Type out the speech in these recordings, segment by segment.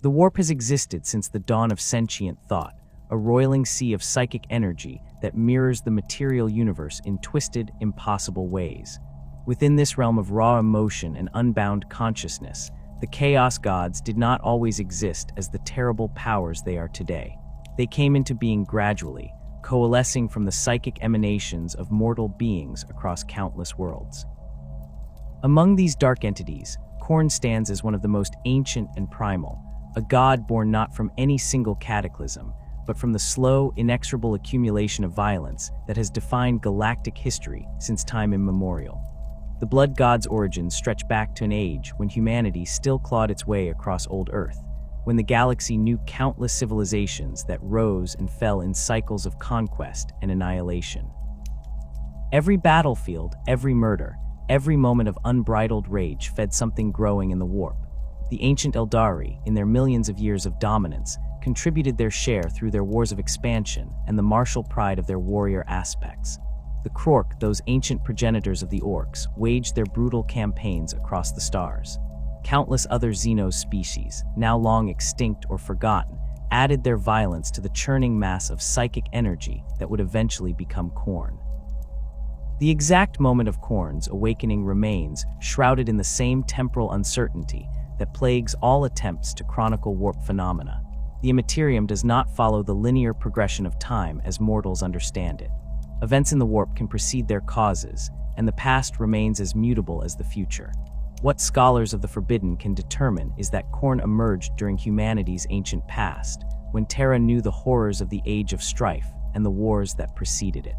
The warp has existed since the dawn of sentient thought, a roiling sea of psychic energy that mirrors the material universe in twisted, impossible ways. Within this realm of raw emotion and unbound consciousness, the Chaos Gods did not always exist as the terrible powers they are today. They came into being gradually, coalescing from the psychic emanations of mortal beings across countless worlds. Among these dark entities, Khorne stands as one of the most ancient and primal, a god born not from any single cataclysm, but from the slow, inexorable accumulation of violence that has defined galactic history since time immemorial. The Blood God's origins stretch back to an age when humanity still clawed its way across old Earth, when the galaxy knew countless civilizations that rose and fell in cycles of conquest and annihilation. Every battlefield, every murder, every moment of unbridled rage fed something growing in the warp. The ancient Eldari, in their millions of years of dominance, contributed their share through their wars of expansion and the martial pride of their warrior aspects. The Krork, those ancient progenitors of the Orcs, waged their brutal campaigns across the stars. Countless other Xenos species, now long extinct or forgotten, added their violence to the churning mass of psychic energy that would eventually become Khorne. The exact moment of Khorne's awakening remains shrouded in the same temporal uncertainty that plagues all attempts to chronicle warp phenomena. The Immaterium does not follow the linear progression of time as mortals understand it. Events in the warp can precede their causes, and the past remains as mutable as the future. What scholars of the Forbidden can determine is that Khorne emerged during humanity's ancient past, when Terra knew the horrors of the Age of Strife and the wars that preceded it.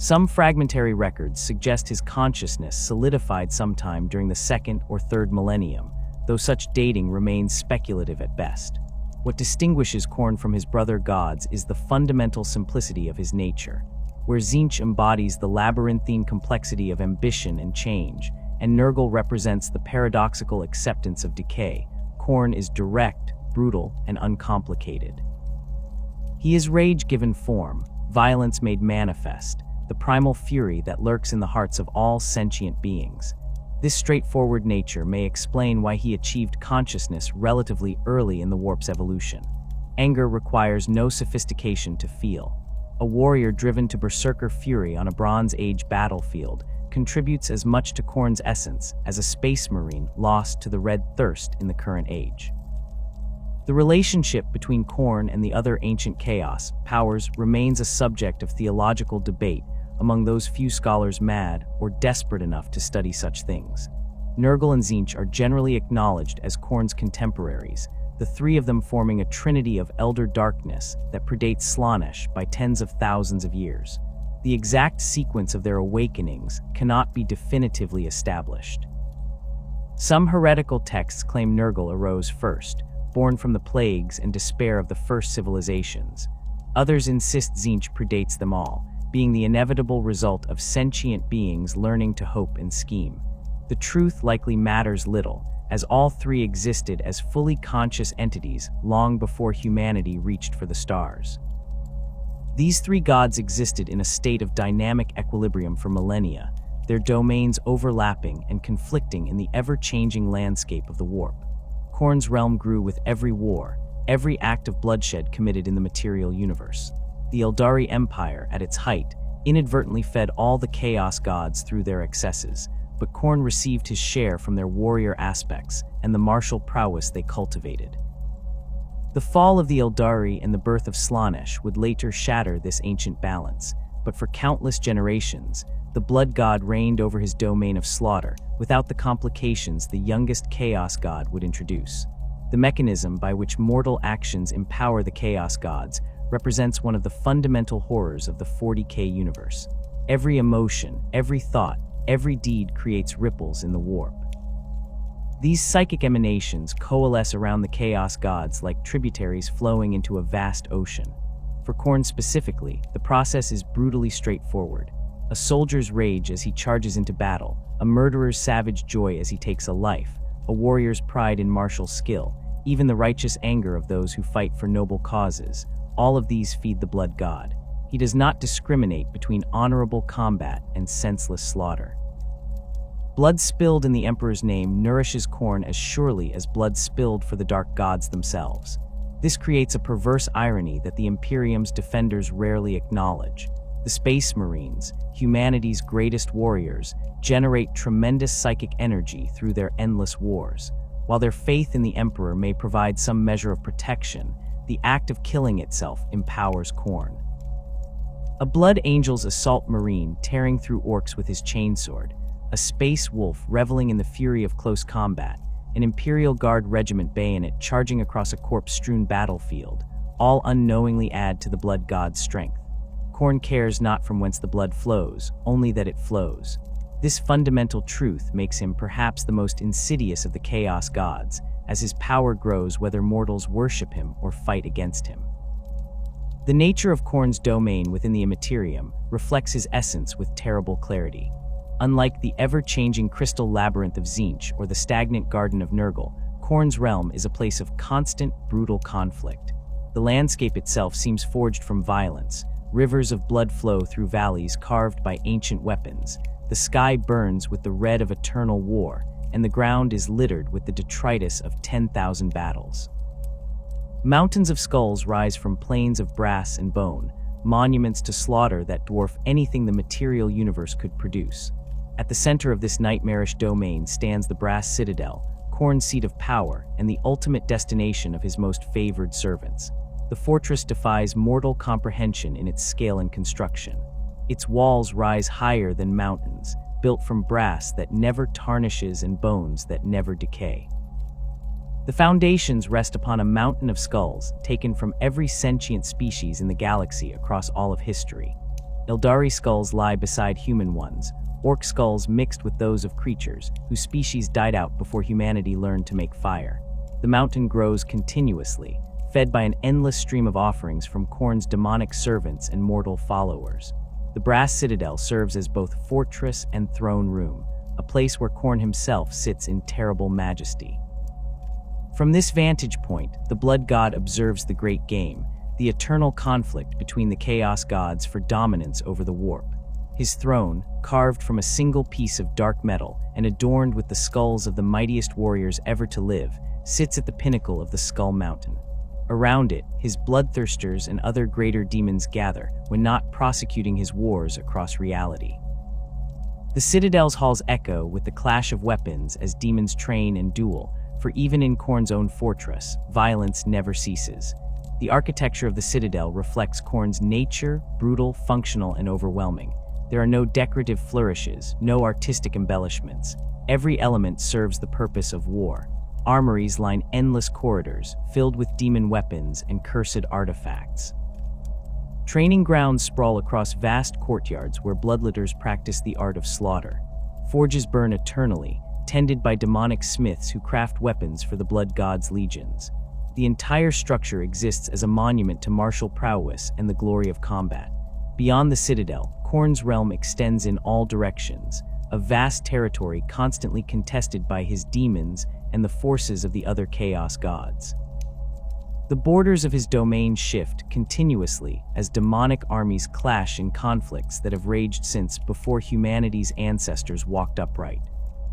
Some fragmentary records suggest his consciousness solidified sometime during the 2nd or 3rd millennium, though such dating remains speculative at best. What distinguishes Khorne from his brother gods is the fundamental simplicity of his nature. Where Tzeentch embodies the labyrinthine complexity of ambition and change, and Nurgle represents the paradoxical acceptance of decay, Khorne is direct, brutal, and uncomplicated. He is rage given form, violence made manifest, the primal fury that lurks in the hearts of all sentient beings. This straightforward nature may explain why he achieved consciousness relatively early in the warp's evolution. Anger requires no sophistication to feel. A warrior driven to berserker fury on a Bronze Age battlefield contributes as much to Khorne's essence as a space marine lost to the red thirst in the current age. The relationship between Khorne and the other ancient chaos powers remains a subject of theological debate among those few scholars mad or desperate enough to study such things. Nurgle and Tzeentch are generally acknowledged as Khorne's contemporaries, the three of them forming a trinity of elder darkness that predates Slaanesh by tens of thousands of years. The exact sequence of their awakenings cannot be definitively established. Some heretical texts claim Nurgle arose first, born from the plagues and despair of the first civilizations. Others insist Tzeentch predates them all, being the inevitable result of sentient beings learning to hope and scheme. The truth likely matters little, as all three existed as fully conscious entities long before humanity reached for the stars. These three gods existed in a state of dynamic equilibrium for millennia, their domains overlapping and conflicting in the ever-changing landscape of the warp. Khorne's realm grew with every war, every act of bloodshed committed in the material universe. The Eldari Empire, at its height, inadvertently fed all the Chaos Gods through their excesses, but Khorne received his share from their warrior aspects and the martial prowess they cultivated. The fall of the Eldari and the birth of Slaanesh would later shatter this ancient balance, but for countless generations, the Blood God reigned over his domain of slaughter without the complications the youngest Chaos God would introduce. The mechanism by which mortal actions empower the Chaos Gods represents one of the fundamental horrors of the 40K universe. Every emotion, every thought, every deed creates ripples in the warp. These psychic emanations coalesce around the Chaos Gods like tributaries flowing into a vast ocean. For Khorne specifically, the process is brutally straightforward. A soldier's rage as he charges into battle, a murderer's savage joy as he takes a life, a warrior's pride in martial skill, even the righteous anger of those who fight for noble causes. All of these feed the Blood God. He does not discriminate between honorable combat and senseless slaughter. Blood spilled in the Emperor's name nourishes Khorne as surely as blood spilled for the dark gods themselves. This creates a perverse irony that the Imperium's defenders rarely acknowledge. The Space Marines, humanity's greatest warriors, generate tremendous psychic energy through their endless wars. While their faith in the Emperor may provide some measure of protection, the act of killing itself empowers Khorne. A Blood Angel's assault marine tearing through orcs with his chainsword, a space wolf reveling in the fury of close combat, an Imperial Guard regiment bayonet charging across a corpse-strewn battlefield, all unknowingly add to the blood god's strength. Khorne cares not from whence the blood flows, only that it flows. This fundamental truth makes him perhaps the most insidious of the Chaos gods, as his power grows whether mortals worship him or fight against him. The nature of Khorne's domain within the Immaterium reflects his essence with terrible clarity. Unlike the ever-changing crystal labyrinth of Tzeentch or the stagnant garden of Nurgle, Khorne's realm is a place of constant, brutal conflict. The landscape itself seems forged from violence. Rivers of blood flow through valleys carved by ancient weapons. The sky burns with the red of eternal war, and the ground is littered with the detritus of 10,000 battles. Mountains of skulls rise from plains of brass and bone, monuments to slaughter that dwarf anything the material universe could produce. At the center of this nightmarish domain stands the Brass Citadel, Khorne's seat of power and the ultimate destination of his most favored servants. The fortress defies mortal comprehension in its scale and construction. Its walls rise higher than mountains, built from brass that never tarnishes and bones that never decay. The foundations rest upon a mountain of skulls taken from every sentient species in the galaxy across all of history. Eldari skulls lie beside human ones, orc skulls mixed with those of creatures whose species died out before humanity learned to make fire. The mountain grows continuously, fed by an endless stream of offerings from Khorne's demonic servants and mortal followers. The Brass Citadel serves as both fortress and throne room, a place where Khorne himself sits in terrible majesty. From this vantage point, the Blood God observes the Great Game, the eternal conflict between the Chaos gods for dominance over the warp. His throne, carved from a single piece of dark metal and adorned with the skulls of the mightiest warriors ever to live, sits at the pinnacle of the Skull Mountain. Around it, his bloodthirsters and other greater demons gather when not prosecuting his wars across reality. The Citadel's halls echo with the clash of weapons as demons train and duel, for even in Khorne's own fortress, violence never ceases. The architecture of the Citadel reflects Khorne's nature, brutal, functional, and overwhelming. There are no decorative flourishes, no artistic embellishments. Every element serves the purpose of war. Armories line endless corridors, filled with demon weapons and cursed artifacts. Training grounds sprawl across vast courtyards where bloodletters practice the art of slaughter. Forges burn eternally, tended by demonic smiths who craft weapons for the blood god's legions. The entire structure exists as a monument to martial prowess and the glory of combat. Beyond the Citadel, Khorne's realm extends in all directions, a vast territory constantly contested by his demons and the forces of the other Chaos gods. The borders of his domain shift continuously as demonic armies clash in conflicts that have raged since before humanity's ancestors walked upright.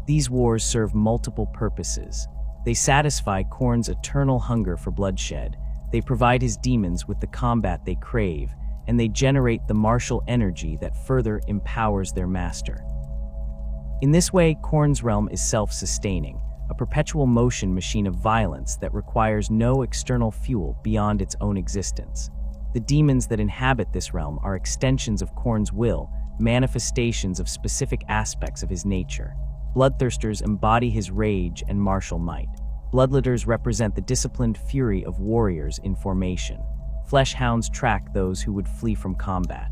These wars serve multiple purposes. They satisfy Khorne's eternal hunger for bloodshed, they provide his demons with the combat they crave, and they generate the martial energy that further empowers their master. In this way, Khorne's realm is self-sustaining, a perpetual motion machine of violence that requires no external fuel beyond its own existence. The demons that inhabit this realm are extensions of Khorne's will, manifestations of specific aspects of his nature. Bloodthirsters embody his rage and martial might. Bloodletters represent the disciplined fury of warriors in formation. Fleshhounds track those who would flee from combat.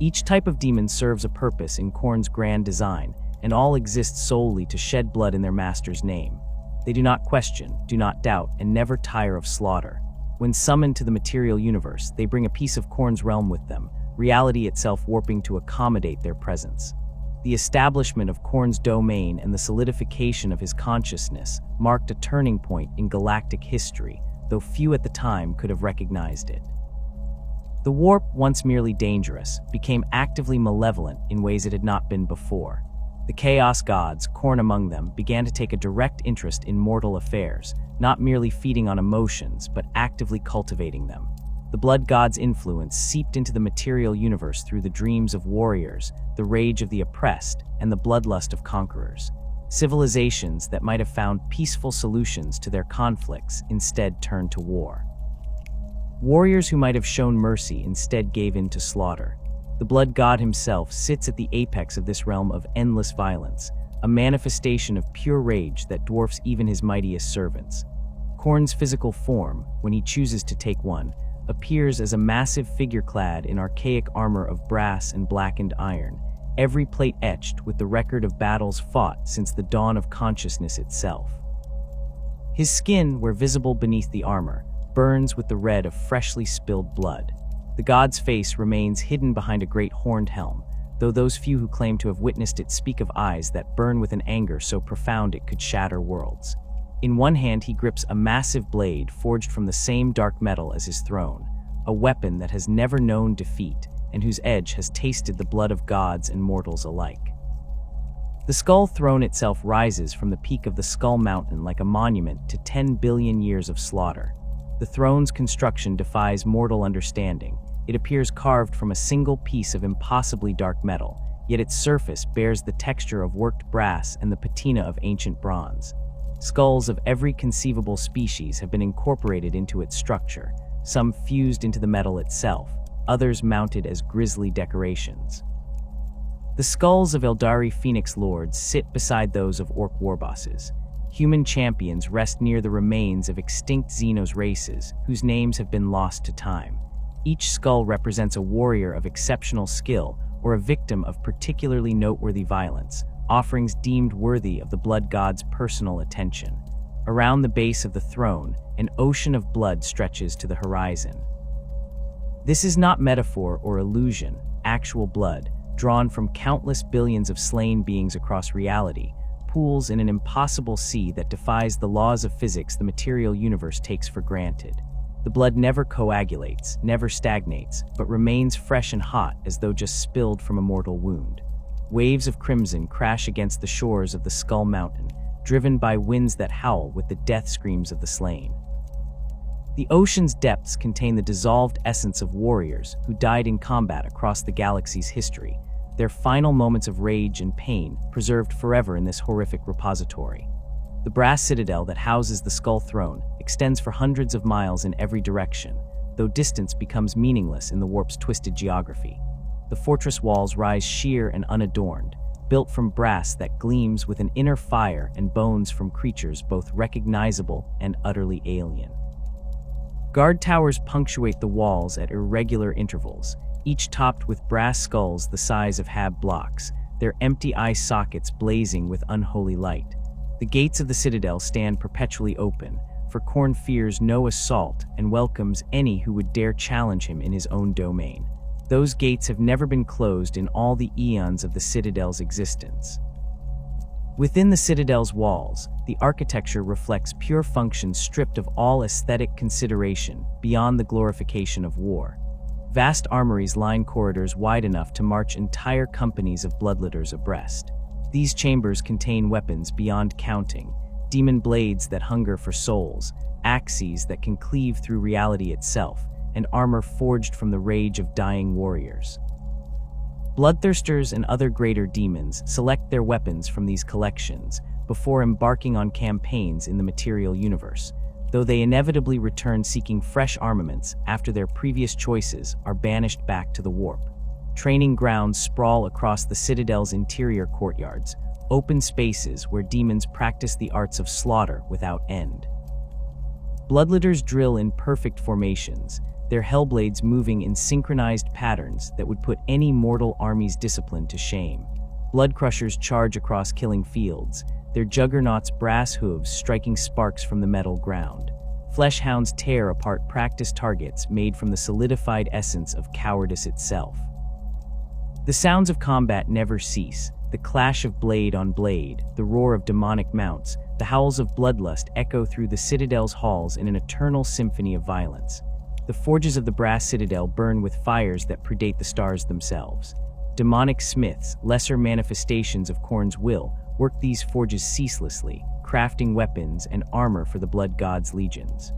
Each type of demon serves a purpose in Khorne's grand design, and all exist solely to shed blood in their master's name. They do not question, do not doubt, and never tire of slaughter. When summoned to the material universe, they bring a piece of Khorne's realm with them, reality itself warping to accommodate their presence. The establishment of Khorne's domain and the solidification of his consciousness marked a turning point in galactic history, though few at the time could have recognized it. The warp, once merely dangerous, became actively malevolent in ways it had not been before. The Chaos gods, Khorne among them, began to take a direct interest in mortal affairs, not merely feeding on emotions, but actively cultivating them. The blood god's influence seeped into the material universe through the dreams of warriors, the rage of the oppressed, and the bloodlust of conquerors. Civilizations that might have found peaceful solutions to their conflicts instead turned to war. Warriors who might have shown mercy instead gave in to slaughter. The blood god himself sits at the apex of this realm of endless violence, a manifestation of pure rage that dwarfs even his mightiest servants. Khorne's physical form, when he chooses to take one, appears as a massive figure clad in archaic armor of brass and blackened iron, every plate etched with the record of battles fought since the dawn of consciousness itself. His skin, where visible beneath the armor, burns with the red of freshly spilled blood. The god's face remains hidden behind a great horned helm, though those few who claim to have witnessed it speak of eyes that burn with an anger so profound it could shatter worlds. In one hand he grips a massive blade forged from the same dark metal as his throne, a weapon that has never known defeat and whose edge has tasted the blood of gods and mortals alike. The Skull Throne itself rises from the peak of the Skull Mountain like a monument to 10 billion years of slaughter. The throne's construction defies mortal understanding. It appears carved from a single piece of impossibly dark metal, yet its surface bears the texture of worked brass and the patina of ancient bronze. Skulls of every conceivable species have been incorporated into its structure, some fused into the metal itself, others mounted as grisly decorations. The skulls of Eldari Phoenix Lords sit beside those of Orc warbosses. Human champions rest near the remains of extinct Xenos races, whose names have been lost to time. Each skull represents a warrior of exceptional skill or a victim of particularly noteworthy violence, offerings deemed worthy of the blood god's personal attention. Around the base of the throne, an ocean of blood stretches to the horizon. This is not metaphor or illusion. Actual blood, drawn from countless billions of slain beings across reality, pools in an impossible sea that defies the laws of physics the material universe takes for granted. The blood never coagulates, never stagnates, but remains fresh and hot as though just spilled from a mortal wound. Waves of crimson crash against the shores of the Skull Mountain, driven by winds that howl with the death screams of the slain. The ocean's depths contain the dissolved essence of warriors who died in combat across the galaxy's history, their final moments of rage and pain preserved forever in this horrific repository. The brass citadel that houses the Skull Throne extends for hundreds of miles in every direction, though distance becomes meaningless in the warp's twisted geography. The fortress walls rise sheer and unadorned, built from brass that gleams with an inner fire and bones from creatures both recognizable and utterly alien. Guard towers punctuate the walls at irregular intervals, each topped with brass skulls the size of Hab blocks, their empty eye sockets blazing with unholy light. The gates of the citadel stand perpetually open, for Khorne fears no assault and welcomes any who would dare challenge him in his own domain. Those gates have never been closed in all the eons of the citadel's existence. Within the citadel's walls, the architecture reflects pure function stripped of all aesthetic consideration beyond the glorification of war. Vast armories line corridors wide enough to march entire companies of bloodletters abreast. These chambers contain weapons beyond counting, demon blades that hunger for souls, axes that can cleave through reality itself, and armor forged from the rage of dying warriors. Bloodthirsters and other greater demons select their weapons from these collections before embarking on campaigns in the material universe, though they inevitably return seeking fresh armaments after their previous choices are banished back to the warp. Training grounds sprawl across the citadel's interior courtyards, open spaces where demons practice the arts of slaughter without end. Bloodletters drill in perfect formations, their hellblades moving in synchronized patterns that would put any mortal army's discipline to shame. Bloodcrushers charge across killing fields, their juggernauts' brass hooves striking sparks from the metal ground. Fleshhounds tear apart practiced targets made from the solidified essence of cowardice itself. The sounds of combat never cease, the clash of blade on blade, the roar of demonic mounts, the howls of bloodlust echo through the citadel's halls in an eternal symphony of violence. The forges of the brass citadel burn with fires that predate the stars themselves. Demonic smiths, lesser manifestations of Khorne's will, worked these forges ceaselessly, crafting weapons and armor for the blood god's legions.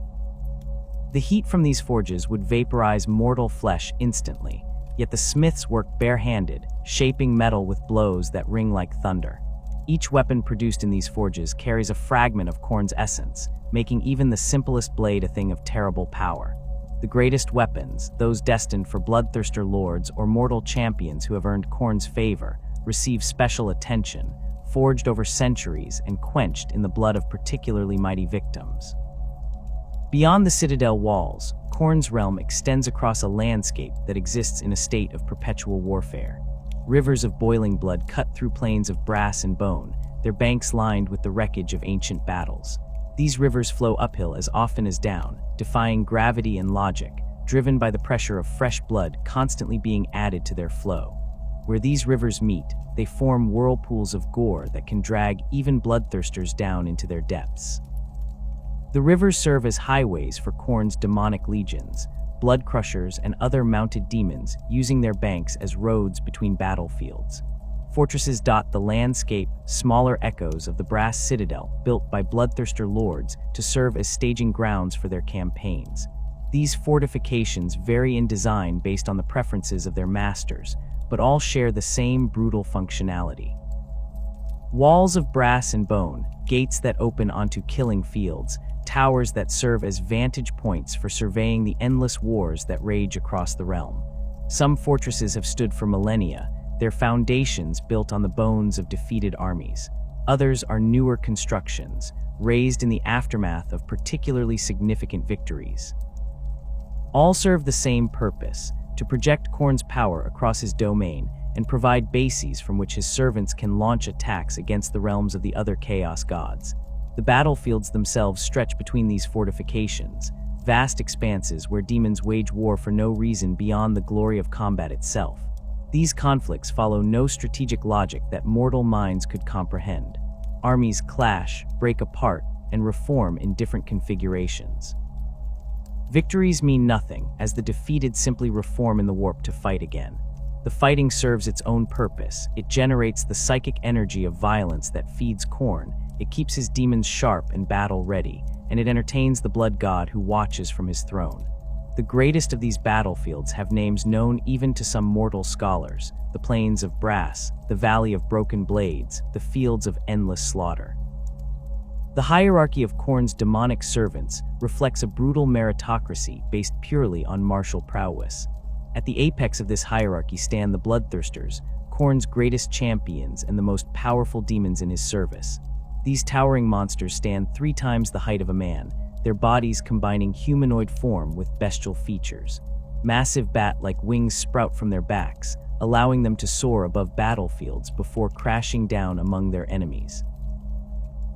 The heat from these forges would vaporize mortal flesh instantly, yet the smiths worked barehanded, shaping metal with blows that ring like thunder. Each weapon produced in these forges carries a fragment of Khorne's essence, making even the simplest blade a thing of terrible power. The greatest weapons, those destined for bloodthirster lords or mortal champions who have earned Khorne's favor, receive special attention, forged over centuries and quenched in the blood of particularly mighty victims. Beyond the citadel walls, Khorne's realm extends across a landscape that exists in a state of perpetual warfare. Rivers of boiling blood cut through plains of brass and bone, their banks lined with the wreckage of ancient battles. These rivers flow uphill as often as down, defying gravity and logic, driven by the pressure of fresh blood constantly being added to their flow. Where these rivers meet, they form whirlpools of gore that can drag even bloodthirsters down into their depths. The rivers serve as highways for Khorne's demonic legions, blood crushers and other mounted demons using their banks as roads between battlefields. Fortresses dot the landscape, smaller echoes of the brass citadel built by bloodthirster lords to serve as staging grounds for their campaigns. These fortifications vary in design based on the preferences of their masters, but all share the same brutal functionality. Walls of brass and bone, gates that open onto killing fields, towers that serve as vantage points for surveying the endless wars that rage across the realm. Some fortresses have stood for millennia, their foundations built on the bones of defeated armies. Others are newer constructions, raised in the aftermath of particularly significant victories. All serve the same purpose, to project Khorne's power across his domain and provide bases from which his servants can launch attacks against the realms of the other chaos gods. The battlefields themselves stretch between these fortifications, vast expanses where demons wage war for no reason beyond the glory of combat itself. These conflicts follow no strategic logic that mortal minds could comprehend. Armies clash, break apart, and reform in different configurations. Victories mean nothing, as the defeated simply reform in the warp to fight again. The fighting serves its own purpose. It generates the psychic energy of violence that feeds Khorne. It keeps his demons sharp and battle-ready, and it entertains the blood god who watches from his throne. The greatest of these battlefields have names known even to some mortal scholars: the Plains of Brass, the Valley of Broken Blades, the Fields of Endless Slaughter. The hierarchy of Khorne's demonic servants reflects a brutal meritocracy based purely on martial prowess. At the apex of this hierarchy stand the bloodthirsters, Khorne's greatest champions and the most powerful demons in his service. These towering monsters stand 3 times the height of a man, their bodies combining humanoid form with bestial features. Massive bat-like wings sprout from their backs, allowing them to soar above battlefields before crashing down among their enemies.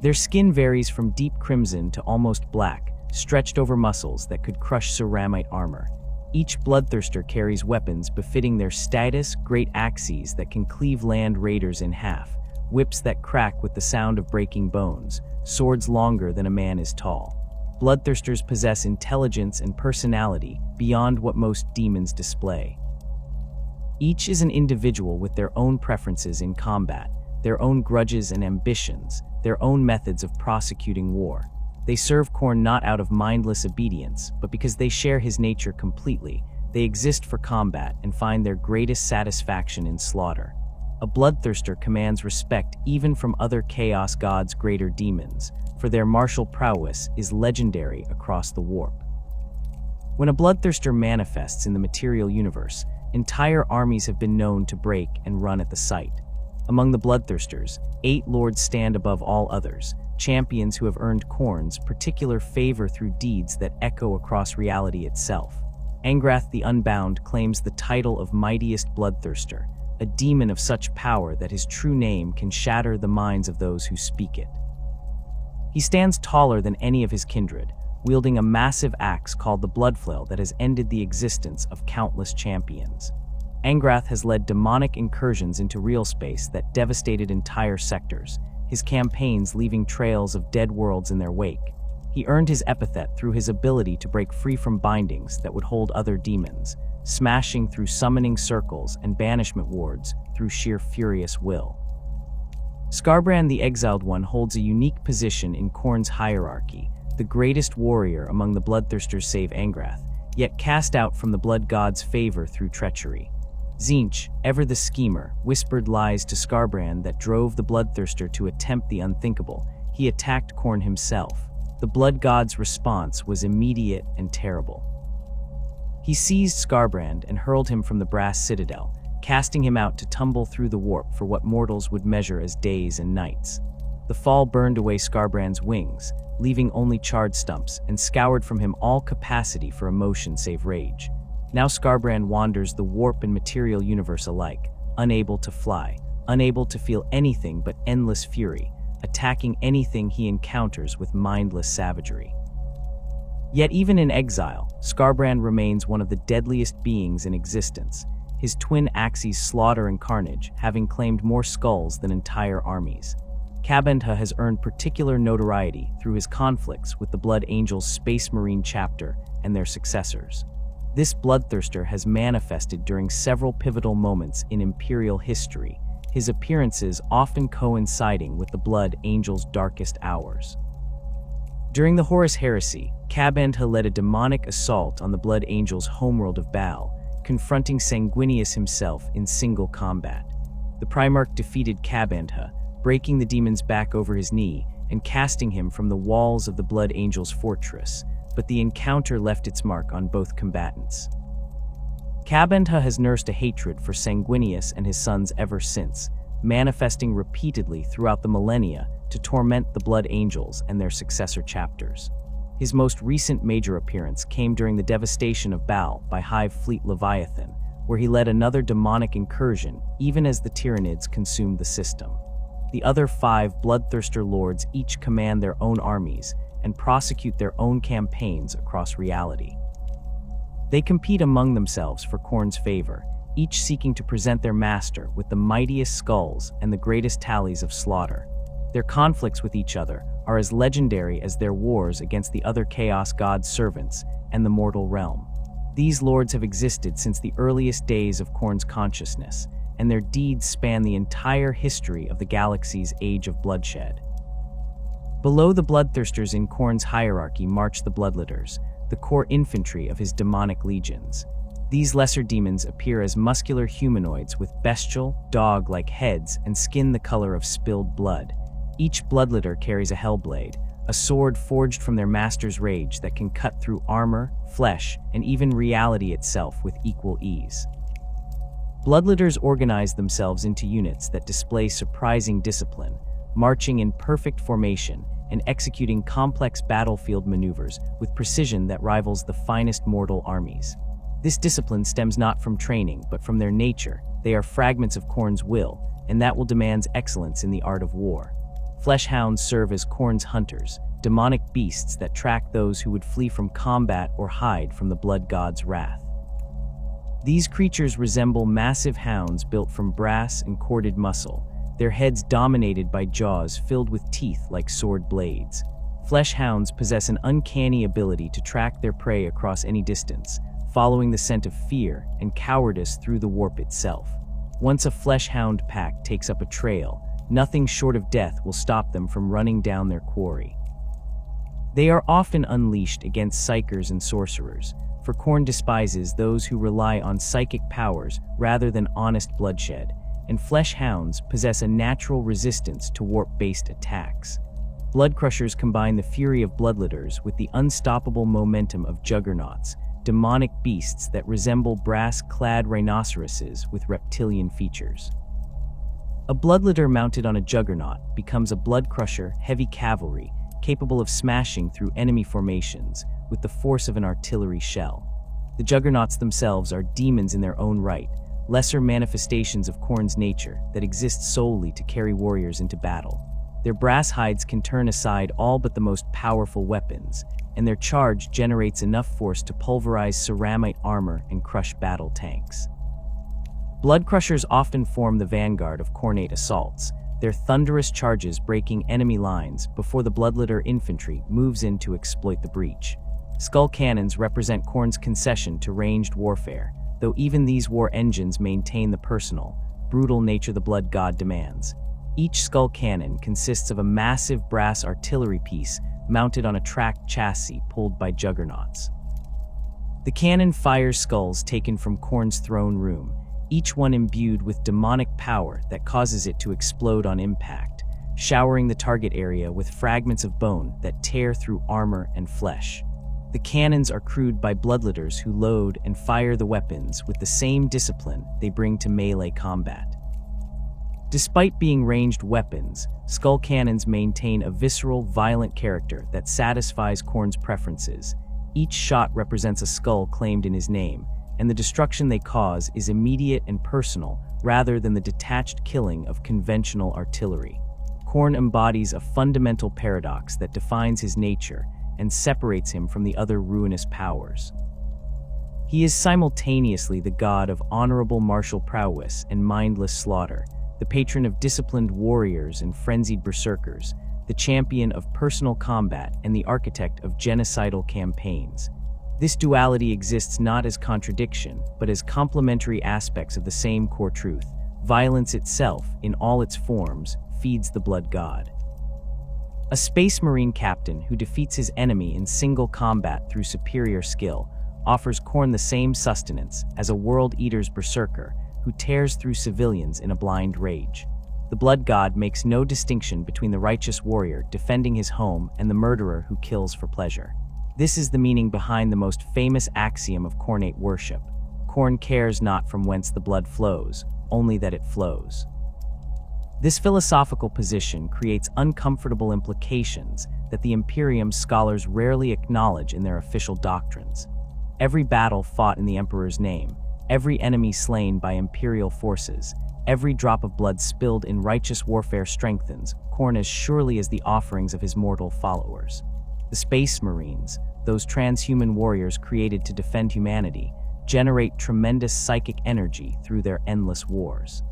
Their skin varies from deep crimson to almost black, stretched over muscles that could crush ceramite armor. Each bloodthirster carries weapons befitting their status: great axes that can cleave land raiders in half, whips that crack with the sound of breaking bones, swords longer than a man is tall. Bloodthirsters possess intelligence and personality beyond what most demons display. Each is an individual with their own preferences in combat, their own grudges and ambitions, their own methods of prosecuting war. They serve Khorne not out of mindless obedience, but because they share his nature completely. They exist for combat and find their greatest satisfaction in slaughter. A bloodthirster commands respect even from other chaos gods' greater demons, for their martial prowess is legendary across the warp. When a bloodthirster manifests in the material universe, entire armies have been known to break and run at the sight. Among the bloodthirsters, 8 lords stand above all others, champions who have earned Khorne's particular favor through deeds that echo across reality itself. Angron the Unbound claims the title of mightiest bloodthirster, a demon of such power that his true name can shatter the minds of those who speak it. He stands taller than any of his kindred, wielding a massive axe called the Bloodflail that has ended the existence of countless champions. Angron has led demonic incursions into real space that devastated entire sectors, his campaigns leaving trails of dead worlds in their wake. He earned his epithet through his ability to break free from bindings that would hold other demons, smashing through summoning circles and banishment wards through sheer furious will. Skarbrand the Exiled One holds a unique position in Khorne's hierarchy, the greatest warrior among the bloodthirsters save Angrath, yet cast out from the blood god's favor through treachery. Tzeentch, ever the schemer, whispered lies to Skarbrand that drove the bloodthirster to attempt the unthinkable. He attacked Khorne himself. The blood god's response was immediate and terrible. He seized Skarbrand and hurled him from the brass citadel, casting him out to tumble through the warp for what mortals would measure as days and nights. The fall burned away Skarbrand's wings, leaving only charred stumps, and scoured from him all capacity for emotion save rage. Now Skarbrand wanders the warp and material universe alike, unable to fly, unable to feel anything but endless fury, attacking anything he encounters with mindless savagery. Yet even in exile, Skarbrand remains one of the deadliest beings in existence, his twin axes slaughter and carnage having claimed more skulls than entire armies. Ka'Bandha has earned particular notoriety through his conflicts with the Blood Angels Space Marine chapter and their successors. This bloodthirster has manifested during several pivotal moments in Imperial history, his appearances often coinciding with the Blood Angels' darkest hours. During the Horus Heresy, Ka'Bandha led a demonic assault on the Blood Angels' homeworld of Baal, confronting Sanguinius himself in single combat. The Primarch defeated Ka'Bandha, breaking the demon's back over his knee and casting him from the walls of the Blood Angels' fortress, but the encounter left its mark on both combatants. Ka'Bandha has nursed a hatred for Sanguinius and his sons ever since, manifesting repeatedly throughout the millennia to torment the Blood Angels and their successor chapters. His most recent major appearance came during the devastation of Baal by Hive Fleet Leviathan, where he led another demonic incursion even as the Tyranids consumed the system. The other 5 Bloodthirster lords each command their own armies and prosecute their own campaigns across reality. They compete among themselves for Khorne's favor, each seeking to present their master with the mightiest skulls and the greatest tallies of slaughter. Their conflicts with each other are as legendary as their wars against the other Chaos God's servants and the mortal realm. These lords have existed since the earliest days of Khorne's consciousness, and their deeds span the entire history of the galaxy's age of bloodshed. Below the bloodthirsters in Khorne's hierarchy march the bloodletters, the core infantry of his demonic legions. These lesser demons appear as muscular humanoids with bestial, dog-like heads and skin the color of spilled blood. Each bloodletter carries a hellblade, a sword forged from their master's rage that can cut through armor, flesh, and even reality itself with equal ease. Bloodletters organize themselves into units that display surprising discipline, marching in perfect formation and executing complex battlefield maneuvers with precision that rivals the finest mortal armies. This discipline stems not from training, but from their nature. They are fragments of Khorne's will, and that will demand excellence in the art of war. Fleshhounds serve as Khorne's hunters, demonic beasts that track those who would flee from combat or hide from the blood god's wrath. These creatures resemble massive hounds built from brass and corded muscle, their heads dominated by jaws filled with teeth like sword blades. Fleshhounds possess an uncanny ability to track their prey across any distance, following the scent of fear and cowardice through the warp itself. Once a fleshhound pack takes up a trail, nothing short of death will stop them from running down their quarry. They are often unleashed against psychers and sorcerers, for Khorne despises those who rely on psychic powers rather than honest bloodshed, and fleshhounds possess a natural resistance to warp-based attacks. Bloodcrushers combine the fury of bloodletters with the unstoppable momentum of juggernauts, demonic beasts that resemble brass-clad rhinoceroses with reptilian features. A bloodletter mounted on a juggernaut becomes a bloodcrusher heavy cavalry capable of smashing through enemy formations with the force of an artillery shell. The juggernauts themselves are demons in their own right, lesser manifestations of Khorne's nature that exist solely to carry warriors into battle. Their brass hides can turn aside all but the most powerful weapons, and their charge generates enough force to pulverize ceramite armor and crush battle tanks. Bloodcrushers often form the vanguard of Khornate assaults, their thunderous charges breaking enemy lines before the bloodletter infantry moves in to exploit the breach. Skull cannons represent Khorne's concession to ranged warfare, though even these war engines maintain the personal, brutal nature the blood god demands. Each skull cannon consists of a massive brass artillery piece mounted on a tracked chassis pulled by juggernauts. The cannon fires skulls taken from Khorne's throne room, each one imbued with demonic power that causes it to explode on impact, showering the target area with fragments of bone that tear through armor and flesh. The cannons are crewed by bloodletters who load and fire the weapons with the same discipline they bring to melee combat. Despite being ranged weapons, skull cannons maintain a visceral, violent character that satisfies Khorne's preferences. Each shot represents a skull claimed in his name, and the destruction they cause is immediate and personal rather than the detached killing of conventional artillery. Khorne embodies a fundamental paradox that defines his nature and separates him from the other ruinous powers. He is simultaneously the god of honorable martial prowess and mindless slaughter, the patron of disciplined warriors and frenzied berserkers, the champion of personal combat and the architect of genocidal campaigns. This duality exists not as contradiction, but as complementary aspects of the same core truth. Violence itself, in all its forms, feeds the blood god. A space marine captain who defeats his enemy in single combat through superior skill offers Khorne the same sustenance as a world eater's berserker who tears through civilians in a blind rage. The blood god makes no distinction between the righteous warrior defending his home and the murderer who kills for pleasure. This is the meaning behind the most famous axiom of Khornate worship. Khorne cares not from whence the blood flows, only that it flows. This philosophical position creates uncomfortable implications that the Imperium's scholars rarely acknowledge in their official doctrines. Every battle fought in the Emperor's name, every enemy slain by Imperial forces, every drop of blood spilled in righteous warfare strengthens Khorne as surely as the offerings of his mortal followers. The Space Marines, those transhuman warriors created to defend humanity, generate tremendous psychic energy through their endless wars.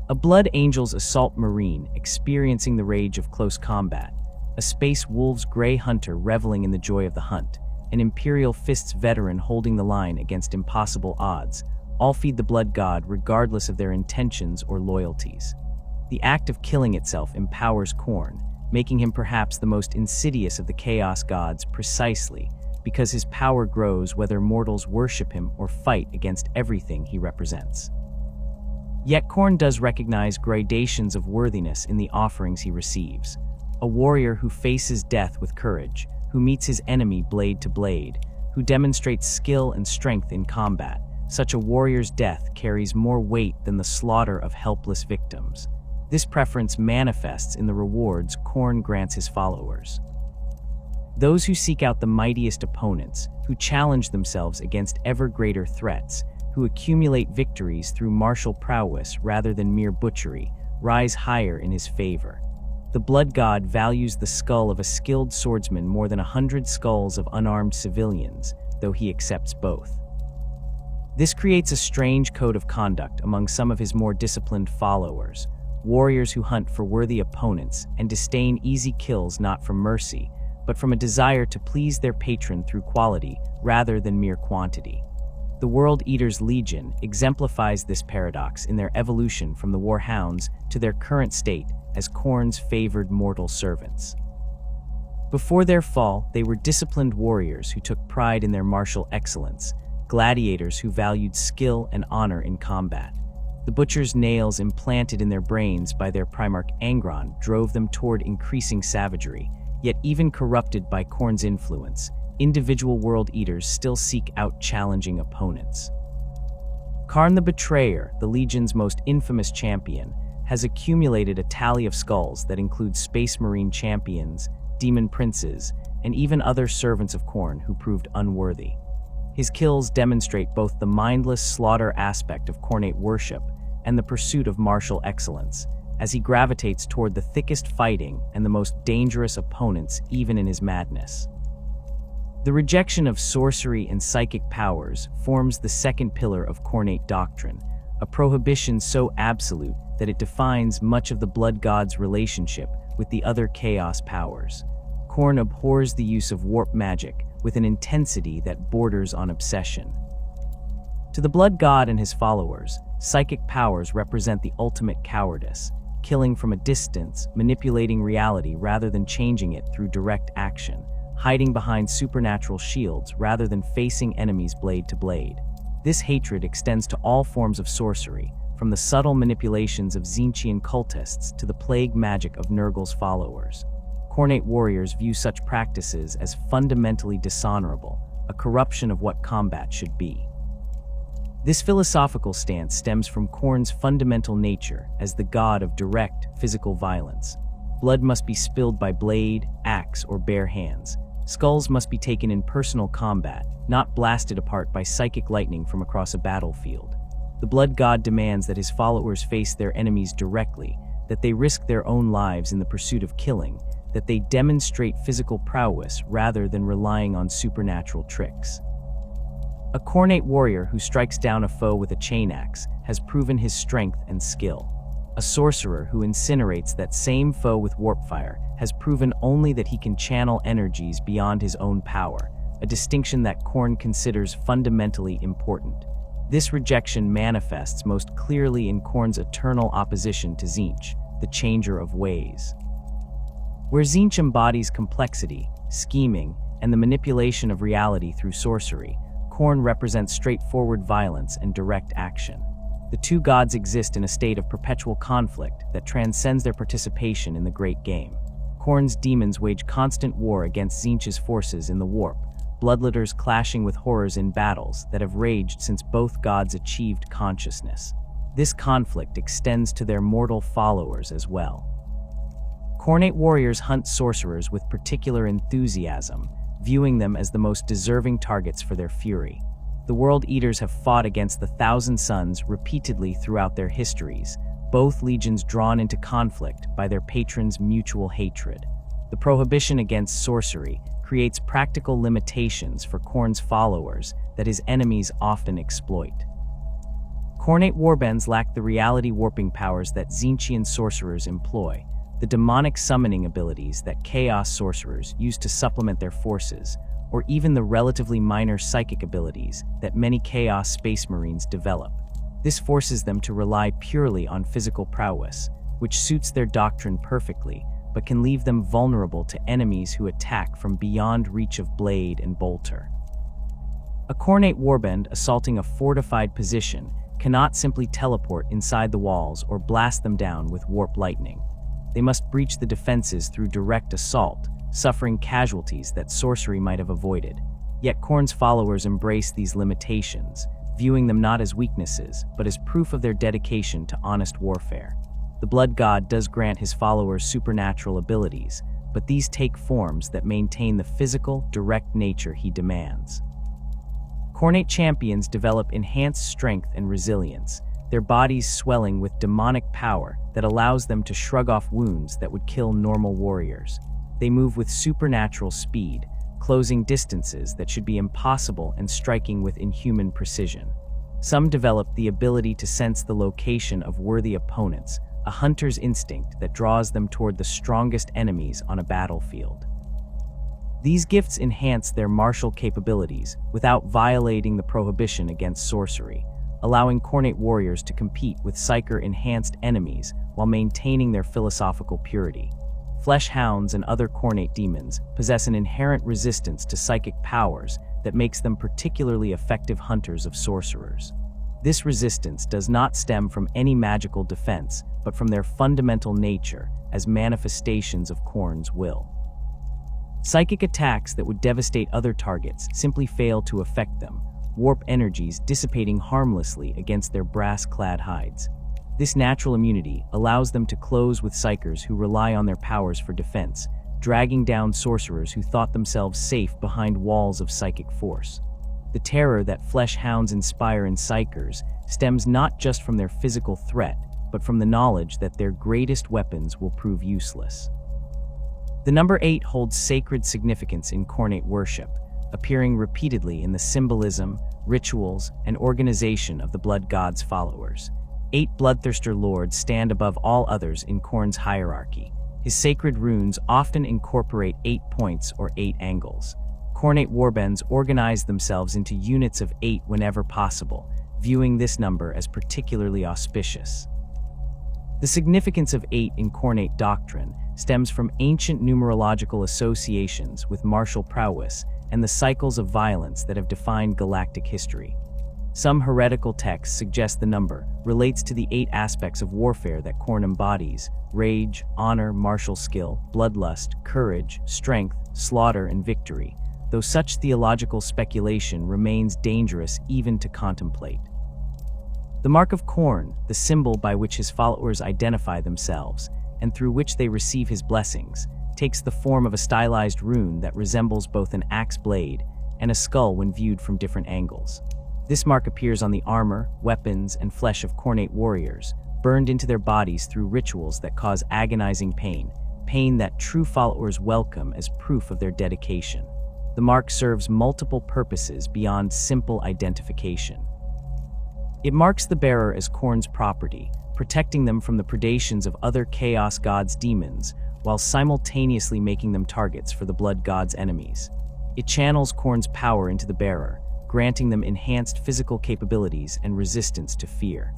A Blood Angel's assault marine experiencing the rage of close combat, a Space Wolves Grey hunter reveling in the joy of the hunt, an Imperial Fists veteran holding the line against impossible odds, all feed the blood god regardless of their intentions or loyalties. The act of killing itself empowers Khorne, making him perhaps the most insidious of the Chaos gods precisely because his power grows whether mortals worship him or fight against everything he represents. Yet Khorne does recognize gradations of worthiness in the offerings he receives. A warrior who faces death with courage, who meets his enemy blade to blade, who demonstrates skill and strength in combat. Such a warrior's death carries more weight than the slaughter of helpless victims. This preference manifests in the rewards Khorne grants his followers. Those who seek out the mightiest opponents, who challenge themselves against ever greater threats, who accumulate victories through martial prowess rather than mere butchery, rise higher in his favor. The blood god values the skull of a skilled swordsman more than 100 skulls of unarmed civilians, though he accepts both. This creates a strange code of conduct among some of his more disciplined followers, warriors who hunt for worthy opponents and disdain easy kills not from mercy, but from a desire to please their patron through quality rather than mere quantity. The World Eater's Legion exemplifies this paradox in their evolution from the Warhounds to their current state as Khorne's favored mortal servants. Before their fall, they were disciplined warriors who took pride in their martial excellence, gladiators who valued skill and honor in combat. The butcher's nails implanted in their brains by their primarch Angron drove them toward increasing savagery, yet even corrupted by Khorne's influence, individual world eaters still seek out challenging opponents. Ka'Bandha the Betrayer, the Legion's most infamous champion, has accumulated a tally of skulls that include Space Marine champions, demon princes, and even other servants of Khorne who proved unworthy. His kills demonstrate both the mindless slaughter aspect of Khornate worship and the pursuit of martial excellence, as he gravitates toward the thickest fighting and the most dangerous opponents even in his madness. The rejection of sorcery and psychic powers forms the second pillar of Khornate doctrine, a prohibition so absolute that it defines much of the blood god's relationship with the other chaos powers. Khorne abhors the use of warp magic with an intensity that borders on obsession. To the blood god and his followers, psychic powers represent the ultimate cowardice, killing from a distance, manipulating reality rather than changing it through direct action, hiding behind supernatural shields rather than facing enemies blade to blade. This hatred extends to all forms of sorcery, from the subtle manipulations of Tzeentchian cultists to the plague magic of Nurgle's followers. Khornate warriors view such practices as fundamentally dishonorable, a corruption of what combat should be. This philosophical stance stems from Khorne's fundamental nature as the god of direct, physical violence. Blood must be spilled by blade, axe, or bare hands. Skulls must be taken in personal combat, not blasted apart by psychic lightning from across a battlefield. The blood god demands that his followers face their enemies directly, that they risk their own lives in the pursuit of killing, that they demonstrate physical prowess rather than relying on supernatural tricks. A Khornate warrior who strikes down a foe with a chain axe has proven his strength and skill. A sorcerer who incinerates that same foe with warp fire has proven only that he can channel energies beyond his own power, a distinction that Khorne considers fundamentally important. This rejection manifests most clearly in Khorne's eternal opposition to Tzeentch, the changer of ways. Where Tzeentch embodies complexity, scheming, and the manipulation of reality through sorcery, Khorne represents straightforward violence and direct action. The two gods exist in a state of perpetual conflict that transcends their participation in the great game. Khorne's demons wage constant war against Tzeentch's forces in the warp, bloodletters clashing with horrors in battles that have raged since both gods achieved consciousness. This conflict extends to their mortal followers as well. Khornate warriors hunt sorcerers with particular enthusiasm, viewing them as the most deserving targets for their fury. The World Eaters have fought against the Thousand Suns repeatedly throughout their histories, both legions drawn into conflict by their patrons' mutual hatred. The prohibition against sorcery creates practical limitations for Khorne's followers that his enemies often exploit. Khornate warbands lack the reality warping powers that Tzeentchian sorcerers employ, the demonic summoning abilities that chaos sorcerers use to supplement their forces, or even the relatively minor psychic abilities that many chaos space marines develop. This forces them to rely purely on physical prowess, which suits their doctrine perfectly, but can leave them vulnerable to enemies who attack from beyond reach of blade and bolter. A Khornate warband assaulting a fortified position cannot simply teleport inside the walls or blast them down with warp lightning. They must breach the defenses through direct assault, suffering casualties that sorcery might have avoided. Yet Khorne's followers embrace these limitations, viewing them not as weaknesses, but as proof of their dedication to honest warfare. The blood god does grant his followers supernatural abilities, but these take forms that maintain the physical, direct nature he demands. Khornate champions develop enhanced strength and resilience, their bodies swelling with demonic power that allows them to shrug off wounds that would kill normal warriors. They move with supernatural speed, closing distances that should be impossible and striking with inhuman precision. Some develop the ability to sense the location of worthy opponents, a hunter's instinct that draws them toward the strongest enemies on a battlefield. These gifts enhance their martial capabilities without violating the prohibition against sorcery, allowing Khornate warriors to compete with Psyker-enhanced enemies while maintaining their philosophical purity. Flesh hounds and other Khornate demons possess an inherent resistance to psychic powers that makes them particularly effective hunters of sorcerers. This resistance does not stem from any magical defense, but from their fundamental nature as manifestations of Khorne's will. Psychic attacks that would devastate other targets simply fail to affect them, warp energies dissipating harmlessly against their brass-clad hides. This natural immunity allows them to close with Psykers who rely on their powers for defense, dragging down sorcerers who thought themselves safe behind walls of psychic force. The terror that flesh hounds inspire in Psykers stems not just from their physical threat, but from the knowledge that their greatest weapons will prove useless. The number 8 holds sacred significance in Khornate worship, appearing repeatedly in the symbolism, rituals, and organization of the Blood God's followers. 8 bloodthirster lords stand above all others in Khorne's hierarchy. His sacred runes often incorporate 8 points or 8 angles. Khornate warbands organize themselves into units of 8 whenever possible, viewing this number as particularly auspicious. The significance of 8 in Khornate doctrine stems from ancient numerological associations with martial prowess and the cycles of violence that have defined galactic history. Some heretical texts suggest the number relates to the 8 aspects of warfare that Khorne embodies: rage, honor, martial skill, bloodlust, courage, strength, slaughter, and victory, though such theological speculation remains dangerous even to contemplate. The mark of Khorne, the symbol by which his followers identify themselves, and through which they receive his blessings, takes the form of a stylized rune that resembles both an axe blade and a skull when viewed from different angles. This mark appears on the armor, weapons, and flesh of Khornate warriors, burned into their bodies through rituals that cause agonizing pain that true followers welcome as proof of their dedication. The mark serves multiple purposes beyond simple identification. It marks the bearer as Khorne's property, protecting them from the predations of other Chaos God's demons, while simultaneously making them targets for the Blood God's enemies. It channels Khorne's power into the bearer, granting them enhanced physical capabilities and resistance to fear.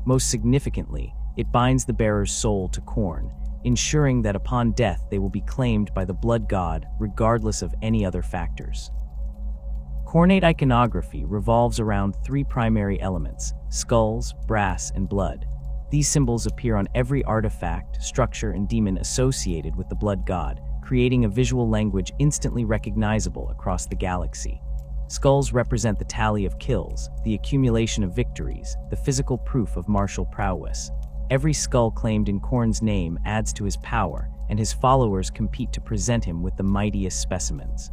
Most significantly, it binds the bearer's soul to Khorne, ensuring that upon death they will be claimed by the Blood God regardless of any other factors. Khornate iconography revolves around 3 primary elements: skulls, brass, and blood. These symbols appear on every artifact, structure, and demon associated with the Blood God, creating a visual language instantly recognizable across the galaxy. Skulls represent the tally of kills, the accumulation of victories, the physical proof of martial prowess. Every skull claimed in Khorne's name adds to his power, and his followers compete to present him with the mightiest specimens.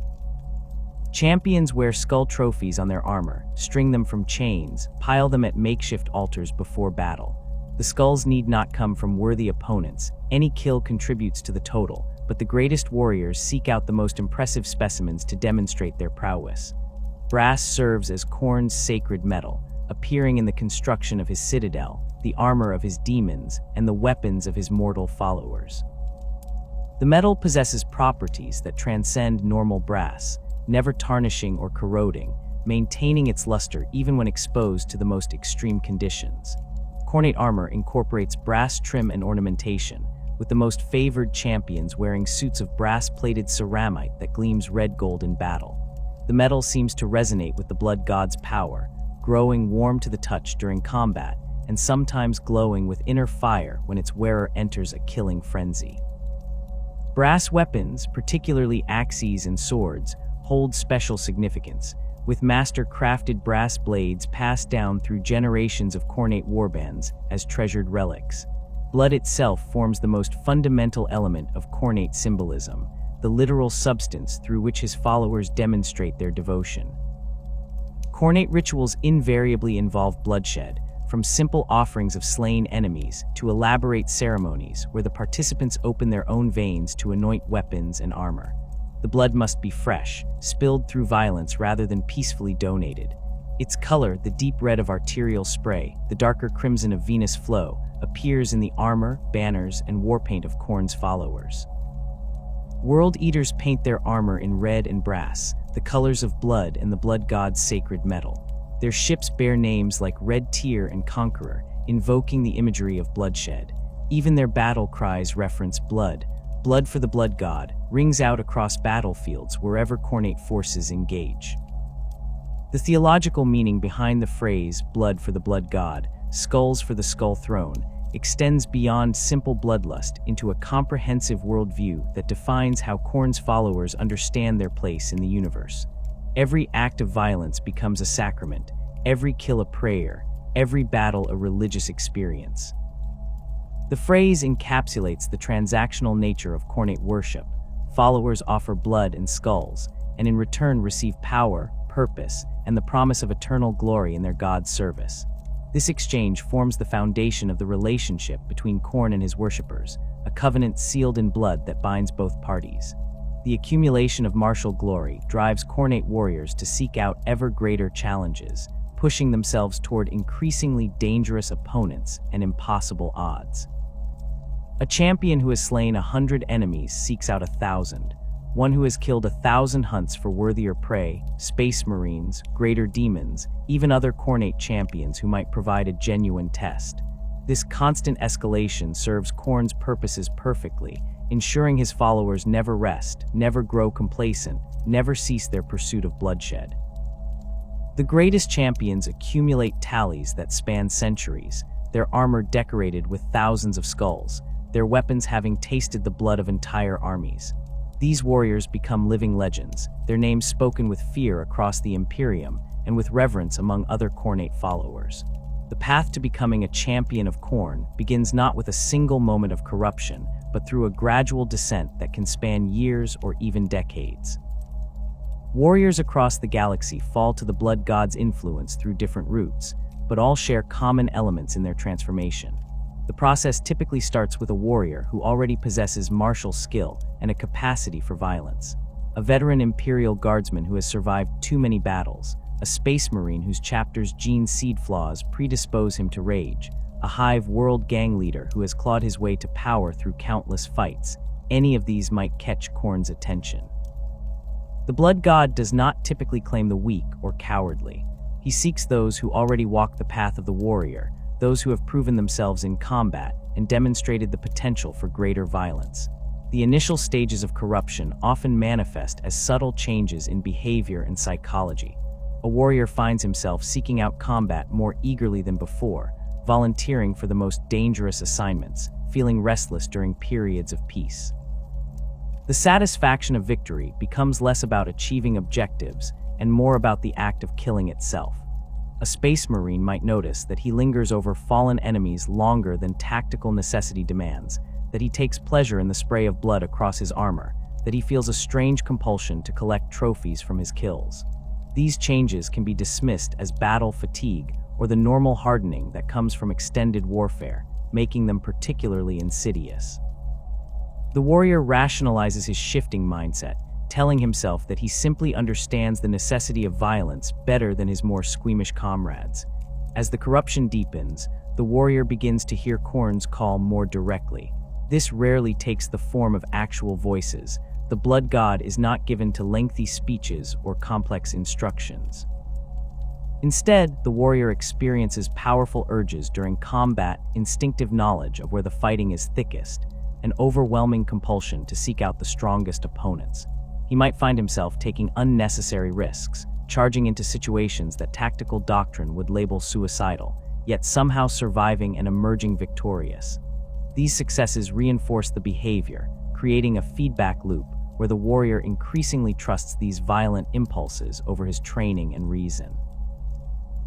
Champions wear skull trophies on their armor, string them from chains, pile them at makeshift altars before battle. The skulls need not come from worthy opponents. Any kill contributes to the total, but the greatest warriors seek out the most impressive specimens to demonstrate their prowess. Brass serves as Khorne's sacred metal, appearing in the construction of his citadel, the armor of his demons, and the weapons of his mortal followers. The metal possesses properties that transcend normal brass, never tarnishing or corroding, maintaining its luster even when exposed to the most extreme conditions. Khornate armor incorporates brass trim and ornamentation, with the most favored champions wearing suits of brass-plated ceramite that gleams red gold in battle. The metal seems to resonate with the Blood God's power, growing warm to the touch during combat, and sometimes glowing with inner fire when its wearer enters a killing frenzy. Brass weapons, particularly axes and swords, hold special significance, with master-crafted brass blades passed down through generations of Khornate warbands as treasured relics. Blood itself forms the most fundamental element of Khornate symbolism, the literal substance through which his followers demonstrate their devotion. Khornate rituals invariably involve bloodshed, from simple offerings of slain enemies to elaborate ceremonies where the participants open their own veins to anoint weapons and armor. The blood must be fresh, spilled through violence rather than peacefully donated. Its color, the deep red of arterial spray, the darker crimson of venous flow, appears in the armor, banners, and war paint of Khorne's followers. World Eaters paint their armor in red and brass, the colors of blood and the Blood God's sacred metal. Their ships bear names like Red Tear and Conqueror, invoking the imagery of bloodshed. Even their battle cries reference blood. Blood for the Blood God rings out across battlefields wherever Khornate forces engage. The theological meaning behind the phrase blood for the Blood God, skulls for the Skull Throne, extends beyond simple bloodlust into a comprehensive worldview that defines how Khorne's followers understand their place in the universe. Every act of violence becomes a sacrament, every kill a prayer, every battle a religious experience. The phrase encapsulates the transactional nature of Khornate worship. Followers offer blood and skulls, and in return receive power, purpose, and the promise of eternal glory in their God's service. This exchange forms the foundation of the relationship between Khorne and his worshippers, a covenant sealed in blood that binds both parties. The accumulation of martial glory drives Khornate warriors to seek out ever greater challenges, pushing themselves toward increasingly dangerous opponents and impossible odds. A champion who has slain 100 enemies seeks out 1,000. One who has killed 1,000 hunts for worthier prey, space marines, greater demons, even other Khornate champions who might provide a genuine test. This constant escalation serves Khorne's purposes perfectly, ensuring his followers never rest, never grow complacent, never cease their pursuit of bloodshed. The greatest champions accumulate tallies that span centuries, their armor decorated with thousands of skulls, their weapons having tasted the blood of entire armies. These warriors become living legends, their names spoken with fear across the Imperium and with reverence among other Khornate followers. The path to becoming a champion of Khorne begins not with a single moment of corruption, but through a gradual descent that can span years or even decades. Warriors across the galaxy fall to the Blood God's influence through different routes, but all share common elements in their transformation. The process typically starts with a warrior who already possesses martial skill and a capacity for violence. A veteran Imperial guardsman who has survived too many battles, a space marine whose chapter's gene seed flaws predispose him to rage, a Hive world gang leader who has clawed his way to power through countless fights. Any of these might catch Khorne's attention. The Blood God does not typically claim the weak or cowardly. He seeks those who already walk the path of the warrior, those who have proven themselves in combat and demonstrated the potential for greater violence. The initial stages of corruption often manifest as subtle changes in behavior and psychology. A warrior finds himself seeking out combat more eagerly than before, volunteering for the most dangerous assignments, feeling restless during periods of peace. The satisfaction of victory becomes less about achieving objectives and more about the act of killing itself. A space marine might notice that he lingers over fallen enemies longer than tactical necessity demands, that he takes pleasure in the spray of blood across his armor, that he feels a strange compulsion to collect trophies from his kills. These changes can be dismissed as battle fatigue or the normal hardening that comes from extended warfare, making them particularly insidious. The warrior rationalizes his shifting mindset, telling himself that he simply understands the necessity of violence better than his more squeamish comrades. As the corruption deepens, the warrior begins to hear Khorne's call more directly. This rarely takes the form of actual voices. The Blood God is not given to lengthy speeches or complex instructions. Instead, the warrior experiences powerful urges during combat, instinctive knowledge of where the fighting is thickest, an overwhelming compulsion to seek out the strongest opponents. He might find himself taking unnecessary risks, charging into situations that tactical doctrine would label suicidal, yet somehow surviving and emerging victorious. These successes reinforce the behavior, creating a feedback loop where the warrior increasingly trusts these violent impulses over his training and reason.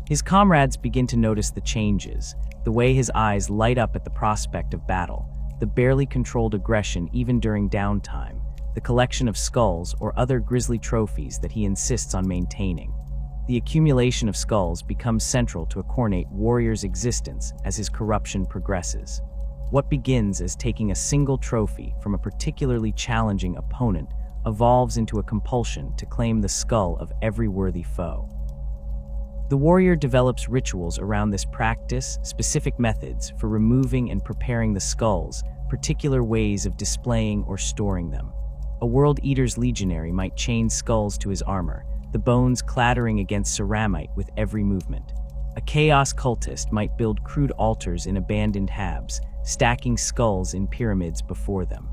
His comrades begin to notice the changes, the way his eyes light up at the prospect of battle, the barely controlled aggression even during downtime, the collection of skulls or other grisly trophies that he insists on maintaining. The accumulation of skulls becomes central to a Khornate warrior's existence as his corruption progresses. What begins as taking a single trophy from a particularly challenging opponent evolves into a compulsion to claim the skull of every worthy foe. The warrior develops rituals around this practice, specific methods for removing and preparing the skulls, particular ways of displaying or storing them. A World Eater's legionary might chain skulls to his armor, the bones clattering against ceramite with every movement. A chaos cultist might build crude altars in abandoned habs, stacking skulls in pyramids before them.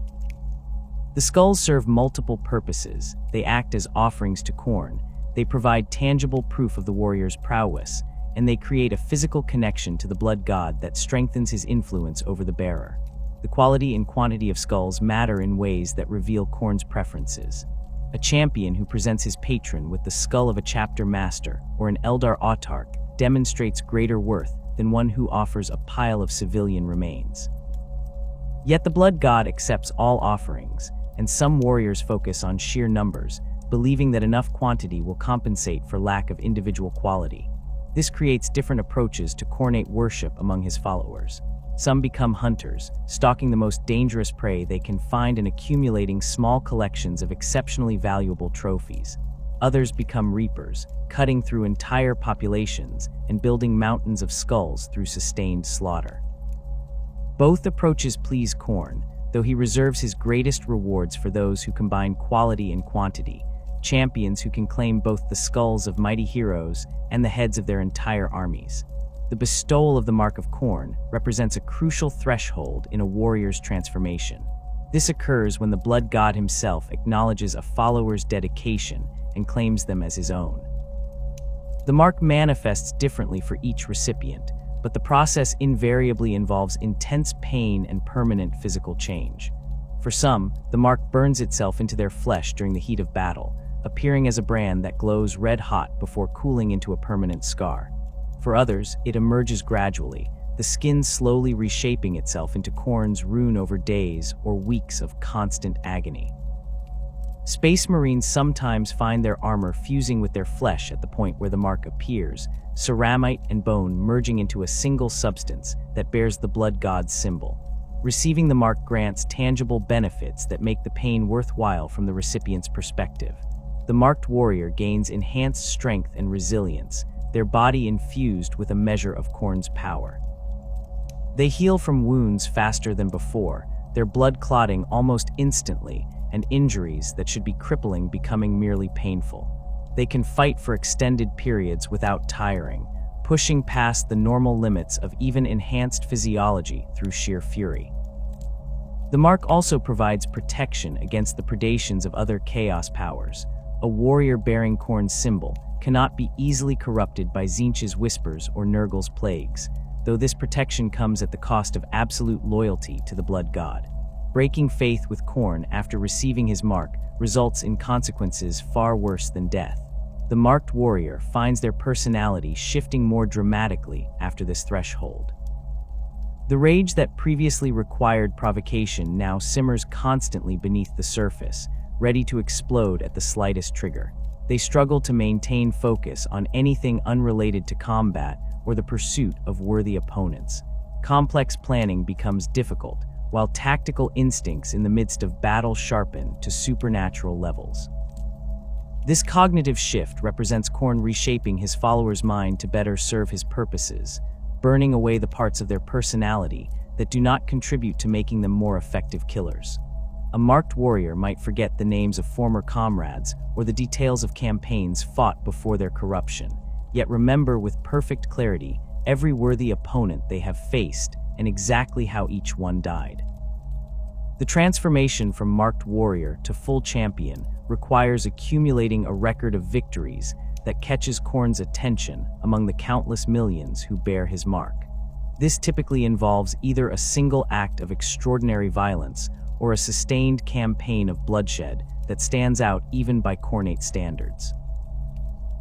The skulls serve multiple purposes. They act as offerings to Khorne, they provide tangible proof of the warrior's prowess, and they create a physical connection to the Blood God that strengthens his influence over the bearer. The quality and quantity of skulls matter in ways that reveal Khorne's preferences. A champion who presents his patron with the skull of a chapter master or an Eldar autarch demonstrates greater worth than one who offers a pile of civilian remains. Yet the Blood God accepts all offerings, and some warriors focus on sheer numbers, believing that enough quantity will compensate for lack of individual quality. This creates different approaches to Khornate worship among his followers. Some become hunters, stalking the most dangerous prey they can find and accumulating small collections of exceptionally valuable trophies. Others become reapers, cutting through entire populations and building mountains of skulls through sustained slaughter. Both approaches please Khorne, though he reserves his greatest rewards for those who combine quality and quantity, champions who can claim both the skulls of mighty heroes and the heads of their entire armies. The bestowal of the Mark of Khorne represents a crucial threshold in a warrior's transformation. This occurs when the blood god himself acknowledges a follower's dedication and claims them as his own. The mark manifests differently for each recipient, but the process invariably involves intense pain and permanent physical change. For some, the mark burns itself into their flesh during the heat of battle, appearing as a brand that glows red-hot before cooling into a permanent scar. For others, it emerges gradually, the skin slowly reshaping itself into Khorne's rune over days or weeks of constant agony. Space Marines sometimes find their armor fusing with their flesh at the point where the mark appears, ceramite and bone merging into a single substance that bears the blood god's symbol. Receiving the mark grants tangible benefits that make the pain worthwhile from the recipient's perspective. The marked warrior gains enhanced strength and resilience, their body infused with a measure of Khorne's power. They heal from wounds faster than before, their blood clotting almost instantly, and injuries that should be crippling becoming merely painful. They can fight for extended periods without tiring, pushing past the normal limits of even enhanced physiology through sheer fury. The mark also provides protection against the predations of other chaos powers. A warrior bearing Khorne's symbol cannot be easily corrupted by Tzeentch's whispers or Nurgle's plagues, though this protection comes at the cost of absolute loyalty to the blood god. Breaking faith with Khorne after receiving his mark results in consequences far worse than death. The marked warrior finds their personality shifting more dramatically after this threshold. The rage that previously required provocation now simmers constantly beneath the surface, ready to explode at the slightest trigger. They struggle to maintain focus on anything unrelated to combat or the pursuit of worthy opponents. Complex planning becomes difficult, while tactical instincts in the midst of battle sharpen to supernatural levels. This cognitive shift represents Khorne reshaping his followers' mind to better serve his purposes, burning away the parts of their personality that do not contribute to making them more effective killers. A marked warrior might forget the names of former comrades or the details of campaigns fought before their corruption, yet remember with perfect clarity every worthy opponent they have faced and exactly how each one died. The transformation from marked warrior to full champion requires accumulating a record of victories that catches Khorne's attention among the countless millions who bear his mark. This typically involves either a single act of extraordinary violence or a sustained campaign of bloodshed that stands out even by Khornate standards.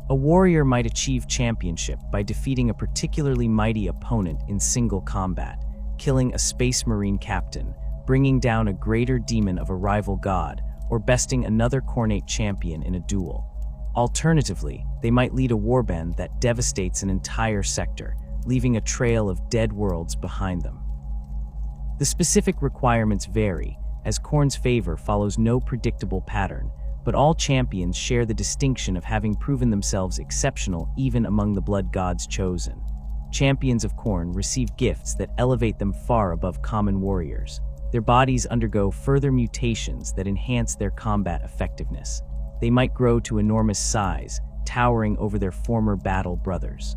A warrior might achieve championship by defeating a particularly mighty opponent in single combat, killing a Space Marine captain, bringing down a greater demon of a rival god, or besting another Khornate champion in a duel. Alternatively, they might lead a warband that devastates an entire sector, leaving a trail of dead worlds behind them. The specific requirements vary, as Khorne's favor follows no predictable pattern, but all champions share the distinction of having proven themselves exceptional even among the blood gods chosen. Champions of Khorne receive gifts that elevate them far above common warriors. Their bodies undergo further mutations that enhance their combat effectiveness. They might grow to enormous size, towering over their former battle brothers.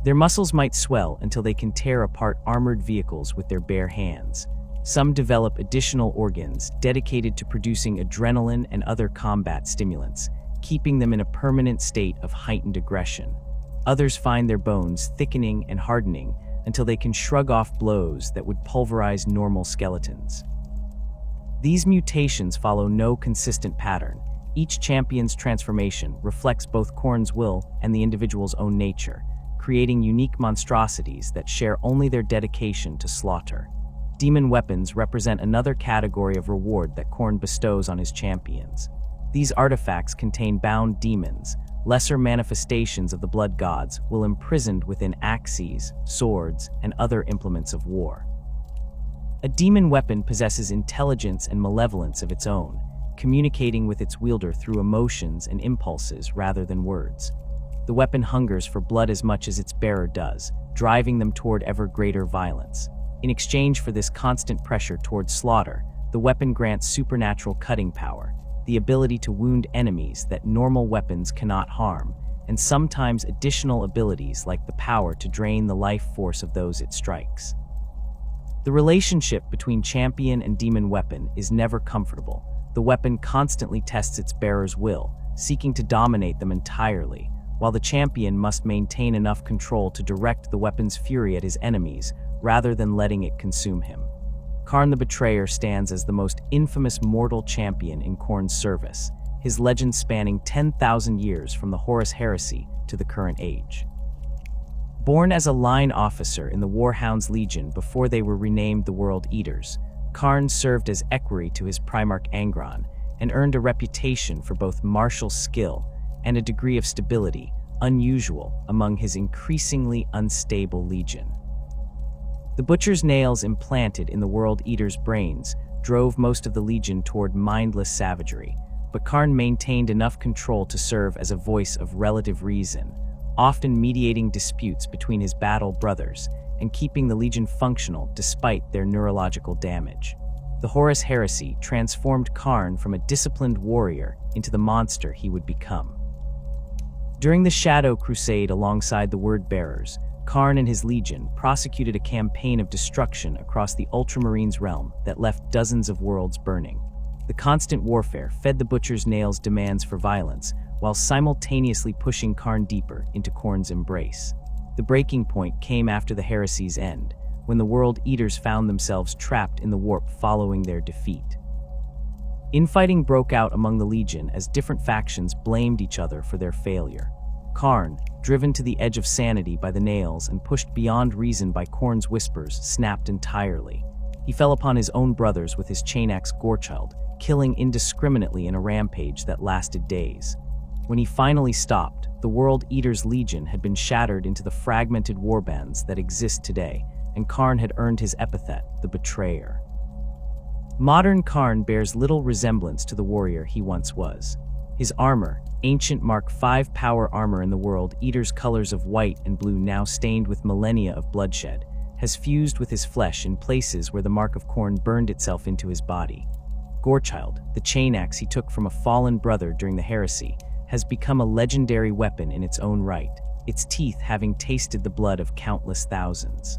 Their muscles might swell until they can tear apart armored vehicles with their bare hands. Some develop additional organs dedicated to producing adrenaline and other combat stimulants, keeping them in a permanent state of heightened aggression. Others find their bones thickening and hardening until they can shrug off blows that would pulverize normal skeletons. These mutations follow no consistent pattern. Each champion's transformation reflects both Khorne's will and the individual's own nature, creating unique monstrosities that share only their dedication to slaughter. Demon weapons represent another category of reward that Khorne bestows on his champions. These artifacts contain bound demons, lesser manifestations of the blood gods will imprisoned within axes, swords, and other implements of war. A demon weapon possesses intelligence and malevolence of its own, communicating with its wielder through emotions and impulses rather than words. The weapon hungers for blood as much as its bearer does, driving them toward ever greater violence. In exchange for this constant pressure toward slaughter, the weapon grants supernatural cutting power, the ability to wound enemies that normal weapons cannot harm, and sometimes additional abilities like the power to drain the life force of those it strikes. The relationship between champion and demon weapon is never comfortable. The weapon constantly tests its bearer's will, seeking to dominate them entirely, while the champion must maintain enough control to direct the weapon's fury at his enemies rather than letting it consume him. Khârn the Betrayer stands as the most infamous mortal champion in Khorne's service, his legend spanning 10,000 years from the Horus Heresy to the current age. Born as a line officer in the Warhound's Legion before they were renamed the World Eaters, Khârn served as equerry to his Primarch Angron and earned a reputation for both martial skill and a degree of stability unusual among his increasingly unstable legion. The Butcher's nails implanted in the World Eater's brains drove most of the legion toward mindless savagery, but Khârn maintained enough control to serve as a voice of relative reason, often mediating disputes between his battle brothers and keeping the legion functional despite their neurological damage. The Horus Heresy transformed Khârn from a disciplined warrior into the monster he would become. During the Shadow Crusade alongside the Word-Bearers, Khârn and his legion prosecuted a campaign of destruction across the Ultramarines realm that left dozens of worlds burning. The constant warfare fed the Butcher's nails' demands for violence, while simultaneously pushing Khârn deeper into Khorne's embrace. The breaking point came after the heresy's end, when the World Eaters found themselves trapped in the warp following their defeat. Infighting broke out among the Legion as different factions blamed each other for their failure. Khârn, driven to the edge of sanity by the nails and pushed beyond reason by Khorne's whispers, snapped entirely. He fell upon his own brothers with his chain-axe Gorchild, killing indiscriminately in a rampage that lasted days. When he finally stopped, the World Eater's Legion had been shattered into the fragmented warbands that exist today, and Khârn had earned his epithet, the Betrayer. Modern Khârn bears little resemblance to the warrior he once was. His armor, ancient Mark V power armor in the World Eater's colors of white and blue now stained with millennia of bloodshed, has fused with his flesh in places where the Mark of Khorne burned itself into his body. Gorchild, the chain axe he took from a fallen brother during the heresy, has become a legendary weapon in its own right, its teeth having tasted the blood of countless thousands.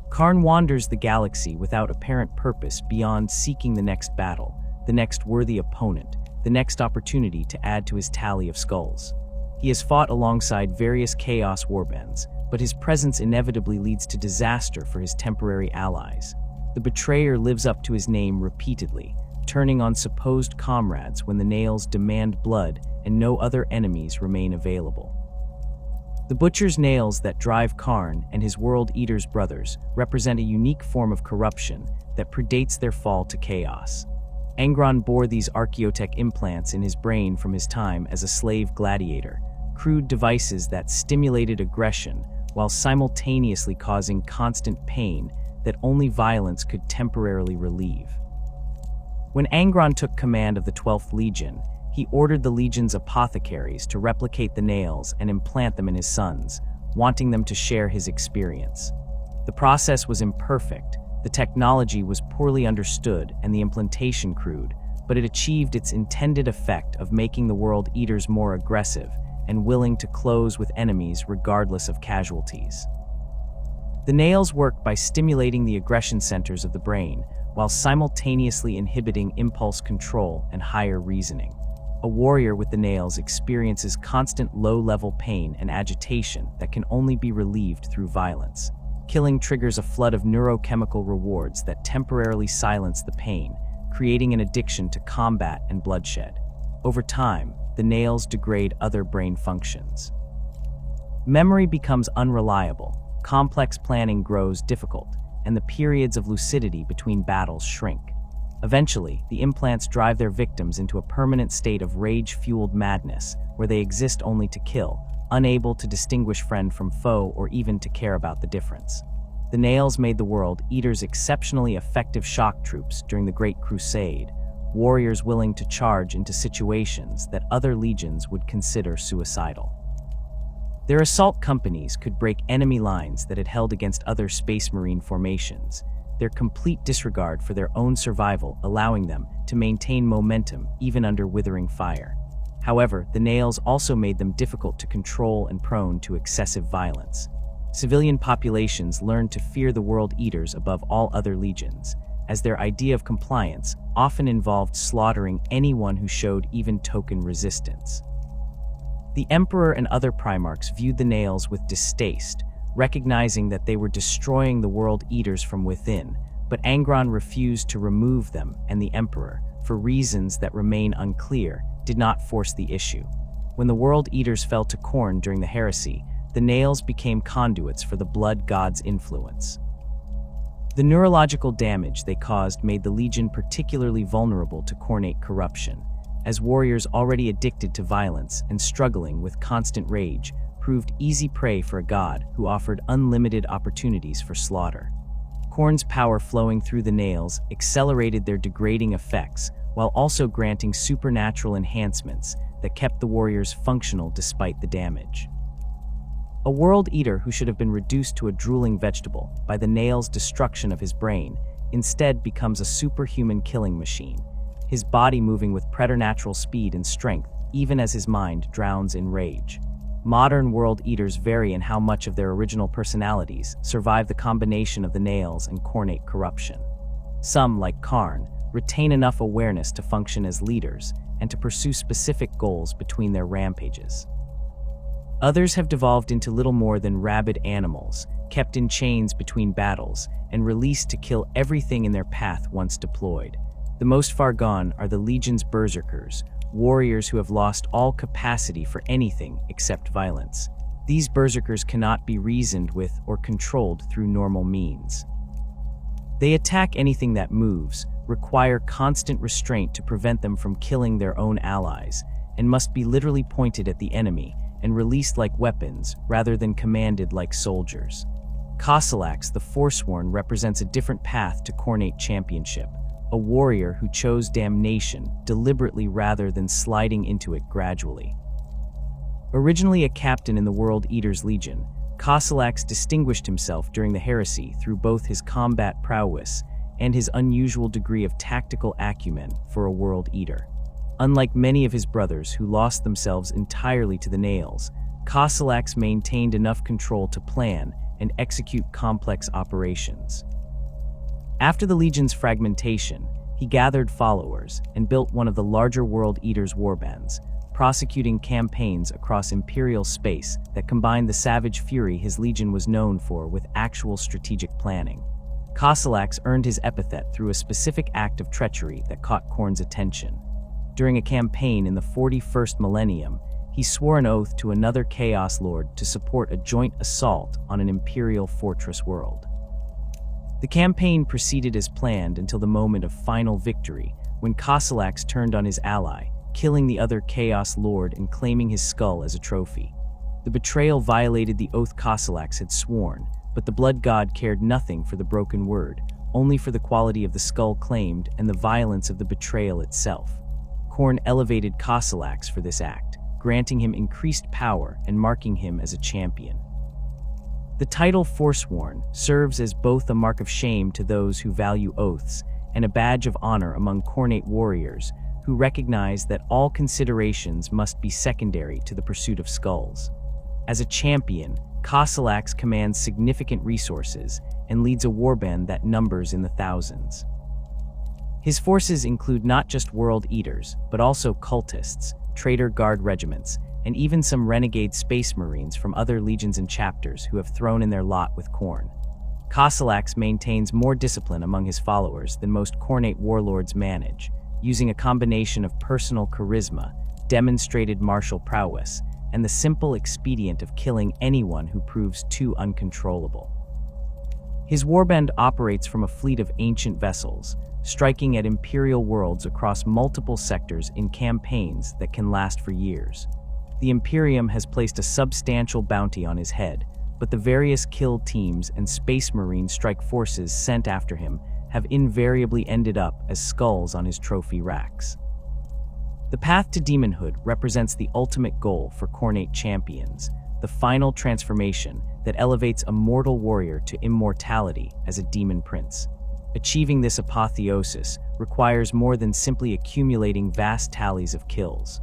Khârn wanders the galaxy without apparent purpose beyond seeking the next battle, the next worthy opponent, the next opportunity to add to his tally of skulls. He has fought alongside various Chaos warbands, but his presence inevitably leads to disaster for his temporary allies. The Betrayer lives up to his name repeatedly, turning on supposed comrades when the nails demand blood and no other enemies remain available. The Butcher's nails that drive Khârn and his World Eater's brothers represent a unique form of corruption that predates their fall to chaos. Angron bore these archaeotech implants in his brain from his time as a slave gladiator, crude devices that stimulated aggression while simultaneously causing constant pain that only violence could temporarily relieve. When Angron took command of the 12th Legion, he ordered the Legion's apothecaries to replicate the nails and implant them in his sons, wanting them to share his experience. The process was imperfect, the technology was poorly understood, and the implantation crude, but it achieved its intended effect of making the World Eaters more aggressive and willing to close with enemies regardless of casualties. The nails work by stimulating the aggression centers of the brain, while simultaneously inhibiting impulse control and higher reasoning. A warrior with the nails experiences constant low-level pain and agitation that can only be relieved through violence. Killing triggers a flood of neurochemical rewards that temporarily silence the pain, creating an addiction to combat and bloodshed. Over time, the nails degrade other brain functions. Memory becomes unreliable, complex planning grows difficult, and the periods of lucidity between battles shrink. Eventually, the implants drive their victims into a permanent state of rage-fueled madness, where they exist only to kill, unable to distinguish friend from foe or even to care about the difference. The nails made the World Eaters exceptionally effective shock troops during the Great Crusade, warriors willing to charge into situations that other legions would consider suicidal. Their assault companies could break enemy lines that had held against other Space Marine formations, their complete disregard for their own survival allowing them to maintain momentum even under withering fire. However, the nails also made them difficult to control and prone to excessive violence. Civilian populations learned to fear the World Eaters above all other legions, as their idea of compliance often involved slaughtering anyone who showed even token resistance. The Emperor and other Primarchs viewed the nails with distaste, recognizing that they were destroying the World Eaters from within, but Angron refused to remove them, and the Emperor, for reasons that remain unclear, did not force the issue. When the World Eaters fell to Khorne during the heresy, the nails became conduits for the Blood God's influence. The neurological damage they caused made the Legion particularly vulnerable to Khornate corruption, as warriors already addicted to violence and struggling with constant rage proved easy prey for a god who offered unlimited opportunities for slaughter. Khorne's power flowing through the nails accelerated their degrading effects while also granting supernatural enhancements that kept the warriors functional despite the damage. A World Eater who should have been reduced to a drooling vegetable by the nail's destruction of his brain instead becomes a superhuman killing machine, his body moving with preternatural speed and strength even as his mind drowns in rage. Modern World Eaters vary in how much of their original personalities survive the combination of the nails and Khornate corruption. Some, like Khârn, retain enough awareness to function as leaders and to pursue specific goals between their rampages. Others have devolved into little more than rabid animals, kept in chains between battles, and released to kill everything in their path once deployed. The most far gone are the Legion's berserkers, warriors who have lost all capacity for anything except violence. These berserkers cannot be reasoned with or controlled through normal means. They attack anything that moves, require constant restraint to prevent them from killing their own allies, and must be literally pointed at the enemy and released like weapons rather than commanded like soldiers. Khârn, the Forsworn, represents a different path to Khornate championship, a warrior who chose damnation deliberately rather than sliding into it gradually. Originally a captain in the World Eaters Legion, Khârn distinguished himself during the heresy through both his combat prowess and his unusual degree of tactical acumen for a World Eater. Unlike many of his brothers who lost themselves entirely to the nails, Khârn maintained enough control to plan and execute complex operations. After the Legion's fragmentation, he gathered followers and built one of the larger World Eaters' warbands, prosecuting campaigns across Imperial space that combined the savage fury his Legion was known for with actual strategic planning. Khârn earned his epithet through a specific act of treachery that caught Khorne's attention. During a campaign in the 41st millennium, he swore an oath to another Chaos Lord to support a joint assault on an Imperial fortress world. The campaign proceeded as planned until the moment of final victory, when Khârn turned on his ally, killing the other Chaos Lord and claiming his skull as a trophy. The betrayal violated the oath Khârn had sworn, but the Blood God cared nothing for the broken word, only for the quality of the skull claimed and the violence of the betrayal itself. Khorne elevated Khârn for this act, granting him increased power and marking him as a champion. The title Forsworn serves as both a mark of shame to those who value oaths and a badge of honor among Khornate warriors who recognize that all considerations must be secondary to the pursuit of skulls. As a champion, Khârn commands significant resources and leads a warband that numbers in the thousands. His forces include not just World Eaters, but also cultists, traitor guard regiments, and even some renegade space marines from other legions and chapters who have thrown in their lot with Khorne. Khârn maintains more discipline among his followers than most Khornate warlords manage, using a combination of personal charisma, demonstrated martial prowess, and the simple expedient of killing anyone who proves too uncontrollable. His warband operates from a fleet of ancient vessels, striking at Imperial worlds across multiple sectors in campaigns that can last for years. The Imperium has placed a substantial bounty on his head, but the various kill teams and Space Marine strike forces sent after him have invariably ended up as skulls on his trophy racks. The path to demonhood represents the ultimate goal for Khornate champions, the final transformation that elevates a mortal warrior to immortality as a demon prince. Achieving this apotheosis requires more than simply accumulating vast tallies of kills.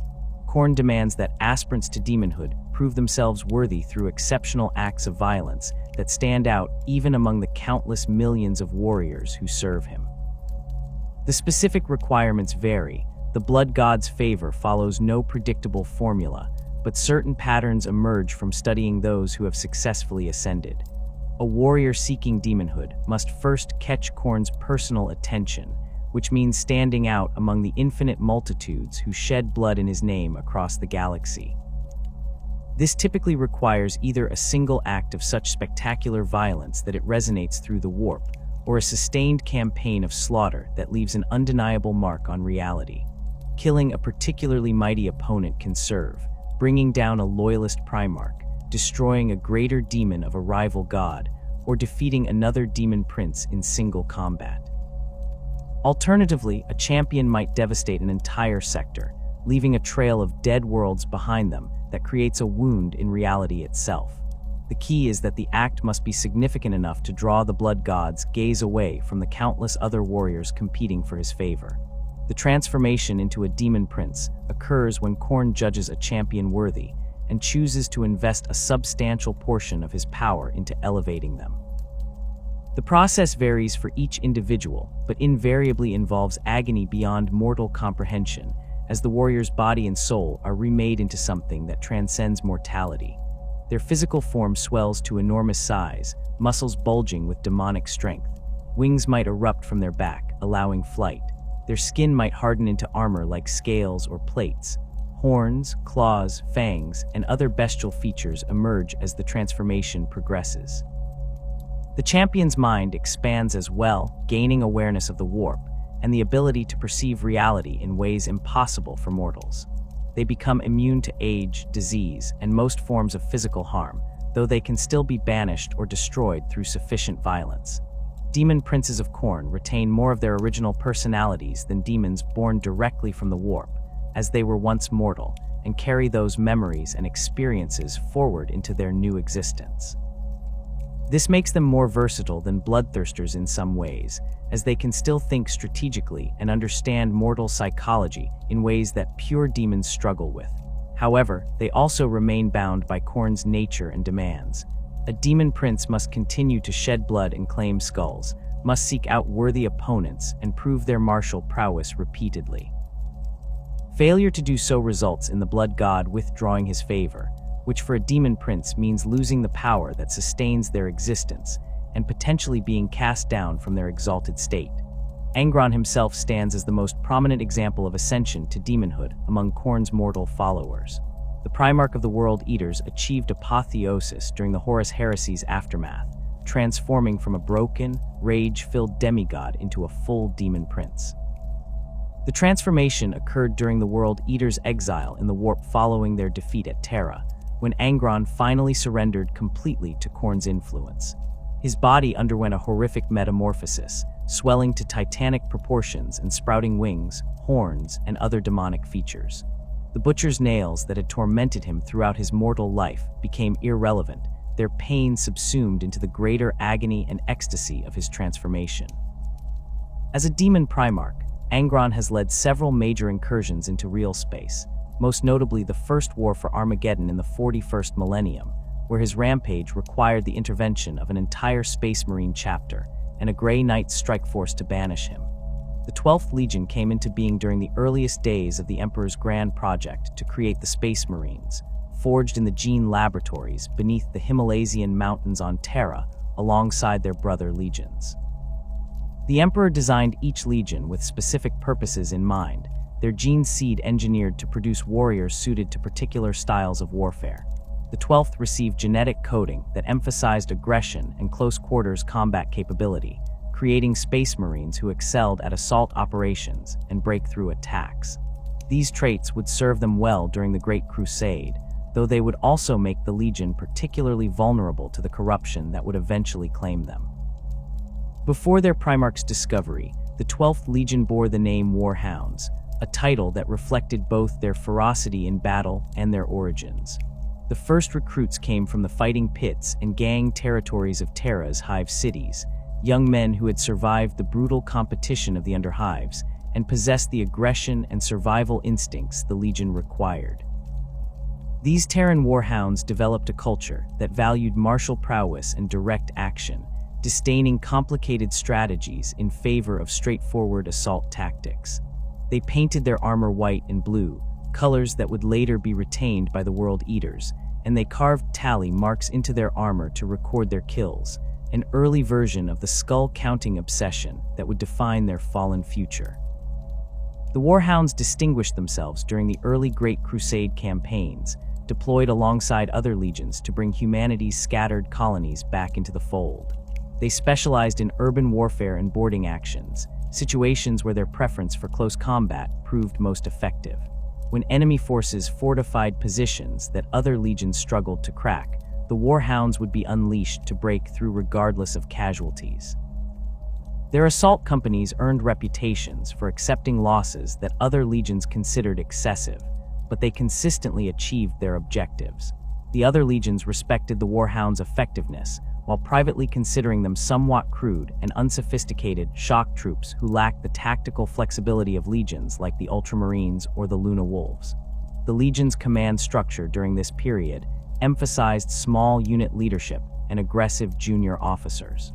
Khorne demands that aspirants to demonhood prove themselves worthy through exceptional acts of violence that stand out even among the countless millions of warriors who serve him. The specific requirements vary. The blood god's favor follows no predictable formula, but certain patterns emerge from studying those who have successfully ascended. A warrior seeking demonhood must first catch Khorne's personal attention, which means standing out among the infinite multitudes who shed blood in his name across the galaxy. This typically requires either a single act of such spectacular violence that it resonates through the warp, or a sustained campaign of slaughter that leaves an undeniable mark on reality. Killing a particularly mighty opponent can serve, bringing down a loyalist Primarch, destroying a greater demon of a rival god, or defeating another demon prince in single combat. Alternatively, a champion might devastate an entire sector, leaving a trail of dead worlds behind them that creates a wound in reality itself. The key is that the act must be significant enough to draw the blood god's gaze away from the countless other warriors competing for his favor. The transformation into a demon prince occurs when Khorne judges a champion worthy and chooses to invest a substantial portion of his power into elevating them. The process varies for each individual, but invariably involves agony beyond mortal comprehension, as the warrior's body and soul are remade into something that transcends mortality. Their physical form swells to enormous size, muscles bulging with demonic strength. Wings might erupt from their back, allowing flight. Their skin might harden into armor like scales or plates. Horns, claws, fangs, and other bestial features emerge as the transformation progresses. The champion's mind expands as well, gaining awareness of the warp and the ability to perceive reality in ways impossible for mortals. They become immune to age, disease, and most forms of physical harm, though they can still be banished or destroyed through sufficient violence. Demon princes of Khorne retain more of their original personalities than demons born directly from the warp, as they were once mortal, and carry those memories and experiences forward into their new existence. This makes them more versatile than bloodthirsters in some ways, as they can still think strategically and understand mortal psychology in ways that pure demons struggle with. However, they also remain bound by Khorne's nature and demands. A demon prince must continue to shed blood and claim skulls, must seek out worthy opponents and prove their martial prowess repeatedly. Failure to do so results in the blood god withdrawing his favor, which for a demon prince means losing the power that sustains their existence and potentially being cast down from their exalted state. Angron himself stands as the most prominent example of ascension to demonhood among Khorne's mortal followers. The Primarch of the World Eaters achieved apotheosis during the Horus Heresy's aftermath, transforming from a broken, rage-filled demigod into a full demon prince. The transformation occurred during the World Eaters' exile in the warp following their defeat at Terra, when Angron finally surrendered completely to Khorne's influence. His body underwent a horrific metamorphosis, swelling to titanic proportions and sprouting wings, horns, and other demonic features. The butcher's nails that had tormented him throughout his mortal life became irrelevant, their pain subsumed into the greater agony and ecstasy of his transformation. As a demon Primarch, Angron has led several major incursions into real space, most notably the First War for Armageddon in the 41st millennium, where his rampage required the intervention of an entire Space Marine chapter and a Grey Knight strike force to banish him. The 12th Legion came into being during the earliest days of the Emperor's grand project to create the Space Marines, forged in the gene laboratories beneath the Himalaysian mountains on Terra alongside their brother legions. The Emperor designed each legion with specific purposes in mind, their gene seed engineered to produce warriors suited to particular styles of warfare. The 12th received genetic coding that emphasized aggression and close-quarters combat capability, creating space marines who excelled at assault operations and breakthrough attacks. These traits would serve them well during the Great Crusade, though they would also make the Legion particularly vulnerable to the corruption that would eventually claim them. Before their Primarch's discovery, the 12th Legion bore the name Warhounds, a title that reflected both their ferocity in battle and their origins. The first recruits came from the fighting pits and gang territories of Terra's hive cities, young men who had survived the brutal competition of the Underhives and possessed the aggression and survival instincts the Legion required. These Terran warhounds developed a culture that valued martial prowess and direct action, disdaining complicated strategies in favor of straightforward assault tactics. They painted their armor white and blue, colors that would later be retained by the World Eaters, and they carved tally marks into their armor to record their kills, an early version of the skull-counting obsession that would define their fallen future. The Warhounds distinguished themselves during the early Great Crusade campaigns, deployed alongside other legions to bring humanity's scattered colonies back into the fold. They specialized in urban warfare and boarding actions, situations where their preference for close combat proved most effective. When enemy forces fortified positions that other legions struggled to crack, the Warhounds would be unleashed to break through regardless of casualties. Their assault companies earned reputations for accepting losses that other legions considered excessive, but they consistently achieved their objectives. The other legions respected the Warhounds' effectiveness, while privately considering them somewhat crude and unsophisticated shock troops who lacked the tactical flexibility of legions like the Ultramarines or the Luna Wolves. The Legion's command structure during this period emphasized small unit leadership and aggressive junior officers.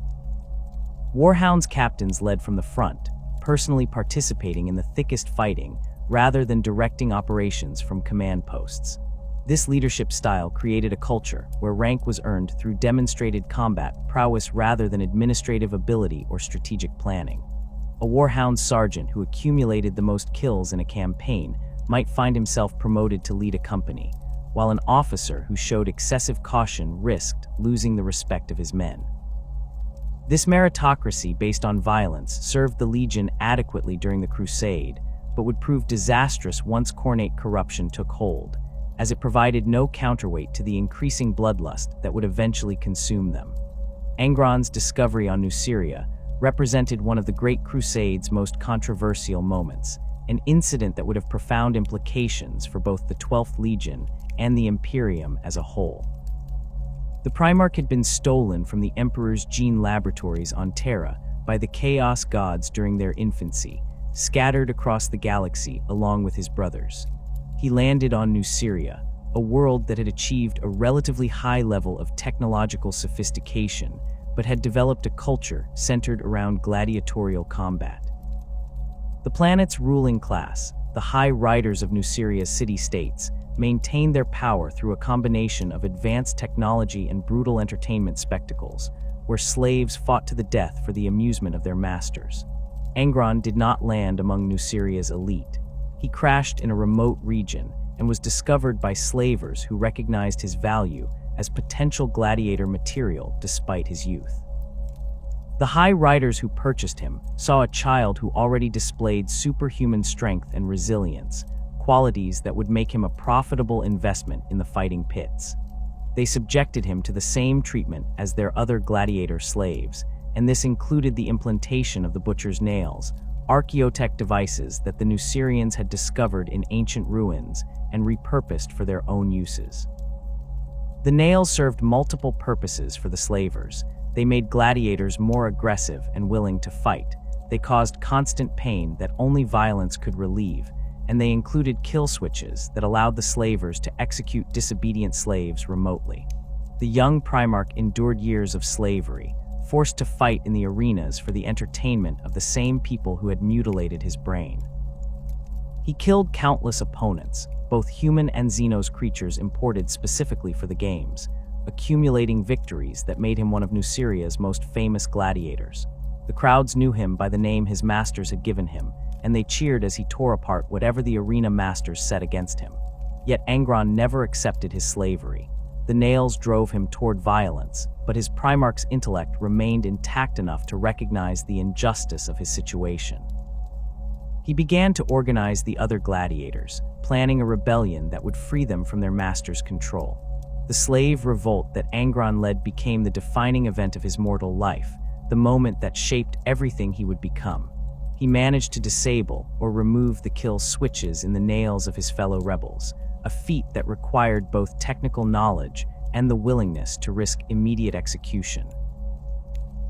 Warhounds captains led from the front, personally participating in the thickest fighting rather than directing operations from command posts. This leadership style created a culture where rank was earned through demonstrated combat prowess rather than administrative ability or strategic planning. A Warhound sergeant who accumulated the most kills in a campaign might find himself promoted to lead a company, while an officer who showed excessive caution risked losing the respect of his men. This meritocracy based on violence served the Legion adequately during the Crusade, but would prove disastrous once Khornate corruption took hold, as it provided no counterweight to the increasing bloodlust that would eventually consume them. Angron's discovery on Nuceria represented one of the Great Crusade's most controversial moments, an incident that would have profound implications for both the 12th Legion and the Imperium as a whole. The Primarch had been stolen from the Emperor's gene laboratories on Terra by the Chaos Gods during their infancy, scattered across the galaxy along with his brothers. He landed on Nuceria, a world that had achieved a relatively high level of technological sophistication, but had developed a culture centered around gladiatorial combat. The planet's ruling class, the High Riders of Nuceria's city-states, maintained their power through a combination of advanced technology and brutal entertainment spectacles, where slaves fought to the death for the amusement of their masters. Angron did not land among Nuceria's elite. He crashed in a remote region and was discovered by slavers who recognized his value as potential gladiator material despite his youth. The High Riders who purchased him saw a child who already displayed superhuman strength and resilience, qualities that would make him a profitable investment in the fighting pits. They subjected him to the same treatment as their other gladiator slaves, and this included the implantation of the butcher's nails, archaeotech devices that the Nucerians had discovered in ancient ruins and repurposed for their own uses. The nails served multiple purposes for the slavers. They made gladiators more aggressive and willing to fight. They caused constant pain that only violence could relieve, and they included kill switches that allowed the slavers to execute disobedient slaves remotely. The young Primarch endured years of slavery, forced to fight in the arenas for the entertainment of the same people who had mutilated his brain. He killed countless opponents, both human and Xenos creatures imported specifically for the games, accumulating victories that made him one of Nuceria's most famous gladiators. The crowds knew him by the name his masters had given him, and they cheered as he tore apart whatever the arena masters set against him. Yet Angron never accepted his slavery. The nails drove him toward violence, but his Primarch's intellect remained intact enough to recognize the injustice of his situation. He began to organize the other gladiators, planning a rebellion that would free them from their master's control. The slave revolt that Angron led became the defining event of his mortal life, the moment that shaped everything he would become. He managed to disable or remove the kill switches in the nails of his fellow rebels, a feat that required both technical knowledge and the willingness to risk immediate execution.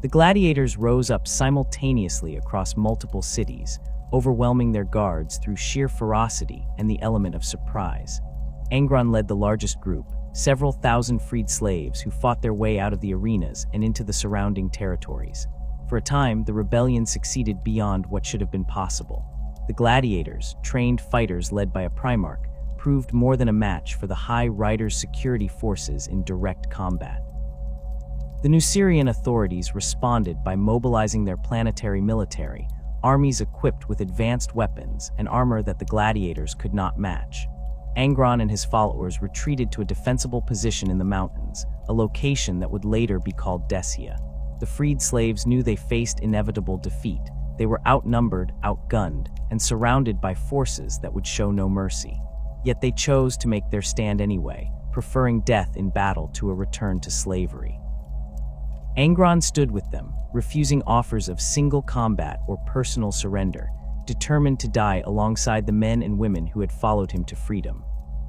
The gladiators rose up simultaneously across multiple cities, overwhelming their guards through sheer ferocity and the element of surprise. Angron led the largest group, several thousand freed slaves who fought their way out of the arenas and into the surrounding territories. For a time, the rebellion succeeded beyond what should have been possible. The gladiators, trained fighters led by a Primarch, proved more than a match for the High Rider's security forces in direct combat. The Nucerian authorities responded by mobilizing their planetary military, armies equipped with advanced weapons and armor that the gladiators could not match. Angron and his followers retreated to a defensible position in the mountains, a location that would later be called Desia. The freed slaves knew they faced inevitable defeat. They were outnumbered, outgunned, and surrounded by forces that would show no mercy. Yet they chose to make their stand anyway, preferring death in battle to a return to slavery. Angron stood with them, refusing offers of single combat or personal surrender, determined to die alongside the men and women who had followed him to freedom.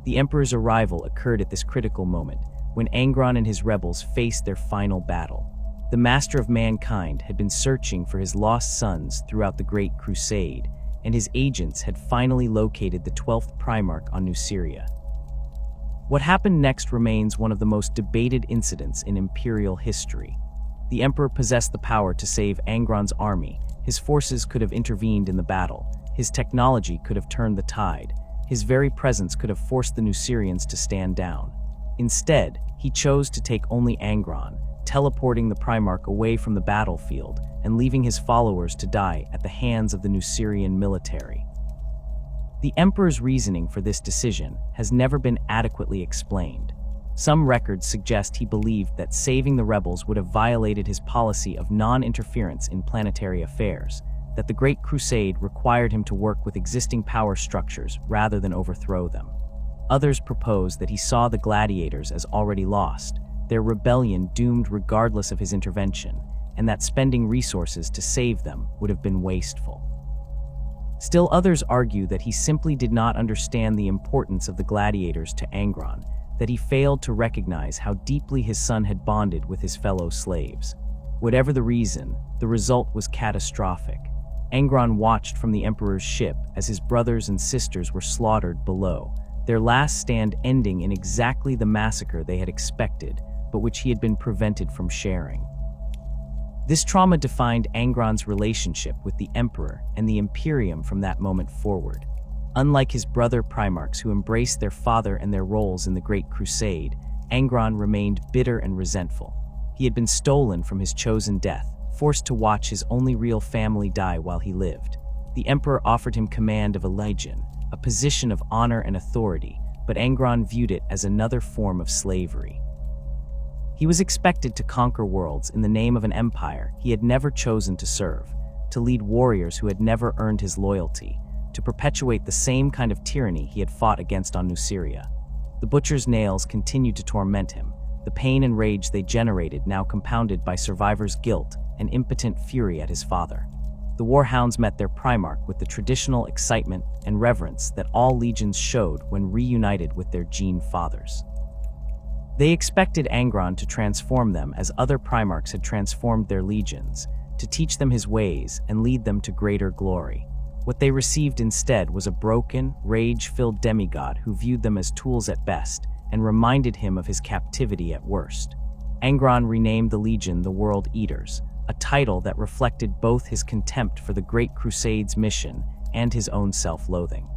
The Emperor's arrival occurred at this critical moment, when Angron and his rebels faced their final battle. The Master of Mankind had been searching for his lost sons throughout the Great Crusade, and his agents had finally located the 12th Primarch on Nuceria. What happened next remains one of the most debated incidents in Imperial history. The Emperor possessed the power to save Angron's army. His forces could have intervened in the battle. His technology could have turned the tide. His very presence could have forced the Nucerians to stand down. Instead, he chose to take only Angron, teleporting the Primarch away from the battlefield and leaving his followers to die at the hands of the Nucerian military. The Emperor's reasoning for this decision has never been adequately explained. Some records suggest he believed that saving the rebels would have violated his policy of non-interference in planetary affairs, that the Great Crusade required him to work with existing power structures rather than overthrow them. Others propose that he saw the gladiators as already lost, their rebellion doomed regardless of his intervention, and that spending resources to save them would have been wasteful. Still others argue that he simply did not understand the importance of the gladiators to Angron, that he failed to recognize how deeply his son had bonded with his fellow slaves. Whatever the reason, the result was catastrophic. Angron watched from the Emperor's ship as his brothers and sisters were slaughtered below, their last stand ending in exactly the massacre they had expected, but which he had been prevented from sharing. This trauma defined Angron's relationship with the Emperor and the Imperium from that moment forward. Unlike his brother Primarchs who embraced their father and their roles in the Great Crusade, Angron remained bitter and resentful. He had been stolen from his chosen death, forced to watch his only real family die while he lived. The Emperor offered him command of a legion, a position of honor and authority, but Angron viewed it as another form of slavery. He was expected to conquer worlds in the name of an empire he had never chosen to serve, to lead warriors who had never earned his loyalty, to perpetuate the same kind of tyranny he had fought against on Nuceria. The Butcher's nails continued to torment him, the pain and rage they generated now compounded by survivors' guilt and impotent fury at his father. The Warhounds met their Primarch with the traditional excitement and reverence that all legions showed when reunited with their gene fathers. They expected Angron to transform them as other Primarchs had transformed their legions, to teach them his ways and lead them to greater glory. What they received instead was a broken, rage-filled demigod who viewed them as tools at best and reminded him of his captivity at worst. Angron renamed the legion the World Eaters, a title that reflected both his contempt for the Great Crusade's mission and his own self-loathing.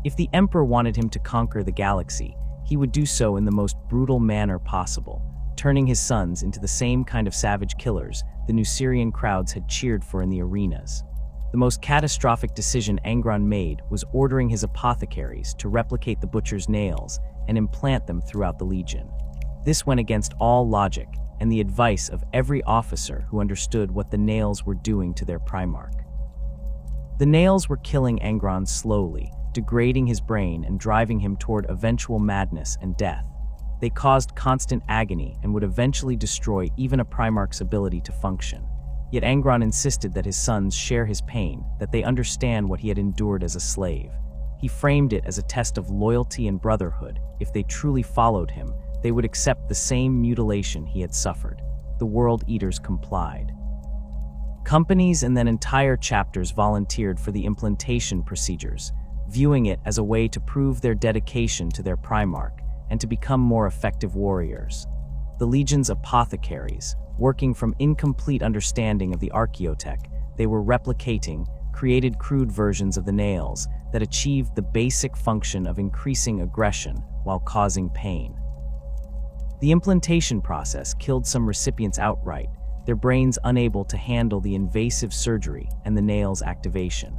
If the Emperor wanted him to conquer the galaxy, he would do so in the most brutal manner possible, turning his sons into the same kind of savage killers the Nucerian crowds had cheered for in the arenas. The most catastrophic decision Angron made was ordering his apothecaries to replicate the butcher's nails and implant them throughout the Legion. This went against all logic and the advice of every officer who understood what the nails were doing to their Primarch. The nails were killing Angron slowly, degrading his brain and driving him toward eventual madness and death. They caused constant agony and would eventually destroy even a Primarch's ability to function. Yet Angron insisted that his sons share his pain, that they understand what he had endured as a slave. He framed it as a test of loyalty and brotherhood. If they truly followed him, they would accept the same mutilation he had suffered. The World Eaters complied. Companies and then entire chapters volunteered for the implantation procedures, viewing it as a way to prove their dedication to their Primarch and to become more effective warriors. The Legion's apothecaries, working from incomplete understanding of the archaeotech, they were replicating, created crude versions of the nails that achieved the basic function of increasing aggression while causing pain. The implantation process killed some recipients outright, their brains unable to handle the invasive surgery and the nails' activation.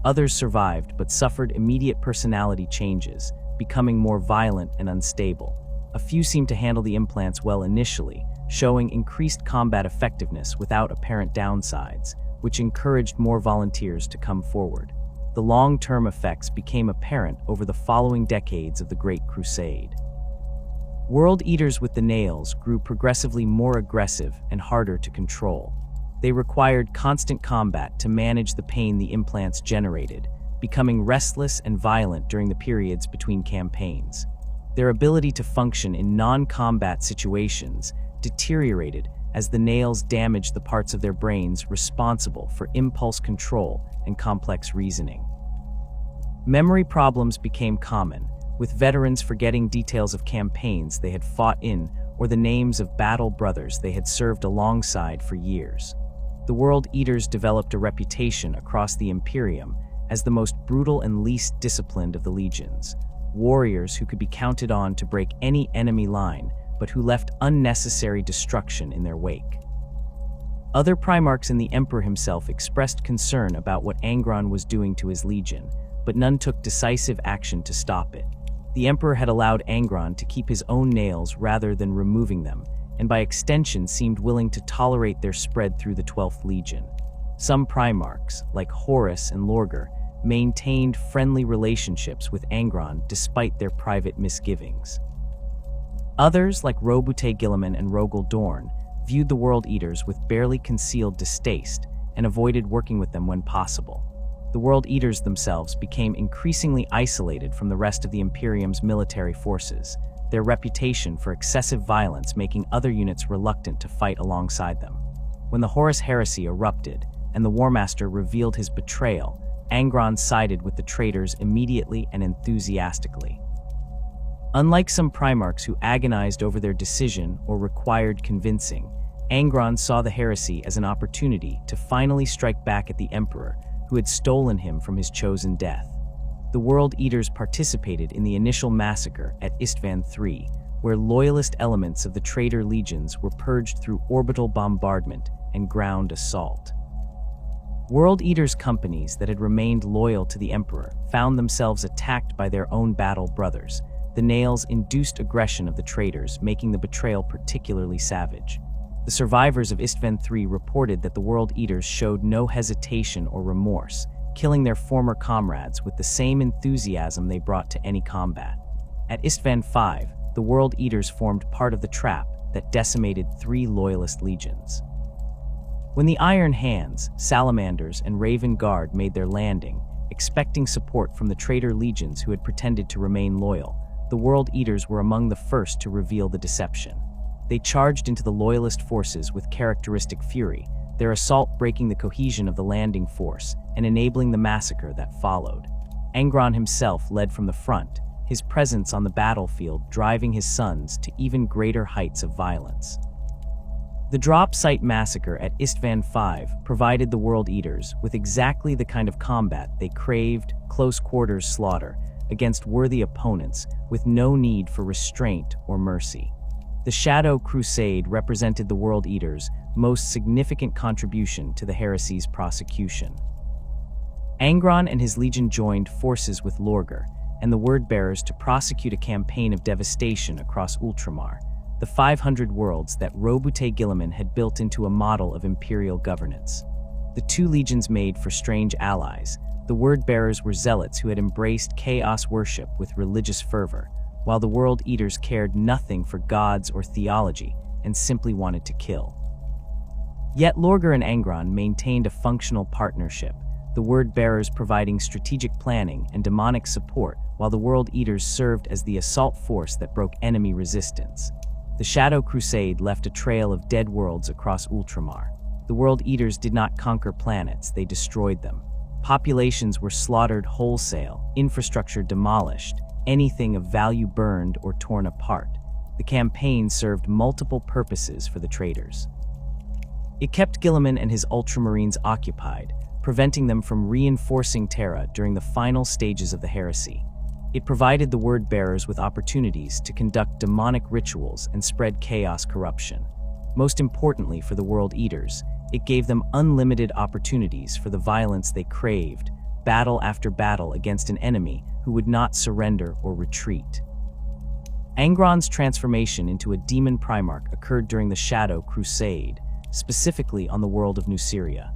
Others survived but suffered immediate personality changes, becoming more violent and unstable. A few seemed to handle the implants well initially, showing increased combat effectiveness without apparent downsides, which encouraged more volunteers to come forward. The long-term effects became apparent over the following decades of the Great Crusade. World Eaters with the nails grew progressively more aggressive and harder to control. They required constant combat to manage the pain the implants generated, becoming restless and violent during the periods between campaigns. Their ability to function in non-combat situations deteriorated as the nails damaged the parts of their brains responsible for impulse control and complex reasoning. Memory problems became common, with veterans forgetting details of campaigns they had fought in or the names of battle brothers they had served alongside for years. The World Eaters developed a reputation across the Imperium as the most brutal and least disciplined of the legions, warriors who could be counted on to break any enemy line, but who left unnecessary destruction in their wake. Other Primarchs and the Emperor himself expressed concern about what Angron was doing to his legion, but none took decisive action to stop it. The Emperor had allowed Angron to keep his own nails rather than removing them, and by extension seemed willing to tolerate their spread through the 12th Legion. Some Primarchs, like Horus and Lorgar, maintained friendly relationships with Angron despite their private misgivings. Others, like Roboute Guilliman and Rogel Dorn, viewed the World Eaters with barely concealed distaste and avoided working with them when possible. The World Eaters themselves became increasingly isolated from the rest of the Imperium's military forces, their reputation for excessive violence making other units reluctant to fight alongside them. When the Horus Heresy erupted and the War Master revealed his betrayal, Angron sided with the traitors immediately and enthusiastically. Unlike some Primarchs who agonized over their decision or required convincing, Angron saw the heresy as an opportunity to finally strike back at the Emperor, who had stolen him from his chosen death. The World Eaters participated in the initial massacre at Istvan III, where loyalist elements of the traitor legions were purged through orbital bombardment and ground assault. World Eaters' companies that had remained loyal to the Emperor found themselves attacked by their own battle brothers. The nails induced aggression of the traitors, making the betrayal particularly savage. The survivors of Istvan III reported that the World Eaters showed no hesitation or remorse, killing their former comrades with the same enthusiasm they brought to any combat. At Istvan V, the World Eaters formed part of the trap that decimated 3 loyalist legions. When the Iron Hands, Salamanders, and Raven Guard made their landing, expecting support from the traitor legions who had pretended to remain loyal, the World Eaters were among the first to reveal the deception. They charged into the loyalist forces with characteristic fury, their assault breaking the cohesion of the landing force and enabling the massacre that followed. Angron himself led from the front, his presence on the battlefield driving his sons to even greater heights of violence. The drop site massacre at Istvan V provided the World Eaters with exactly the kind of combat they craved: close-quarters slaughter against worthy opponents with no need for restraint or mercy. The Shadow Crusade represented the World Eaters' most significant contribution to the heresy's prosecution. Angron and his legion joined forces with Lorgar and the Word-Bearers to prosecute a campaign of devastation across Ultramar, the 500 worlds that Roboute Guilliman had built into a model of imperial governance. The two legions made for strange allies. The Word-Bearers were zealots who had embraced chaos worship with religious fervor, while the World Eaters cared nothing for gods or theology and simply wanted to kill. Yet Lorgar and Angron maintained a functional partnership, the Word-Bearers providing strategic planning and demonic support, while the World Eaters served as the assault force that broke enemy resistance. The Shadow Crusade left a trail of dead worlds across Ultramar. The World Eaters did not conquer planets, they destroyed them. Populations were slaughtered wholesale, infrastructure demolished, anything of value burned or torn apart. The campaign served multiple purposes for the traitors. It kept Guilliman and his Ultramarines occupied, preventing them from reinforcing Terra during the final stages of the heresy. It provided the Word-Bearers with opportunities to conduct demonic rituals and spread chaos corruption. Most importantly for the World Eaters, it gave them unlimited opportunities for the violence they craved, battle after battle against an enemy who would not surrender or retreat. Angron's transformation into a demon Primarch occurred during the Shadow Crusade, specifically on the world of Nuceria.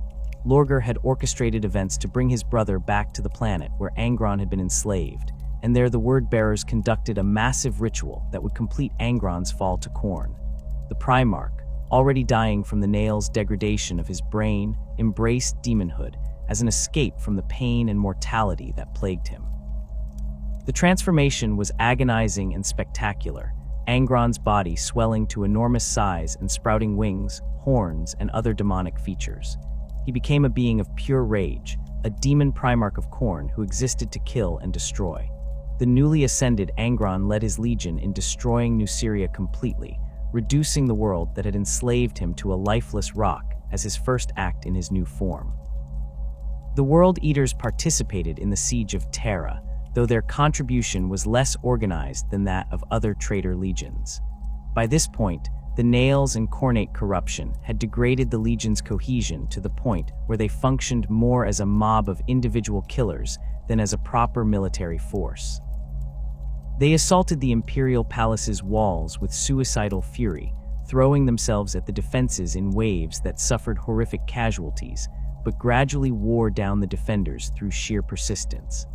Lorgar had orchestrated events to bring his brother back to the planet where Angron had been enslaved, and there the Word-Bearers conducted a massive ritual that would complete Angron's fall to Khorne. The Primarch, already dying from the nail's degradation of his brain, embraced demonhood as an escape from the pain and mortality that plagued him. The transformation was agonizing and spectacular, Angron's body swelling to enormous size and sprouting wings, horns, and other demonic features. He became a being of pure rage, a demon Primarch of Khorne who existed to kill and destroy. The newly ascended Angron led his legion in destroying Nuceria completely, reducing the world that had enslaved him to a lifeless rock as his first act in his new form. The World Eaters participated in the siege of Terra, though their contribution was less organized than that of other traitor legions. By this point, the Nails and Khornate corruption had degraded the legion's cohesion to the point where they functioned more as a mob of individual killers than as a proper military force. They assaulted the Imperial Palace's walls with suicidal fury, throwing themselves at the defenses in waves that suffered horrific casualties, but gradually wore down the defenders through sheer persistence.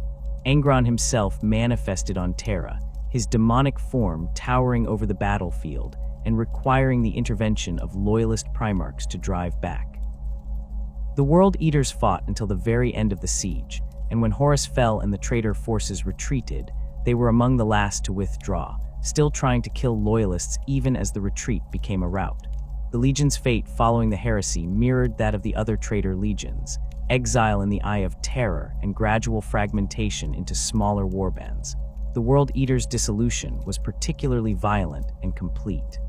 Angron himself manifested on Terra, his demonic form towering over the battlefield and requiring the intervention of loyalist Primarchs to drive back. The World Eaters fought until the very end of the siege, and when Horus fell and the traitor forces retreated, they were among the last to withdraw, still trying to kill loyalists even as the retreat became a rout. The Legion's fate following the heresy mirrored that of the other traitor legions, exile in the Eye of Terror and gradual fragmentation into smaller warbands. The World Eaters' dissolution was particularly violent and complete.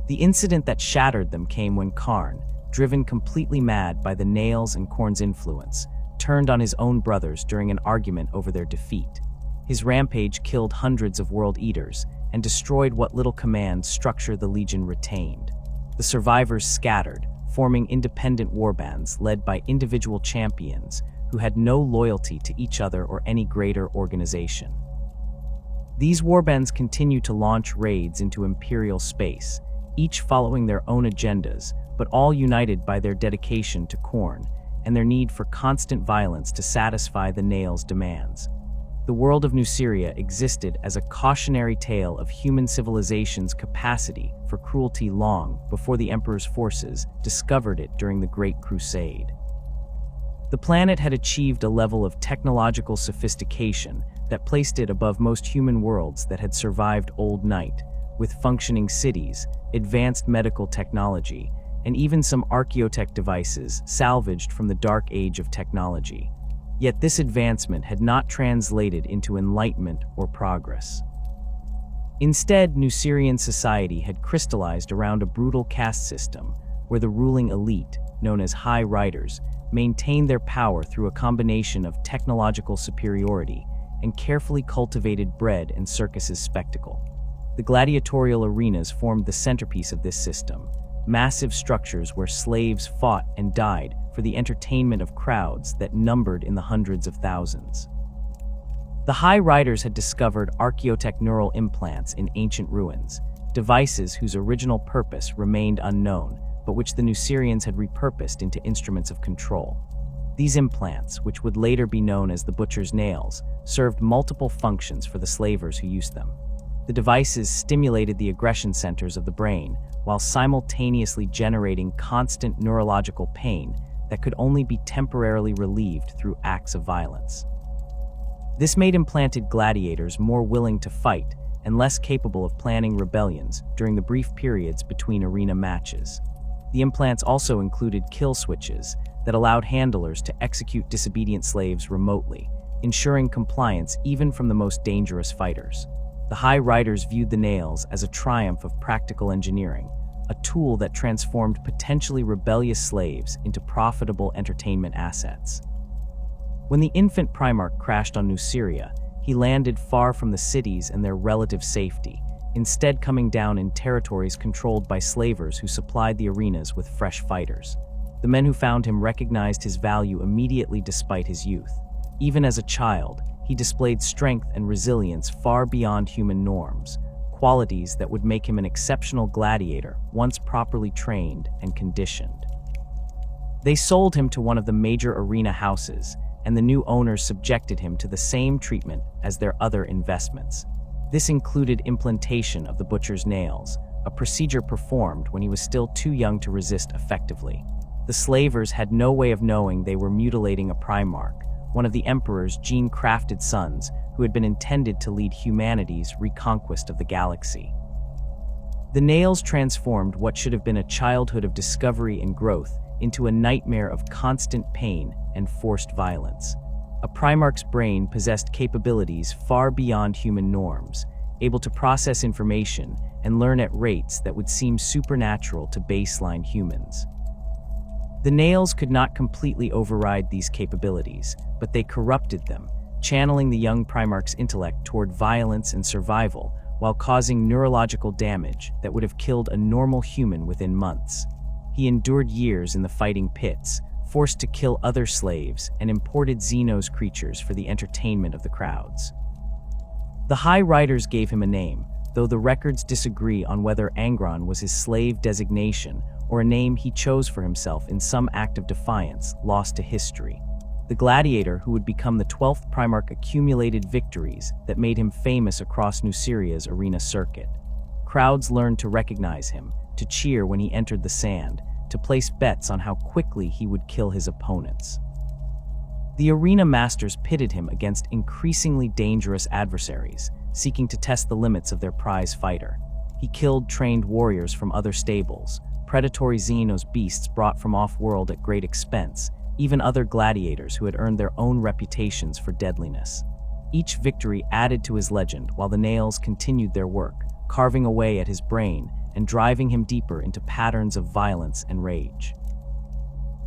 The incident that shattered them came when Khârn, driven completely mad by the Nails and Khorne's influence, turned on his own brothers during an argument over their defeat. His rampage killed hundreds of World Eaters and destroyed what little command structure the Legion retained. The survivors scattered, forming independent warbands led by individual champions who had no loyalty to each other or any greater organization. These warbands continue to launch raids into Imperial space, each following their own agendas, but all united by their dedication to Khorne and their need for constant violence to satisfy the Nail's demands. The world of Nuceria existed as a cautionary tale of human civilization's capacity for cruelty long before the Emperor's forces discovered it during the Great Crusade. The planet had achieved a level of technological sophistication that placed it above most human worlds that had survived Old Night, with functioning cities, advanced medical technology, and even some archaeotech devices salvaged from the Dark Age of technology. Yet this advancement had not translated into enlightenment or progress. Instead, Nucerian society had crystallized around a brutal caste system where the ruling elite, known as High Riders, maintained their power through a combination of technological superiority and carefully cultivated bread and circuses spectacle. The gladiatorial arenas formed the centerpiece of this system, massive structures where slaves fought and died for the entertainment of crowds that numbered in the hundreds of thousands. The High Riders had discovered archaeotech neural implants in ancient ruins, devices whose original purpose remained unknown, but which the Nucerians had repurposed into instruments of control. These implants, which would later be known as the Butcher's Nails, served multiple functions for the slavers who used them. The devices stimulated the aggression centers of the brain, while simultaneously generating constant neurological pain that could only be temporarily relieved through acts of violence. This made implanted gladiators more willing to fight and less capable of planning rebellions during the brief periods between arena matches. The implants also included kill switches that allowed handlers to execute disobedient slaves remotely, ensuring compliance even from the most dangerous fighters. The High Riders viewed the nails as a triumph of practical engineering, a tool that transformed potentially rebellious slaves into profitable entertainment assets. When the infant Primarch crashed on Nuceria, he landed far from the cities and their relative safety, instead coming down in territories controlled by slavers who supplied the arenas with fresh fighters. The men who found him recognized his value immediately despite his youth. Even as a child, he displayed strength and resilience far beyond human norms, qualities that would make him an exceptional gladiator once properly trained and conditioned. They sold him to one of the major arena houses, and the new owners subjected him to the same treatment as their other investments. This included implantation of the Butcher's Nails, a procedure performed when he was still too young to resist effectively. The slavers had no way of knowing they were mutilating a Primarch, one of the Emperor's gene-crafted sons who had been intended to lead humanity's reconquest of the galaxy. The nails transformed what should have been a childhood of discovery and growth into a nightmare of constant pain and forced violence. A Primarch's brain possessed capabilities far beyond human norms, able to process information and learn at rates that would seem supernatural to baseline humans. The nails could not completely override these capabilities, but they corrupted them, channeling the young Primarch's intellect toward violence and survival, while causing neurological damage that would have killed a normal human within months. He endured years in the fighting pits, forced to kill other slaves, and imported Xenos creatures for the entertainment of the crowds. The High Riders gave him a name, though the records disagree on whether Angron was his slave designation or a name he chose for himself in some act of defiance lost to history. The gladiator who would become the 12th Primarch accumulated victories that made him famous across Nuceria's arena circuit. Crowds learned to recognize him, to cheer when he entered the sand, to place bets on how quickly he would kill his opponents. The arena masters pitted him against increasingly dangerous adversaries, seeking to test the limits of their prize fighter. He killed trained warriors from other stables, predatory Xenos beasts brought from off-world at great expense, even other gladiators who had earned their own reputations for deadliness. Each victory added to his legend while the nails continued their work, carving away at his brain and driving him deeper into patterns of violence and rage.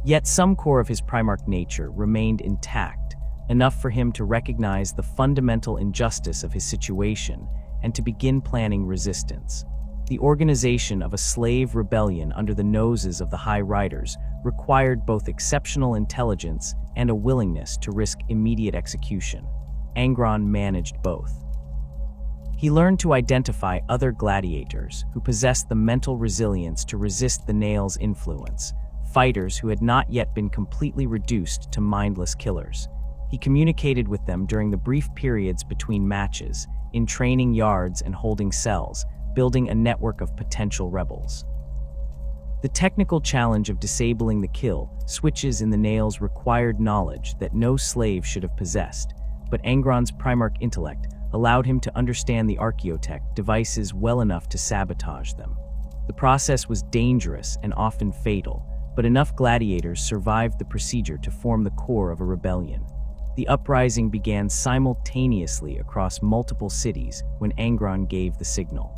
Yet some core of his Primarch nature remained intact, enough for him to recognize the fundamental injustice of his situation and to begin planning resistance. The organization of a slave rebellion under the noses of the High Riders required both exceptional intelligence and a willingness to risk immediate execution. Angron managed both. He learned to identify other gladiators who possessed the mental resilience to resist the nails' influence, fighters who had not yet been completely reduced to mindless killers. He communicated with them during the brief periods between matches, in training yards and holding cells, building a network of potential rebels. The technical challenge of disabling the kill switches in the nails required knowledge that no slave should have possessed, but Angron's Primarch intellect allowed him to understand the archaeotech devices well enough to sabotage them. The process was dangerous and often fatal, but enough gladiators survived the procedure to form the core of a rebellion. The uprising began simultaneously across multiple cities when Angron gave the signal.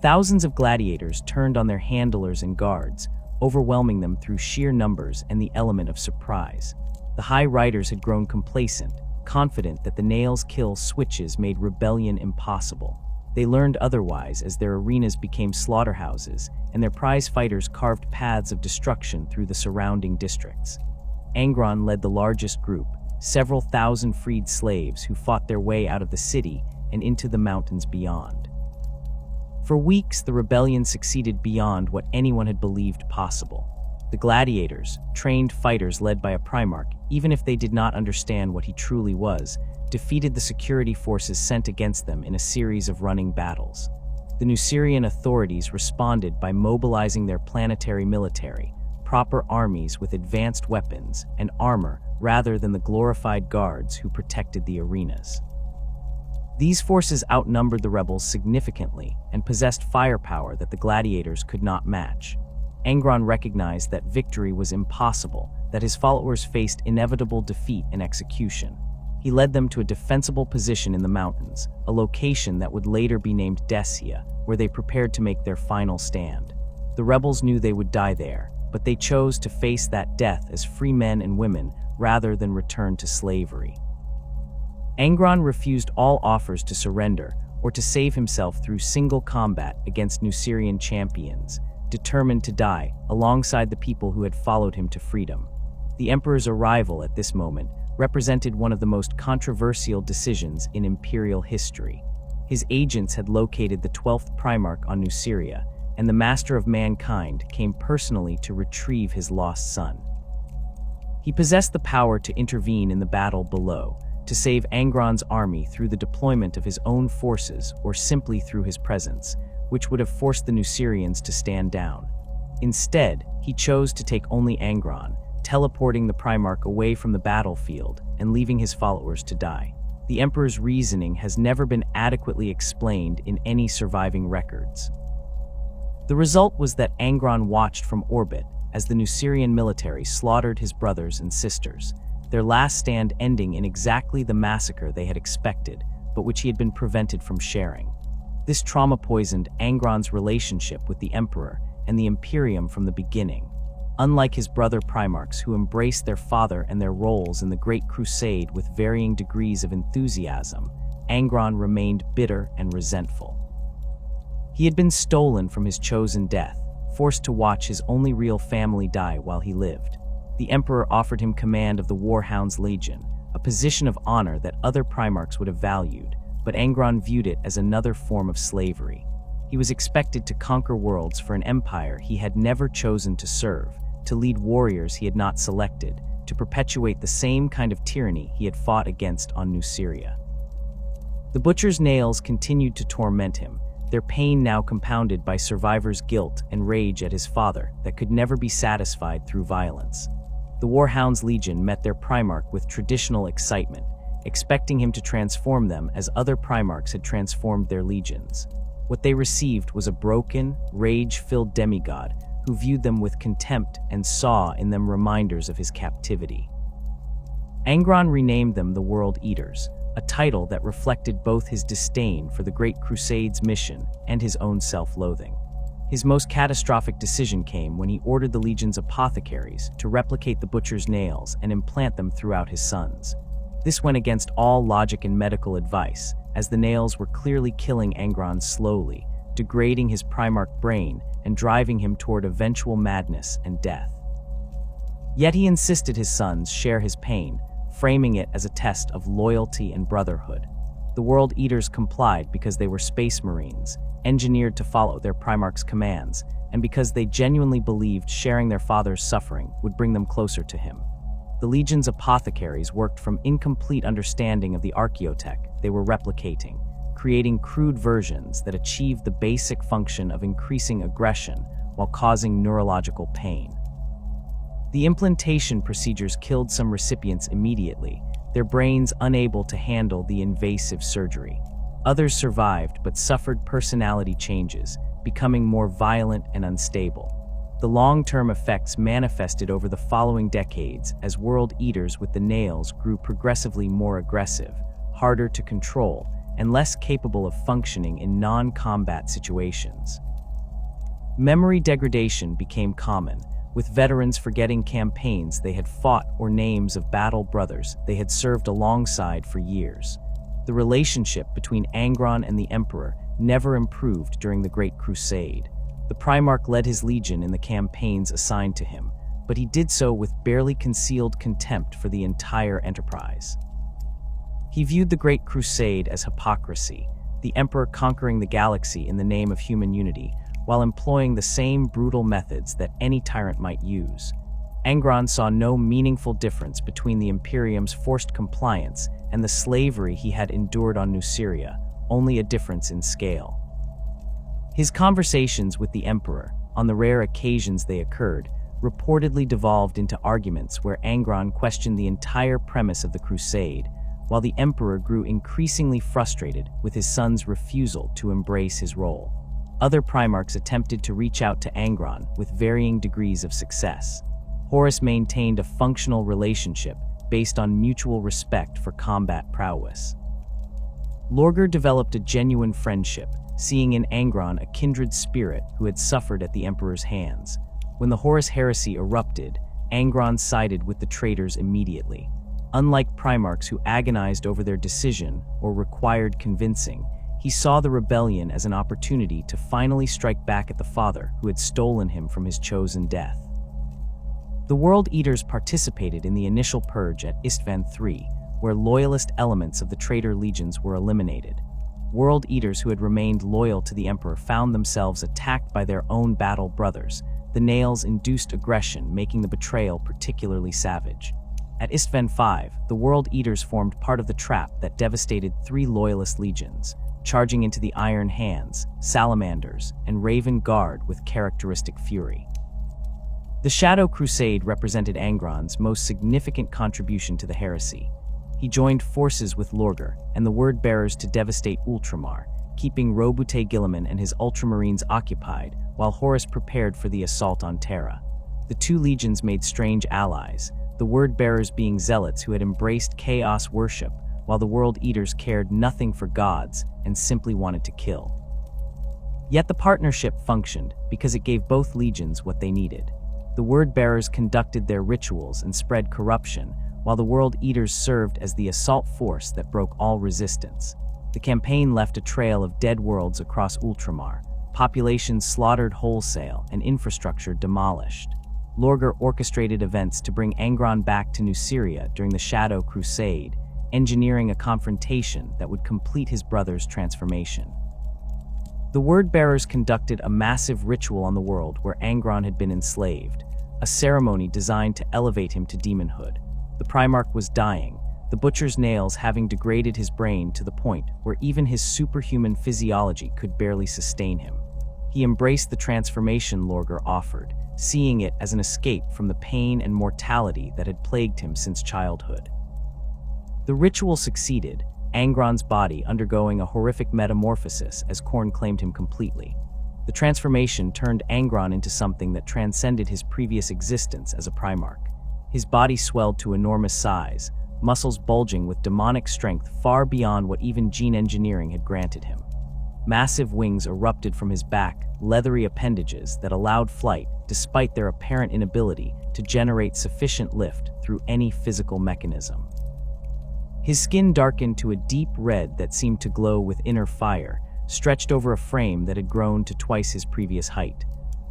Thousands of gladiators turned on their handlers and guards, overwhelming them through sheer numbers and the element of surprise. The High Riders had grown complacent, confident that the nails' kill switches made rebellion impossible. They learned otherwise as their arenas became slaughterhouses and their prize fighters carved paths of destruction through the surrounding districts. Angron led the largest group, several thousand freed slaves who fought their way out of the city and into the mountains beyond. For weeks, the rebellion succeeded beyond what anyone had believed possible. The gladiators, trained fighters led by a Primarch, even if they did not understand what he truly was, defeated the security forces sent against them in a series of running battles. The Nucerian authorities responded by mobilizing their planetary military, proper armies with advanced weapons and armor rather than the glorified guards who protected the arenas. These forces outnumbered the rebels significantly and possessed firepower that the gladiators could not match. Angron recognized that victory was impossible, that his followers faced inevitable defeat and execution. He led them to a defensible position in the mountains, a location that would later be named Descia, where they prepared to make their final stand. The rebels knew they would die there, but they chose to face that death as free men and women rather than return to slavery. Angron refused all offers to surrender or to save himself through single combat against Nucerian champions, determined to die alongside the people who had followed him to freedom. The Emperor's arrival at this moment represented one of the most controversial decisions in Imperial history. His agents had located the 12th Primarch on Nuceria, and the Master of Mankind came personally to retrieve his lost son. He possessed the power to intervene in the battle below, to save Angron's army through the deployment of his own forces or simply through his presence, which would have forced the Nucerians to stand down. Instead, he chose to take only Angron, teleporting the Primarch away from the battlefield and leaving his followers to die. The Emperor's reasoning has never been adequately explained in any surviving records. The result was that Angron watched from orbit as the Nucerian military slaughtered his brothers and sisters, their last stand ending in exactly the massacre they had expected, but which he had been prevented from sharing. This trauma poisoned Angron's relationship with the Emperor and the Imperium from the beginning. Unlike his brother Primarchs who embraced their father and their roles in the Great Crusade with varying degrees of enthusiasm, Angron remained bitter and resentful. He had been stolen from his chosen death, forced to watch his only real family die while he lived. The Emperor offered him command of the Warhounds Legion, a position of honor that other Primarchs would have valued, but Angron viewed it as another form of slavery. He was expected to conquer worlds for an empire he had never chosen to serve, to lead warriors he had not selected, to perpetuate the same kind of tyranny he had fought against on Nuceria. The Butcher's nails continued to torment him, their pain now compounded by survivors' guilt and rage at his father that could never be satisfied through violence. The Warhounds Legion met their Primarch with traditional excitement, expecting him to transform them as other Primarchs had transformed their legions. What they received was a broken, rage-filled demigod who viewed them with contempt and saw in them reminders of his captivity. Angron renamed them the World Eaters, a title that reflected both his disdain for the Great Crusade's mission and his own self-loathing. His most catastrophic decision came when he ordered the Legion's apothecaries to replicate the Butcher's nails and implant them throughout his sons. This went against all logic and medical advice, as the nails were clearly killing Angron slowly, degrading his Primarch brain and driving him toward eventual madness and death. Yet he insisted his sons share his pain, framing it as a test of loyalty and brotherhood. The World Eaters complied because they were Space Marines, engineered to follow their Primarch's commands, and because they genuinely believed sharing their father's suffering would bring them closer to him. The Legion's apothecaries worked from incomplete understanding of the archaeotech they were replicating, creating crude versions that achieved the basic function of increasing aggression while causing neurological pain. The implantation procedures killed some recipients immediately, their brains unable to handle the invasive surgery. Others survived but suffered personality changes, becoming more violent and unstable. The long-term effects manifested over the following decades as World Eaters with the nails grew progressively more aggressive, harder to control, and less capable of functioning in non-combat situations. Memory degradation became common, with veterans forgetting campaigns they had fought or names of battle brothers they had served alongside for years. The relationship between Angron and the Emperor never improved during the Great Crusade. The Primarch led his legion in the campaigns assigned to him, but he did so with barely concealed contempt for the entire enterprise. He viewed the Great Crusade as hypocrisy, the Emperor conquering the galaxy in the name of human unity, while employing the same brutal methods that any tyrant might use. Angron saw no meaningful difference between the Imperium's forced compliance and the slavery he had endured on Nuceria, only a difference in scale. His conversations with the Emperor, on the rare occasions they occurred, reportedly devolved into arguments where Angron questioned the entire premise of the Crusade, while the Emperor grew increasingly frustrated with his son's refusal to embrace his role. Other Primarchs attempted to reach out to Angron with varying degrees of success. Horus maintained a functional relationship based on mutual respect for combat prowess. Lorgar developed a genuine friendship, seeing in Angron a kindred spirit who had suffered at the Emperor's hands. When the Horus heresy erupted, Angron sided with the traitors immediately. Unlike Primarchs who agonized over their decision or required convincing, he saw the rebellion as an opportunity to finally strike back at the father who had stolen him from his chosen death. The World Eaters participated in the initial purge at Istvan III, where loyalist elements of the traitor legions were eliminated. World Eaters who had remained loyal to the Emperor found themselves attacked by their own battle brothers. The Nails induced aggression, making the betrayal particularly savage. At Istvan V, the World Eaters formed part of the trap that devastated 3 loyalist legions, charging into the Iron Hands, Salamanders, and Raven Guard with characteristic fury. The Shadow Crusade represented Angron's most significant contribution to the heresy. He joined forces with Lorgar and the Word-Bearers to devastate Ultramar, keeping Roboute Guilliman and his Ultramarines occupied while Horus prepared for the assault on Terra. The 2 legions made strange allies, the Word-Bearers being zealots who had embraced chaos worship, while the World Eaters cared nothing for gods and simply wanted to kill. Yet the partnership functioned because it gave both legions what they needed. The Word-Bearers conducted their rituals and spread corruption, while the World Eaters served as the assault force that broke all resistance. The campaign left a trail of dead worlds across Ultramar, populations slaughtered wholesale and infrastructure demolished. Lorgar orchestrated events to bring Angron back to Nuceria during the Shadow Crusade, engineering a confrontation that would complete his brother's transformation. The Word-Bearers conducted a massive ritual on the world where Angron had been enslaved, a ceremony designed to elevate him to demonhood. The Primarch was dying, the Butcher's Nails having degraded his brain to the point where even his superhuman physiology could barely sustain him. He embraced the transformation Lorgar offered, seeing it as an escape from the pain and mortality that had plagued him since childhood. The ritual succeeded, Angron's body undergoing a horrific metamorphosis as Khorne claimed him completely. The transformation turned Angron into something that transcended his previous existence as a Primarch. His body swelled to enormous size, muscles bulging with demonic strength far beyond what even gene engineering had granted him. Massive wings erupted from his back, leathery appendages that allowed flight despite their apparent inability to generate sufficient lift through any physical mechanism. His skin darkened to a deep red that seemed to glow with inner fire, stretched over a frame that had grown to twice his previous height.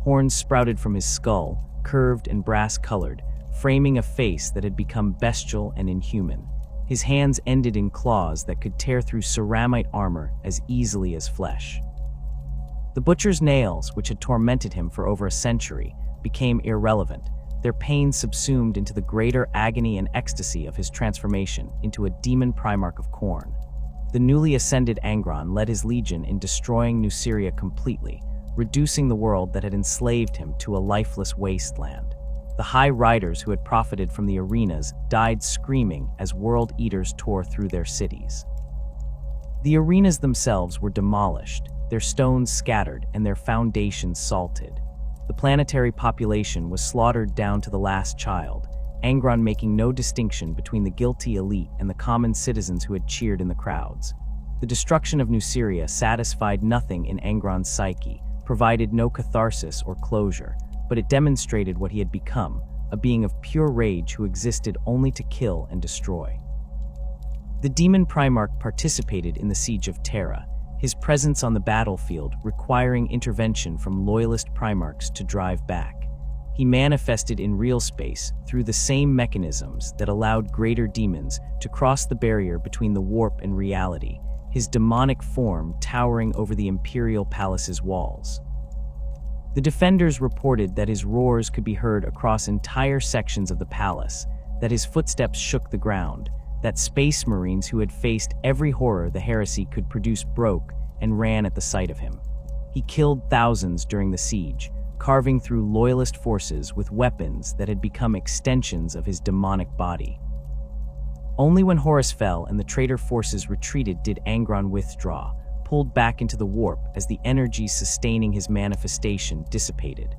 Horns sprouted from his skull, curved and brass-colored, framing a face that had become bestial and inhuman. His hands ended in claws that could tear through ceramite armor as easily as flesh. The Butcher's Nails, which had tormented him for over a century, became irrelevant, their pain subsumed into the greater agony and ecstasy of his transformation into a demon Primarch of Khorne. The newly ascended Angron led his legion in destroying Nuceria completely, reducing the world that had enslaved him to a lifeless wasteland. The High Riders who had profited from the arenas died screaming as World Eaters tore through their cities. The arenas themselves were demolished, their stones scattered and their foundations salted. The planetary population was slaughtered down to the last child, Angron making no distinction between the guilty elite and the common citizens who had cheered in the crowds. The destruction of Nuceria satisfied nothing in Angron's psyche, provided no catharsis or closure, but it demonstrated what he had become, a being of pure rage who existed only to kill and destroy. The Demon Primarch participated in the siege of Terra, his presence on the battlefield requiring intervention from loyalist Primarchs to drive back. He manifested in real space through the same mechanisms that allowed Greater Daemons to cross the barrier between the warp and reality, his demonic form towering over the Imperial Palace's walls. The defenders reported that his roars could be heard across entire sections of the palace, that his footsteps shook the ground, that space marines who had faced every horror the heresy could produce broke and ran at the sight of him. He killed thousands during the siege, carving through loyalist forces with weapons that had become extensions of his demonic body. Only when Horus fell and the traitor forces retreated did Angron withdraw, pulled back into the warp as the energy sustaining his manifestation dissipated.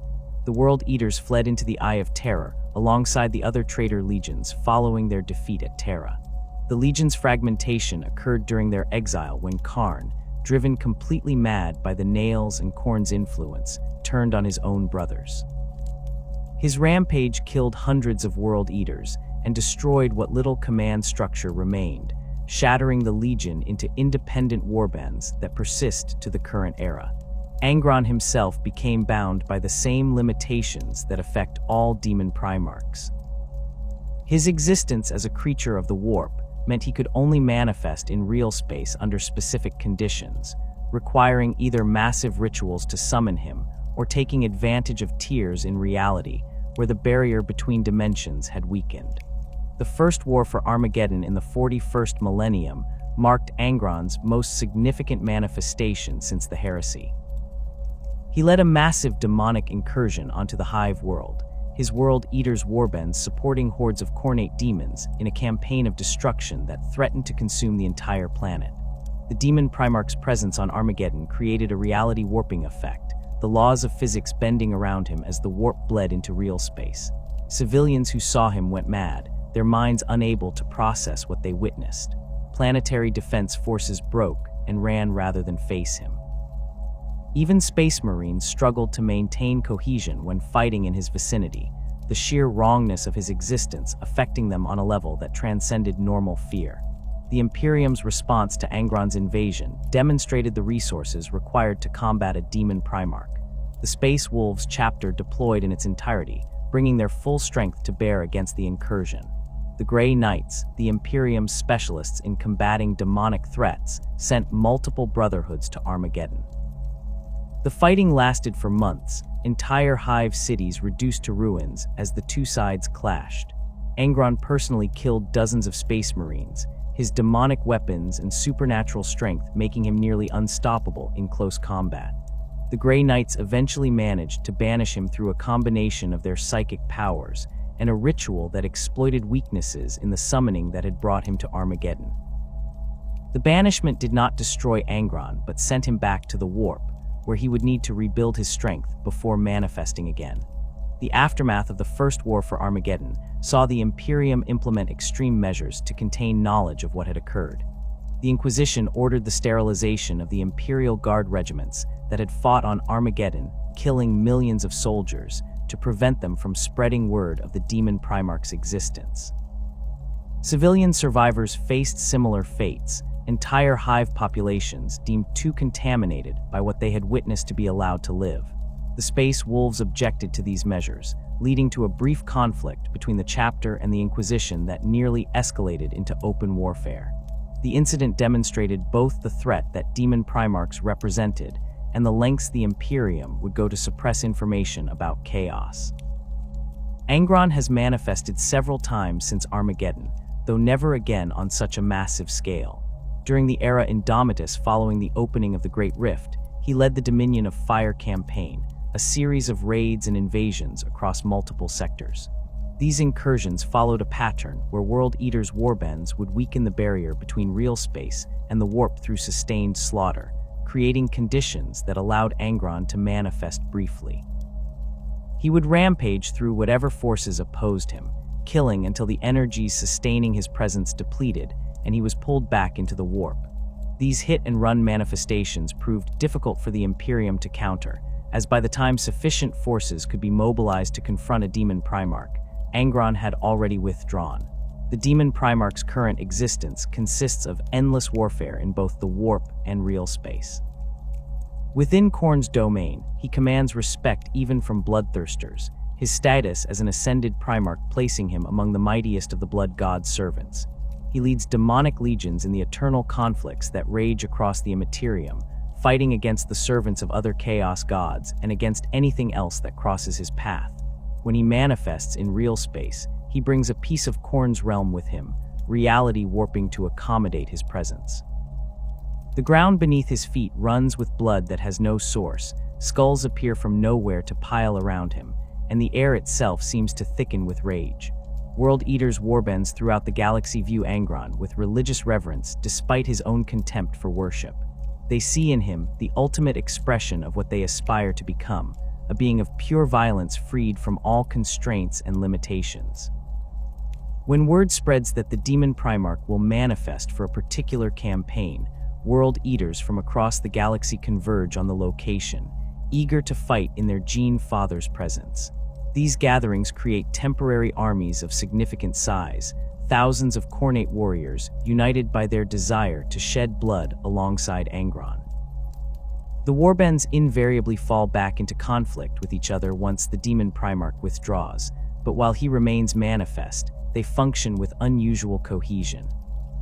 The World Eaters fled into the Eye of Terror alongside the other traitor legions following their defeat at Terra. The legion's fragmentation occurred during their exile when Khârn, driven completely mad by the Nails and Khorne's influence, turned on his own brothers. His rampage killed hundreds of World Eaters and destroyed what little command structure remained, shattering the Legion into independent warbands that persist to the current era. Angron himself became bound by the same limitations that affect all demon Primarchs. His existence as a creature of the warp meant he could only manifest in real space under specific conditions, requiring either massive rituals to summon him or taking advantage of tears in reality, where the barrier between dimensions had weakened. The First War for Armageddon in the 41st millennium marked Angron's most significant manifestation since the heresy. He led a massive demonic incursion onto the Hive world, his World Eaters' warbands supporting hordes of Khornate demons in a campaign of destruction that threatened to consume the entire planet. The demon Primarch's presence on Armageddon created a reality warping effect, the laws of physics bending around him as the warp bled into real space. Civilians who saw him went mad, their minds unable to process what they witnessed. Planetary defense forces broke and ran rather than face him. Even Space Marines struggled to maintain cohesion when fighting in his vicinity, the sheer wrongness of his existence affecting them on a level that transcended normal fear. The Imperium's response to Angron's invasion demonstrated the resources required to combat a demon Primarch. The Space Wolves chapter deployed in its entirety, bringing their full strength to bear against the incursion. The Grey Knights, the Imperium's specialists in combating demonic threats, sent multiple brotherhoods to Armageddon. The fighting lasted for months, entire Hive cities reduced to ruins as the two sides clashed. Angron personally killed dozens of Space Marines, his demonic weapons and supernatural strength making him nearly unstoppable in close combat. The Grey Knights eventually managed to banish him through a combination of their psychic powers and a ritual that exploited weaknesses in the summoning that had brought him to Armageddon. The banishment did not destroy Angron, but sent him back to the warp, where he would need to rebuild his strength before manifesting again. The aftermath of the First War for Armageddon saw the Imperium implement extreme measures to contain knowledge of what had occurred. The Inquisition ordered the sterilization of the Imperial Guard regiments that had fought on Armageddon, killing millions of soldiers, to prevent them from spreading word of the demon Primarch's existence. Civilian survivors faced similar fates, entire Hive populations deemed too contaminated by what they had witnessed to be allowed to live. The Space Wolves objected to these measures, leading to a brief conflict between the chapter and the Inquisition that nearly escalated into open warfare. The incident demonstrated both the threat that demon Primarchs represented and the lengths the Imperium would go to suppress information about chaos. Angron has manifested several times since Armageddon, though never again on such a massive scale. During the era Indomitus following the opening of the Great Rift, he led the Dominion of Fire campaign, a series of raids and invasions across multiple sectors. These incursions followed a pattern where World Eaters' warbands would weaken the barrier between real space and the warp through sustained slaughter, creating conditions that allowed Angron to manifest briefly. He would rampage through whatever forces opposed him, killing until the energies sustaining his presence depleted and he was pulled back into the warp. These hit-and-run manifestations proved difficult for the Imperium to counter, as by the time sufficient forces could be mobilized to confront a demon Primarch, Angron had already withdrawn. The Demon Primarch's current existence consists of endless warfare in both the warp and real space. Within Khorne's domain, he commands respect even from bloodthirsters, his status as an ascended Primarch placing him among the mightiest of the Blood God's servants. He leads demonic legions in the eternal conflicts that rage across the Immaterium, fighting against the servants of other Chaos gods and against anything else that crosses his path. When he manifests in real space, he brings a piece of Khorne's realm with him, reality warping to accommodate his presence. The ground beneath his feet runs with blood that has no source, skulls appear from nowhere to pile around him, and the air itself seems to thicken with rage. World Eaters warbends throughout the galaxy view Angron with religious reverence despite his own contempt for worship. They see in him the ultimate expression of what they aspire to become, a being of pure violence freed from all constraints and limitations. When word spreads that the Demon Primarch will manifest for a particular campaign, World Eaters from across the galaxy converge on the location, eager to fight in their Gene Father's presence. These gatherings create temporary armies of significant size, thousands of Khornate warriors united by their desire to shed blood alongside Angron. The warbands invariably fall back into conflict with each other once the Demon Primarch withdraws, but while he remains manifest, they function with unusual cohesion.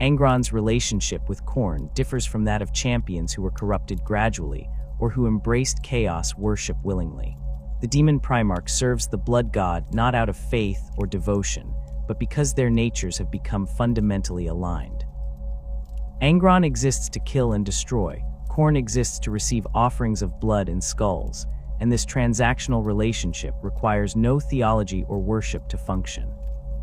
Angron's relationship with Khorne differs from that of champions who were corrupted gradually or who embraced chaos worship willingly. The Demon Primarch serves the Blood God not out of faith or devotion, but because their natures have become fundamentally aligned. Angron exists to kill and destroy, Khorne exists to receive offerings of blood and skulls, and this transactional relationship requires no theology or worship to function.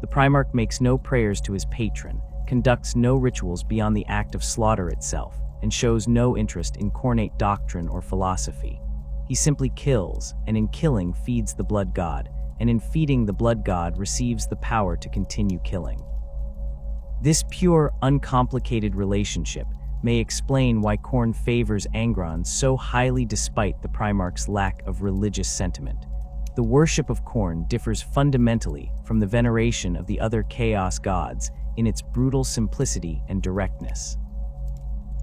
The Primarch makes no prayers to his patron, conducts no rituals beyond the act of slaughter itself, and shows no interest in Khornate doctrine or philosophy. He simply kills, and in killing feeds the Blood God, and in feeding the Blood God receives the power to continue killing. This pure, uncomplicated relationship may explain why Khorne favors Angron so highly despite the Primarch's lack of religious sentiment. The worship of Khorne differs fundamentally from the veneration of the other Chaos gods in its brutal simplicity and directness.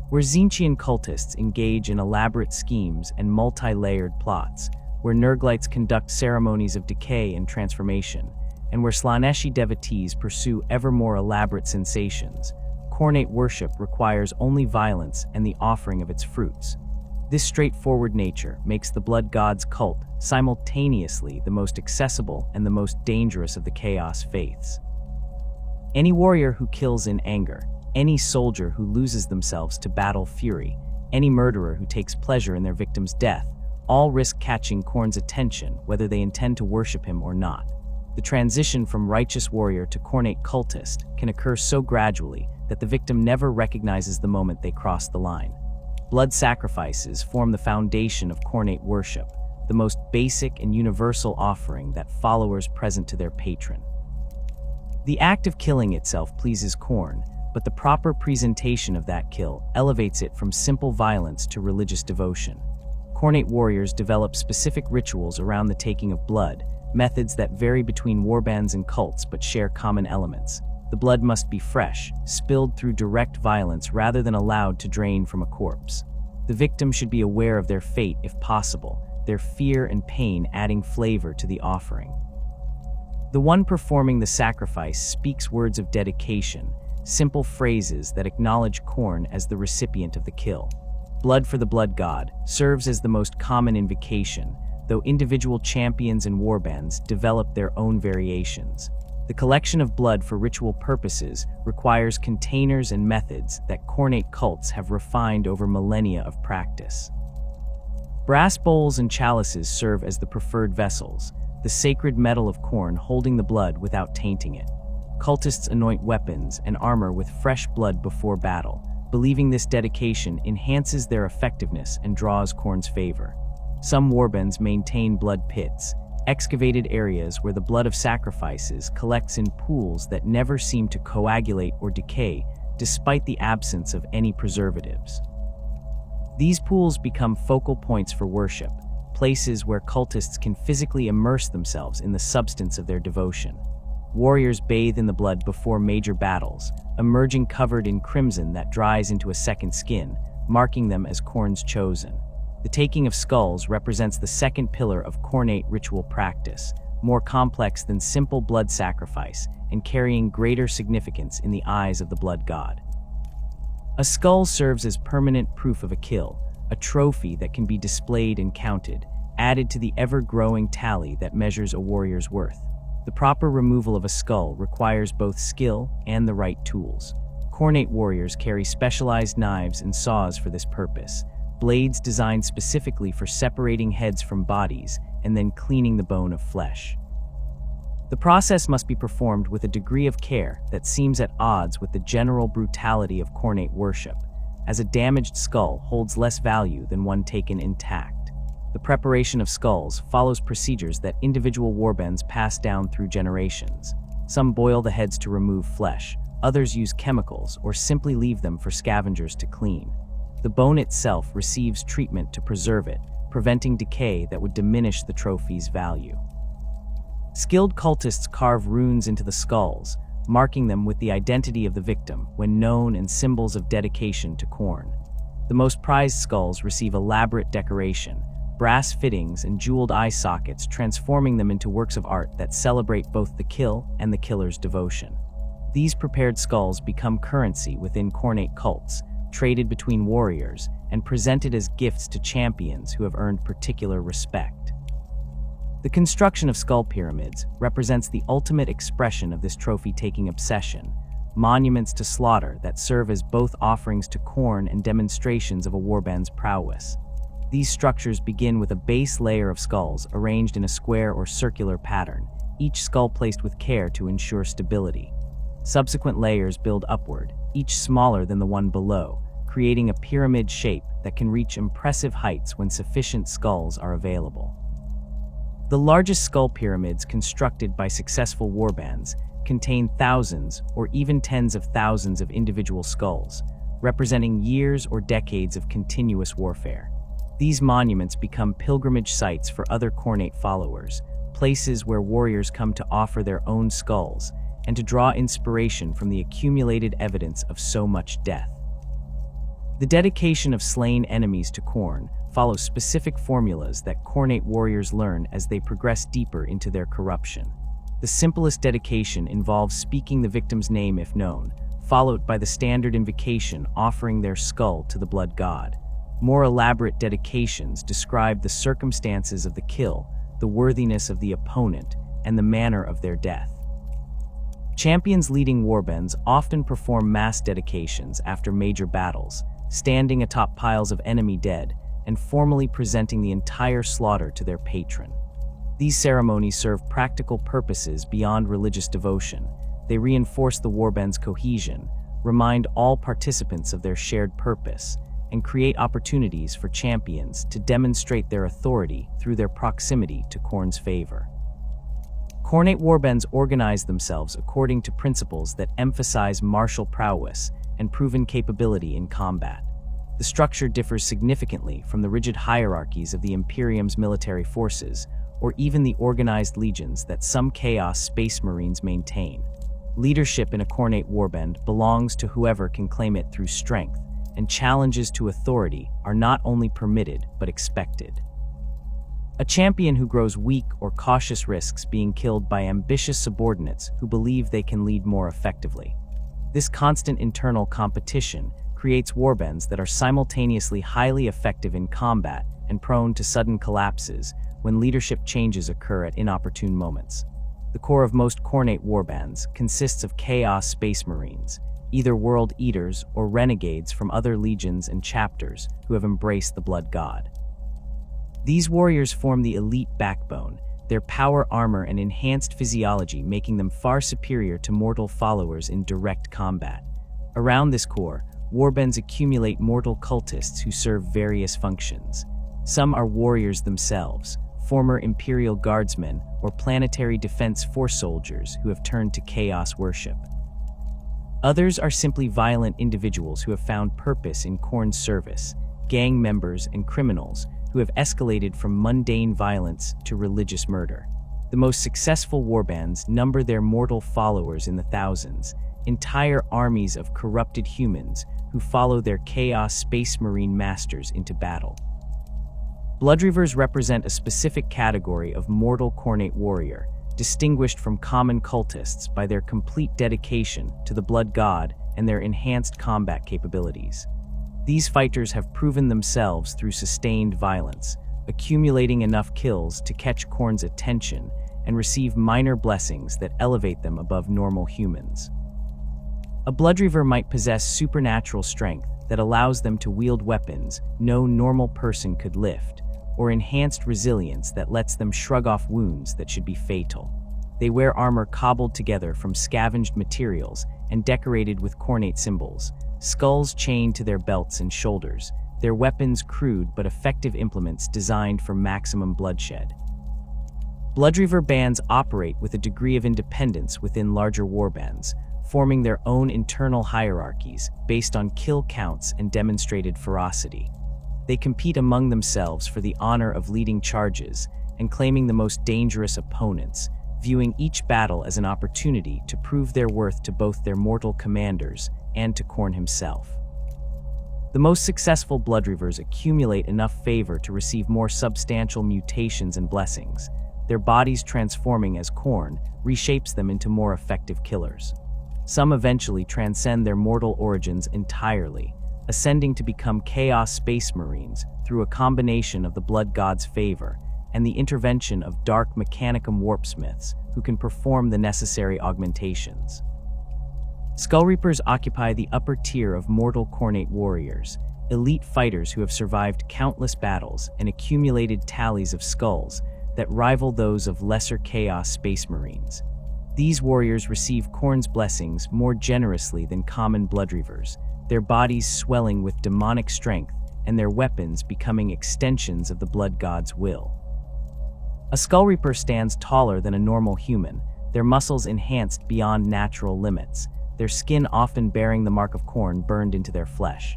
Where Tzeentchian cultists engage in elaborate schemes and multi-layered plots, where Nurglites conduct ceremonies of decay and transformation, and where Slaaneshi devotees pursue ever more elaborate sensations, Khornate worship requires only violence and the offering of its fruits. This straightforward nature makes the Blood God's cult simultaneously the most accessible and the most dangerous of the Chaos faiths. Any warrior who kills in anger, any soldier who loses themselves to battle fury, any murderer who takes pleasure in their victim's death, all risk catching Khorne's attention whether they intend to worship him or not. The transition from righteous warrior to Khornate cultist can occur so gradually that the victim never recognizes the moment they cross the line. Blood sacrifices form the foundation of Khornate worship, the most basic and universal offering that followers present to their patron. The act of killing itself pleases Khorne, but the proper presentation of that kill elevates it from simple violence to religious devotion. Khornate warriors develop specific rituals around the taking of blood, methods that vary between warbands and cults but share common elements. The blood must be fresh, spilled through direct violence rather than allowed to drain from a corpse. The victim should be aware of their fate if possible, their fear and pain adding flavor to the offering. The one performing the sacrifice speaks words of dedication, simple phrases that acknowledge Khorne as the recipient of the kill. Blood for the Blood God serves as the most common invocation, though individual champions and warbands develop their own variations. The collection of blood for ritual purposes requires containers and methods that Khornate cults have refined over millennia of practice. Brass bowls and chalices serve as the preferred vessels, the sacred metal of Khorne holding the blood without tainting it. Cultists anoint weapons and armor with fresh blood before battle, believing this dedication enhances their effectiveness and draws Khorne's favor. Some warbands maintain blood pits, excavated areas where the blood of sacrifices collects in pools that never seem to coagulate or decay despite the absence of any preservatives. These pools become focal points for worship, places where cultists can physically immerse themselves in the substance of their devotion. warriors bathe in the blood before major battles, emerging covered in crimson that dries into a second skin, marking them as Khorne's chosen. The taking of skulls represents the second pillar of Khornate ritual practice, more complex than simple blood sacrifice and carrying greater significance in the eyes of the blood god. A skull serves as permanent proof of a kill, a trophy that can be displayed and counted, added to the ever-growing tally that measures a warrior's worth. The proper removal of a skull requires both skill and the right tools. Khornate warriors carry specialized knives and saws for this purpose, blades designed specifically for separating heads from bodies and then cleaning the bone of flesh. The process must be performed with a degree of care that seems at odds with the general brutality of Khornate worship, as a damaged skull holds less value than one taken intact. The preparation of skulls follows procedures that individual warbands pass down through generations. Some boil the heads to remove flesh, others use chemicals or simply leave them for scavengers to clean. The bone itself receives treatment to preserve it, preventing decay that would diminish the trophy's value. Skilled cultists carve runes into the skulls, marking them with the identity of the victim when known and symbols of dedication to Khorne. The most prized skulls receive elaborate decoration, brass fittings and jeweled eye sockets, transforming them into works of art that celebrate both the kill and the killer's devotion. These prepared skulls become currency within Khornate cults, traded between warriors, and presented as gifts to champions who have earned particular respect. The construction of skull pyramids represents the ultimate expression of this trophy-taking obsession, monuments to slaughter that serve as both offerings to Khorne and demonstrations of a warband's prowess. These structures begin with a base layer of skulls arranged in a square or circular pattern, each skull placed with care to ensure stability. Subsequent layers build upward, each smaller than the one below, creating a pyramid shape that can reach impressive heights when sufficient skulls are available. The largest skull pyramids constructed by successful warbands contain thousands or even tens of thousands of individual skulls, representing years or decades of continuous warfare. These monuments become pilgrimage sites for other Khornate followers, places where warriors come to offer their own skulls and to draw inspiration from the accumulated evidence of so much death. The dedication of slain enemies to Khorne follows specific formulas that Khornate warriors learn as they progress deeper into their corruption. The simplest dedication involves speaking the victim's name if known, followed by the standard invocation offering their skull to the blood god. More elaborate dedications describe the circumstances of the kill, the worthiness of the opponent, and the manner of their death. Champions leading warbands often perform mass dedications after major battles, standing atop piles of enemy dead and formally presenting the entire slaughter to their patron. These ceremonies serve practical purposes beyond religious devotion. They reinforce the warband's cohesion, remind all participants of their shared purpose, and create opportunities for champions to demonstrate their authority through their proximity to Khorne's favor. Khornate warbands organize themselves according to principles that emphasize martial prowess and proven capability in combat. The structure differs significantly from the rigid hierarchies of the Imperium's military forces, or even the organized legions that some Chaos Space Marines maintain. Leadership in a Khornate warband belongs to whoever can claim it through strength, and challenges to authority are not only permitted but expected. A champion who grows weak or cautious risks being killed by ambitious subordinates who believe they can lead more effectively. This constant internal competition creates warbands that are simultaneously highly effective in combat and prone to sudden collapses when leadership changes occur at inopportune moments. The core of most Khornate warbands consists of Chaos Space Marines, either World Eaters or renegades from other legions and chapters who have embraced the Blood God. These warriors form the elite backbone, their power, armor, and enhanced physiology making them far superior to mortal followers in direct combat. Around this core, warbands accumulate mortal cultists who serve various functions. Some are warriors themselves, former Imperial Guardsmen, or Planetary Defense Force soldiers who have turned to chaos worship. Others are simply violent individuals who have found purpose in Khorne's service, gang members and criminals who have escalated from mundane violence to religious murder. The most successful warbands number their mortal followers in the thousands, entire armies of corrupted humans who follow their Chaos Space Marine masters into battle. Bloodreavers represent a specific category of mortal Khornate warrior, distinguished from common cultists by their complete dedication to the blood god and their enhanced combat capabilities. These fighters have proven themselves through sustained violence, accumulating enough kills to catch Khorne's attention and receive minor blessings that elevate them above normal humans. A Bloodreaver might possess supernatural strength that allows them to wield weapons no normal person could lift, or enhanced resilience that lets them shrug off wounds that should be fatal. They wear armor cobbled together from scavenged materials and decorated with Khornate symbols, skulls chained to their belts and shoulders, their weapons crude but effective implements designed for maximum bloodshed. Bloodreaver bands operate with a degree of independence within larger warbands, forming their own internal hierarchies based on kill counts and demonstrated ferocity. They compete among themselves for the honor of leading charges and claiming the most dangerous opponents, viewing each battle as an opportunity to prove their worth to both their mortal commanders and to Khorne himself. The most successful Bloodreavers accumulate enough favor to receive more substantial mutations and blessings, their bodies transforming as Khorne reshapes them into more effective killers. Some eventually transcend their mortal origins entirely, ascending to become Chaos Space Marines through a combination of the Blood God's favor and the intervention of dark Mechanicum warpsmiths who can perform the necessary augmentations. Skullreapers occupy the upper tier of mortal Khornate warriors, elite fighters who have survived countless battles and accumulated tallies of skulls that rival those of lesser Chaos Space Marines. These warriors receive Khorne's blessings more generously than common Bloodreavers, their bodies swelling with demonic strength and their weapons becoming extensions of the Blood God's will. A Skullreaper stands taller than a normal human, their muscles enhanced beyond natural limits, their skin often bearing the mark of Khorne burned into their flesh.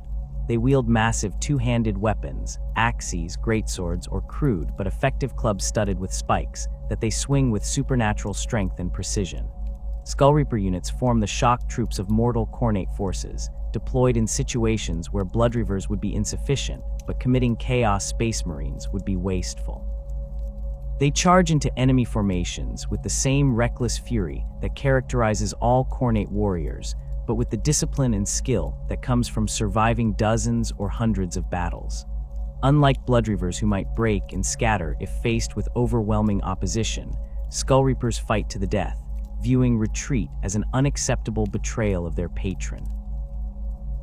They wield massive two-handed weapons, axes, greatswords, or crude but effective clubs studded with spikes that they swing with supernatural strength and precision. Skullreaper units form the shock troops of mortal Khornate forces, deployed in situations where Bloodreavers would be insufficient, but committing Chaos Space Marines would be wasteful. They charge into enemy formations with the same reckless fury that characterizes all Khornate warriors, but with the discipline and skill that comes from surviving dozens or hundreds of battles. Unlike Bloodreavers who might break and scatter if faced with overwhelming opposition, Skullreapers fight to the death, viewing retreat as an unacceptable betrayal of their patron.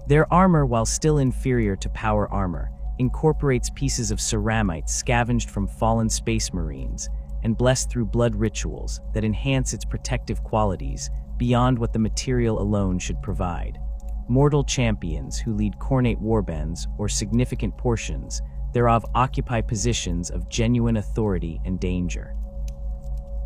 Their armor, while still inferior to power armor, incorporates pieces of ceramite scavenged from fallen space marines and blessed through blood rituals that enhance its protective qualities beyond what the material alone should provide. Mortal champions who lead Khornate warbands or significant portions thereof occupy positions of genuine authority and danger.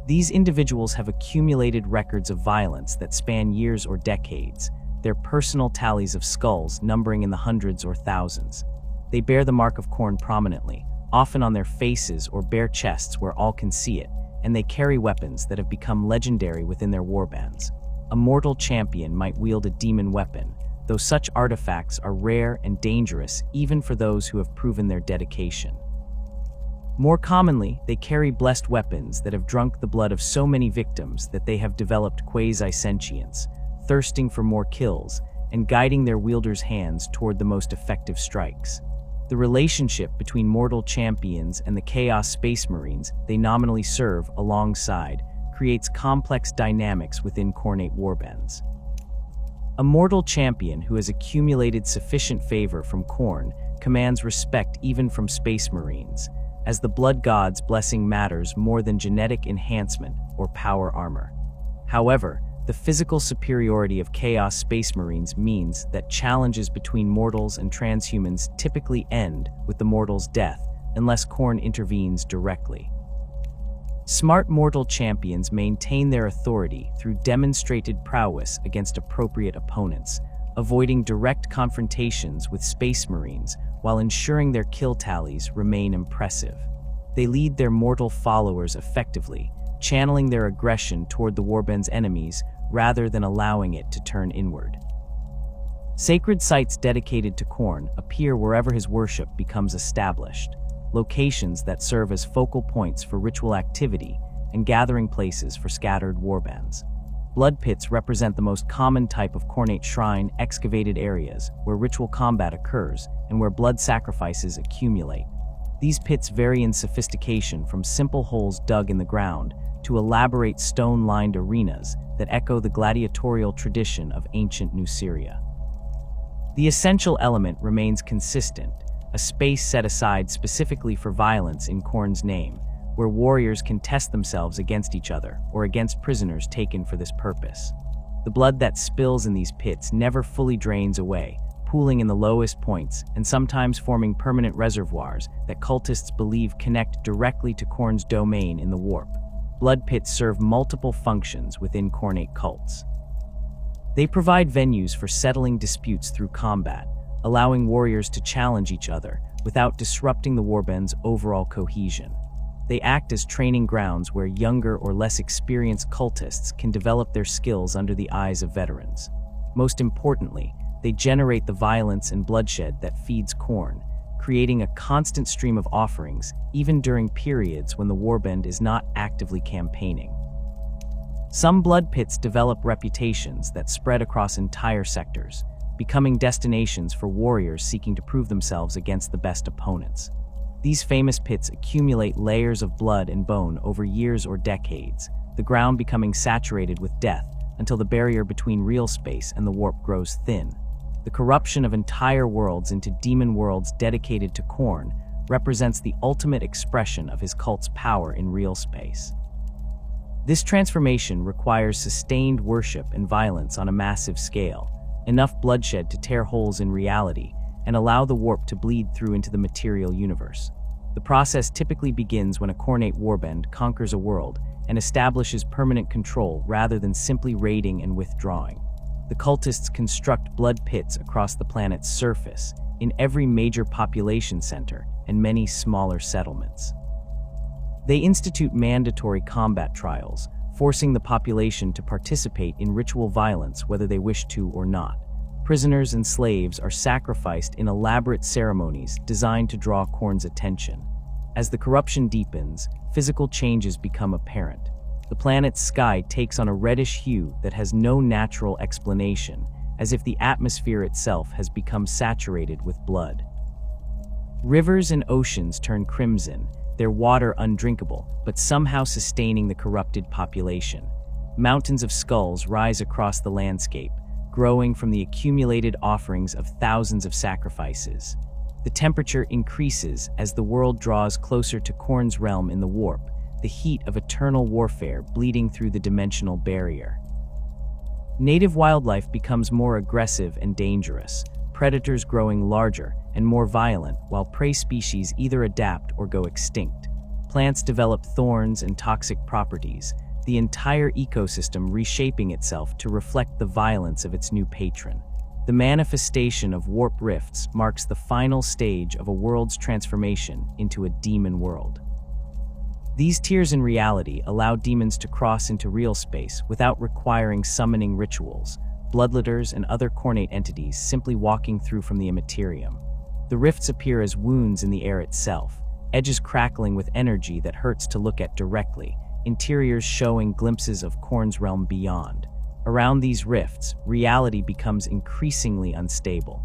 These individuals have accumulated records of violence that span years or decades, their personal tallies of skulls numbering in the hundreds or thousands. They bear the mark of Khorne prominently, often on their faces or bare chests where all can see it, and they carry weapons that have become legendary within their warbands. A mortal champion might wield a demon weapon, though such artifacts are rare and dangerous even for those who have proven their dedication. More commonly, they carry blessed weapons that have drunk the blood of so many victims that they have developed quasi-sentience, thirsting for more kills and guiding their wielders' hands toward the most effective strikes. The relationship between mortal champions and the Chaos Space Marines they nominally serve alongside creates complex dynamics within Khornate warbands. A mortal champion who has accumulated sufficient favor from Khorne commands respect even from Space Marines, as the Blood God's blessing matters more than genetic enhancement or power armor. However, the physical superiority of Chaos Space Marines means that challenges between mortals and transhumans typically end with the mortal's death unless Khorne intervenes directly. Smart mortal champions maintain their authority through demonstrated prowess against appropriate opponents, avoiding direct confrontations with Space Marines while ensuring their kill tallies remain impressive. They lead their mortal followers effectively, channeling their aggression toward the warband's enemies rather than allowing it to turn inward. Sacred sites dedicated to Khorne appear wherever his worship becomes established, locations that serve as focal points for ritual activity and gathering places for scattered warbands. Blood pits represent the most common type of Khornate shrine excavated areas where ritual combat occurs and where blood sacrifices accumulate. These pits vary in sophistication from simple holes dug in the ground to elaborate stone-lined arenas that echo the gladiatorial tradition of ancient New Syria. The essential element remains consistent, a space set aside specifically for violence in Khorne's name, where warriors can test themselves against each other or against prisoners taken for this purpose. The blood that spills in these pits never fully drains away, pooling in the lowest points and sometimes forming permanent reservoirs that cultists believe connect directly to Khorne's domain in the warp. Blood pits serve multiple functions within Khornate cults. They provide venues for settling disputes through combat, allowing warriors to challenge each other without disrupting the warband's overall cohesion. They act as training grounds where younger or less experienced cultists can develop their skills under the eyes of veterans. Most importantly, they generate the violence and bloodshed that feeds Khorne, creating a constant stream of offerings even during periods when the warband is not actively campaigning. Some blood pits develop reputations that spread across entire sectors, becoming destinations for warriors seeking to prove themselves against the best opponents. These famous pits accumulate layers of blood and bone over years or decades, the ground becoming saturated with death until the barrier between real space and the warp grows thin. The corruption of entire worlds into demon worlds dedicated to Khorne represents the ultimate expression of his cult's power in real space. This transformation requires sustained worship and violence on a massive scale, enough bloodshed to tear holes in reality and allow the warp to bleed through into the material universe. The process typically begins when a Khornate warband conquers a world and establishes permanent control rather than simply raiding and withdrawing. The cultists construct blood pits across the planet's surface, in every major population center and many smaller settlements. They institute mandatory combat trials, forcing the population to participate in ritual violence whether they wish to or not. Prisoners and slaves are sacrificed in elaborate ceremonies designed to draw Khorne's attention. As the corruption deepens, physical changes become apparent. The planet's sky takes on a reddish hue that has no natural explanation, as if the atmosphere itself has become saturated with blood. Rivers and oceans turn crimson, their water undrinkable, but somehow sustaining the corrupted population. Mountains of skulls rise across the landscape, growing from the accumulated offerings of thousands of sacrifices. The temperature increases as the world draws closer to Khorne's realm in the warp, the heat of eternal warfare bleeding through the dimensional barrier. Native wildlife becomes more aggressive and dangerous, predators growing larger and more violent while prey species either adapt or go extinct. Plants develop thorns and toxic properties, the entire ecosystem reshaping itself to reflect the violence of its new patron. The manifestation of warp rifts marks the final stage of a world's transformation into a demon world. These tiers in reality allow demons to cross into real space without requiring summoning rituals, bloodletters and other Khornate entities simply walking through from the immaterium. The rifts appear as wounds in the air itself, edges crackling with energy that hurts to look at directly, interiors showing glimpses of Khorne's realm beyond. Around these rifts, reality becomes increasingly unstable.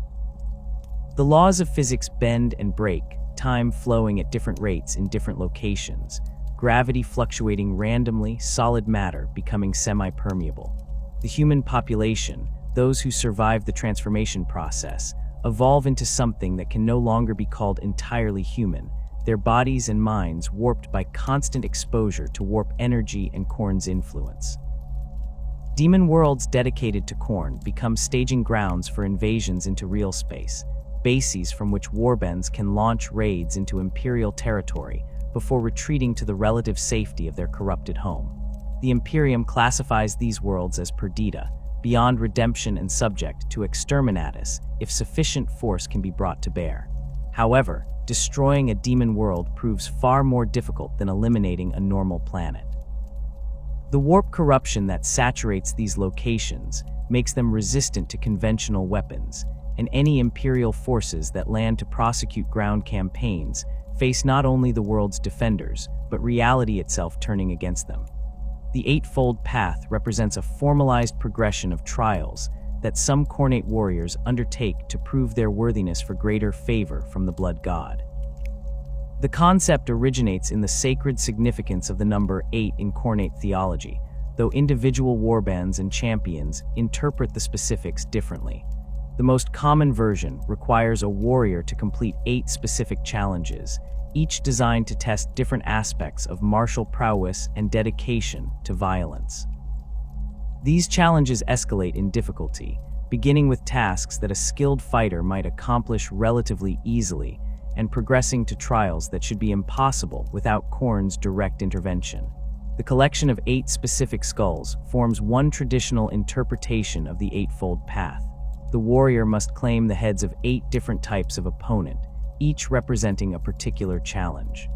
The laws of physics bend and break, time flowing at different rates in different locations, gravity fluctuating randomly, solid matter becoming semi-permeable. The human population, those who survive the transformation process, evolve into something that can no longer be called entirely human, their bodies and minds warped by constant exposure to warp energy and Khorne's influence. Demon worlds dedicated to Khorne become staging grounds for invasions into real space, bases from which warbands can launch raids into Imperial territory before retreating to the relative safety of their corrupted home. The Imperium classifies these worlds as perdita, beyond redemption and subject to exterminatus if sufficient force can be brought to bear. However, destroying a demon world proves far more difficult than eliminating a normal planet. The warp corruption that saturates these locations makes them resistant to conventional weapons, and any Imperial forces that land to prosecute ground campaigns face not only the world's defenders, but reality itself turning against them. The Eightfold Path represents a formalized progression of trials that some Khornate warriors undertake to prove their worthiness for greater favor from the Blood God. The concept originates in the sacred significance of the number 8 in Khornate theology, though individual warbands and champions interpret the specifics differently. The most common version requires a warrior to complete 8 specific challenges, each designed to test different aspects of martial prowess and dedication to violence. These challenges escalate in difficulty, beginning with tasks that a skilled fighter might accomplish relatively easily, and progressing to trials that should be impossible without Khorne's direct intervention. The collection of 8 specific skulls forms one traditional interpretation of the Eightfold Path. The warrior must claim the heads of 8 different types of opponent, each representing a particular challenge.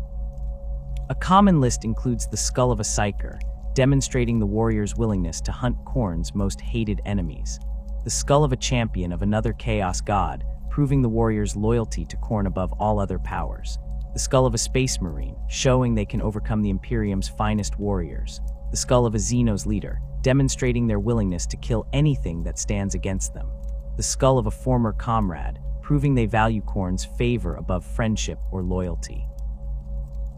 A common list includes the skull of a Psyker, demonstrating the warrior's willingness to hunt Khorne's most hated enemies. The skull of a champion of another chaos god, proving the warrior's loyalty to Khorne above all other powers. The skull of a space marine, showing they can overcome the Imperium's finest warriors. The skull of a Xenos leader, demonstrating their willingness to kill anything that stands against them. The skull of a former comrade, proving they value Khorne's favor above friendship or loyalty.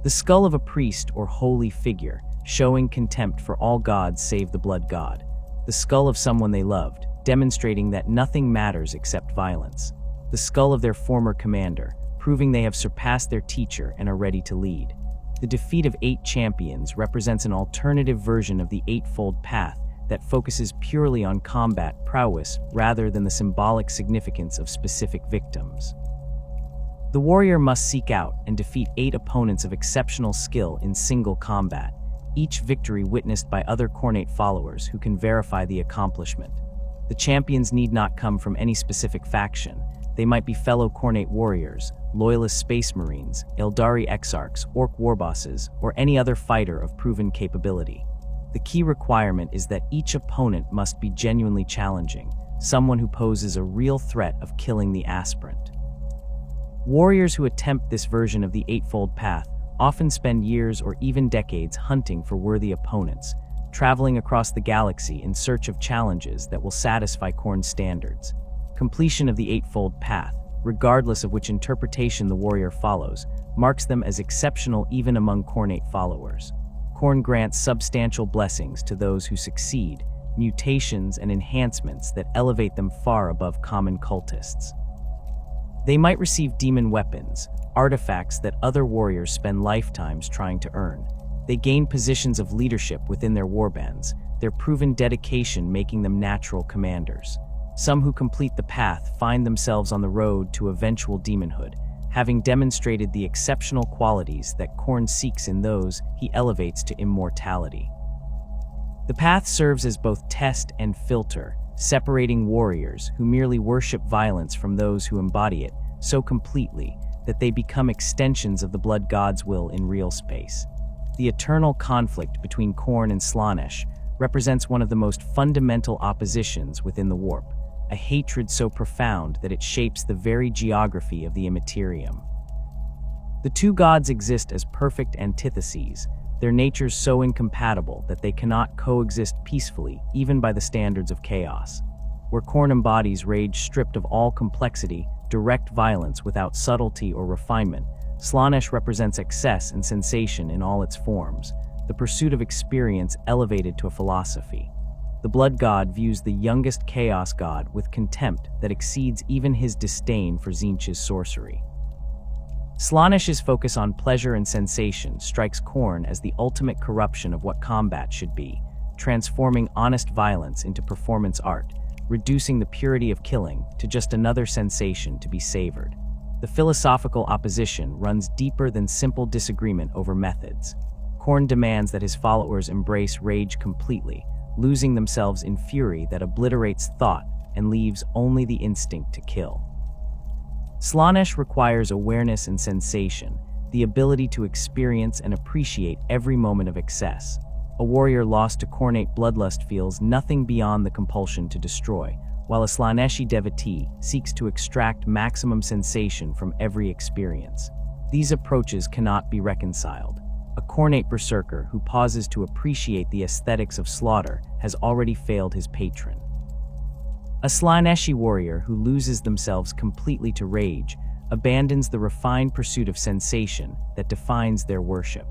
The skull of a priest or holy figure, showing contempt for all gods save the Blood God. The skull of someone they loved, demonstrating that nothing matters except violence. The skull of their former commander, proving they have surpassed their teacher and are ready to lead. The defeat of 8 champions represents an alternative version of the Eightfold Path that focuses purely on combat prowess rather than the symbolic significance of specific victims. The warrior must seek out and defeat 8 opponents of exceptional skill in single combat, each victory witnessed by other Khornate followers who can verify the accomplishment. The champions need not come from any specific faction. They might be fellow Khornate warriors, loyalist space marines, Eldari exarchs, orc warbosses, or any other fighter of proven capability. The key requirement is that each opponent must be genuinely challenging, someone who poses a real threat of killing the aspirant. Warriors who attempt this version of the Eightfold Path often spend years or even decades hunting for worthy opponents, traveling across the galaxy in search of challenges that will satisfy Khorne's standards. Completion of the Eightfold Path, regardless of which interpretation the warrior follows, marks them as exceptional even among Khornate followers. Khorne grants substantial blessings to those who succeed, mutations and enhancements that elevate them far above common cultists. They might receive demon weapons, artifacts that other warriors spend lifetimes trying to earn. They gain positions of leadership within their warbands, their proven dedication making them natural commanders. Some who complete the path find themselves on the road to eventual demonhood, having demonstrated the exceptional qualities that Khorne seeks in those he elevates to immortality. The path serves as both test and filter, separating warriors who merely worship violence from those who embody it so completely that they become extensions of the Blood God's will in real space. The eternal conflict between Khorne and Slaanesh represents one of the most fundamental oppositions within the warp, a hatred so profound that it shapes the very geography of the immaterium. The two gods exist as perfect antitheses, their natures so incompatible that they cannot coexist peacefully even by the standards of chaos. Where Khorne embodies rage stripped of all complexity, direct violence without subtlety or refinement, Slaanesh represents excess and sensation in all its forms, the pursuit of experience elevated to a philosophy. The Blood God views the youngest Chaos God with contempt that exceeds even his disdain for Tzeentch's sorcery. Slaanesh's focus on pleasure and sensation strikes Khorne as the ultimate corruption of what combat should be, transforming honest violence into performance art, reducing the purity of killing to just another sensation to be savored. The philosophical opposition runs deeper than simple disagreement over methods. Khorne demands that his followers embrace rage completely, losing themselves in fury that obliterates thought and leaves only the instinct to kill. Slaanesh requires awareness and sensation, the ability to experience and appreciate every moment of excess. A warrior lost to Khornate bloodlust feels nothing beyond the compulsion to destroy, while a Slaaneshi devotee seeks to extract maximum sensation from every experience. These approaches cannot be reconciled. A Khornate berserker who pauses to appreciate the aesthetics of slaughter has already failed his patron. A Slaaneshi warrior who loses themselves completely to rage abandons the refined pursuit of sensation that defines their worship.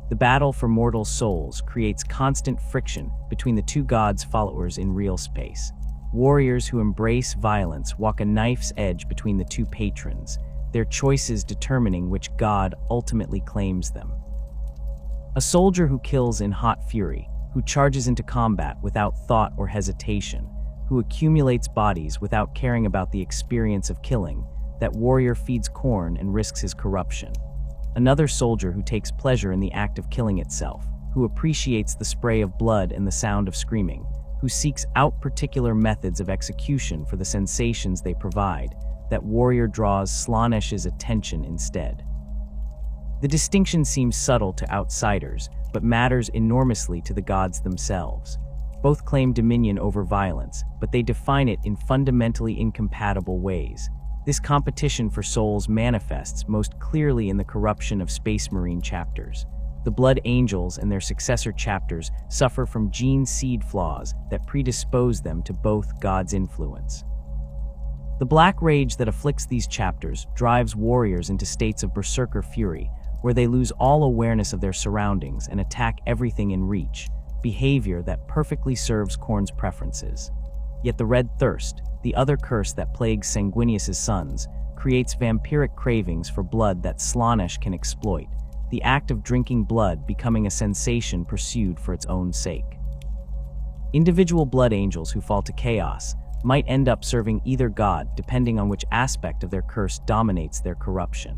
The battle for mortal souls creates constant friction between the two gods' followers in real space. Warriors who embrace violence walk a knife's edge between the two patrons, their choices determining which god ultimately claims them. A soldier who kills in hot fury, who charges into combat without thought or hesitation, who accumulates bodies without caring about the experience of killing, that warrior feeds Khorne and risks his corruption. Another soldier who takes pleasure in the act of killing itself, who appreciates the spray of blood and the sound of screaming, who seeks out particular methods of execution for the sensations they provide, that warrior draws Slaanesh's attention instead. The distinction seems subtle to outsiders, but matters enormously to the gods themselves. Both claim dominion over violence, but they define it in fundamentally incompatible ways. This competition for souls manifests most clearly in the corruption of Space Marine chapters. The Blood Angels and their successor chapters suffer from gene seed flaws that predispose them to both gods' influence. The black rage that afflicts these chapters drives warriors into states of berserker fury, where they lose all awareness of their surroundings and attack everything in reach, behavior that perfectly serves Khorne's preferences. Yet the Red Thirst, the other curse that plagues Sanguinius's sons, creates vampiric cravings for blood that Slaanesh can exploit, the act of drinking blood becoming a sensation pursued for its own sake. Individual blood angels who fall to chaos might end up serving either god depending on which aspect of their curse dominates their corruption.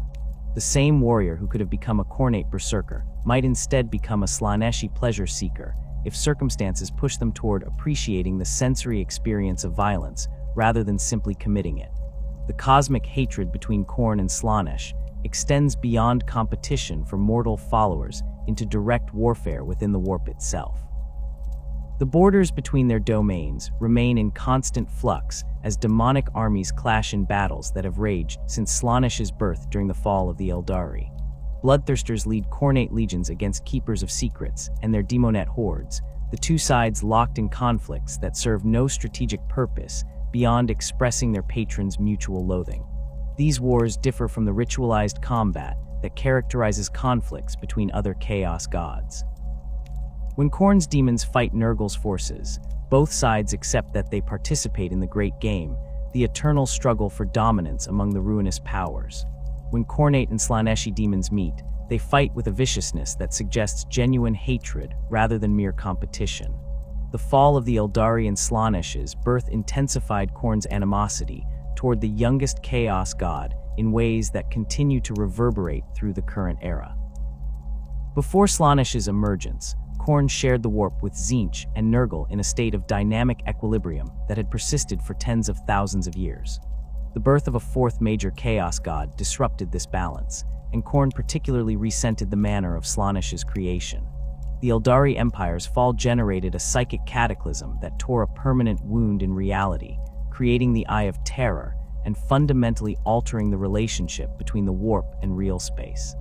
The same warrior who could have become a Khornate berserker might instead become a Slaaneshi pleasure seeker if circumstances push them toward appreciating the sensory experience of violence rather than simply committing it. The cosmic hatred between Khorne and Slaanesh extends beyond competition for mortal followers into direct warfare within the warp itself. The borders between their domains remain in constant flux as demonic armies clash in battles that have raged since Slaanesh's birth during the fall of the Eldari. Bloodthirsters lead Khornate legions against Keepers of Secrets and their Demonet hordes, the two sides locked in conflicts that serve no strategic purpose beyond expressing their patrons' mutual loathing. These wars differ from the ritualized combat that characterizes conflicts between other Chaos gods. When Khorne's demons fight Nurgle's forces, both sides accept that they participate in the Great Game, the eternal struggle for dominance among the ruinous powers. When Khornate and Slaaneshi demons meet, they fight with a viciousness that suggests genuine hatred rather than mere competition. The fall of the Eldari and Slaanesh's birth intensified Khorne's animosity toward the youngest Chaos god in ways that continue to reverberate through the current era. Before Slaanesh's emergence, Khorne shared the warp with Tzeentch and Nurgle in a state of dynamic equilibrium that had persisted for tens of thousands of years. The birth of a fourth major Chaos god disrupted this balance, and Khorne particularly resented the manner of Slaanesh's creation. The Eldari Empire's fall generated a psychic cataclysm that tore a permanent wound in reality, creating the Eye of Terror and fundamentally altering the relationship between the warp and real space.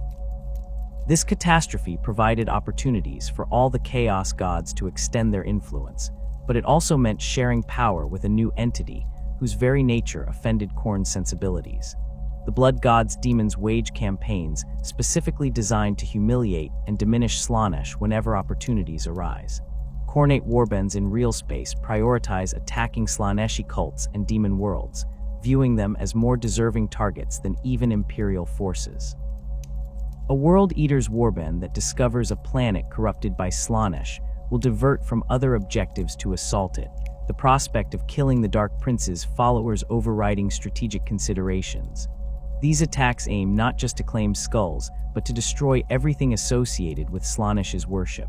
This catastrophe provided opportunities for all the Chaos gods to extend their influence, but it also meant sharing power with a new entity whose very nature offended Khorne's sensibilities. The Blood Gods' demons wage campaigns specifically designed to humiliate and diminish Slaanesh whenever opportunities arise. Khornate warbands in real space prioritize attacking Slaaneshi cults and demon worlds, viewing them as more deserving targets than even Imperial forces. A World Eater's warband that discovers a planet corrupted by Slaanesh will divert from other objectives to assault it, the prospect of killing the Dark Prince's followers overriding strategic considerations. These attacks aim not just to claim skulls, but to destroy everything associated with Slaanesh's worship.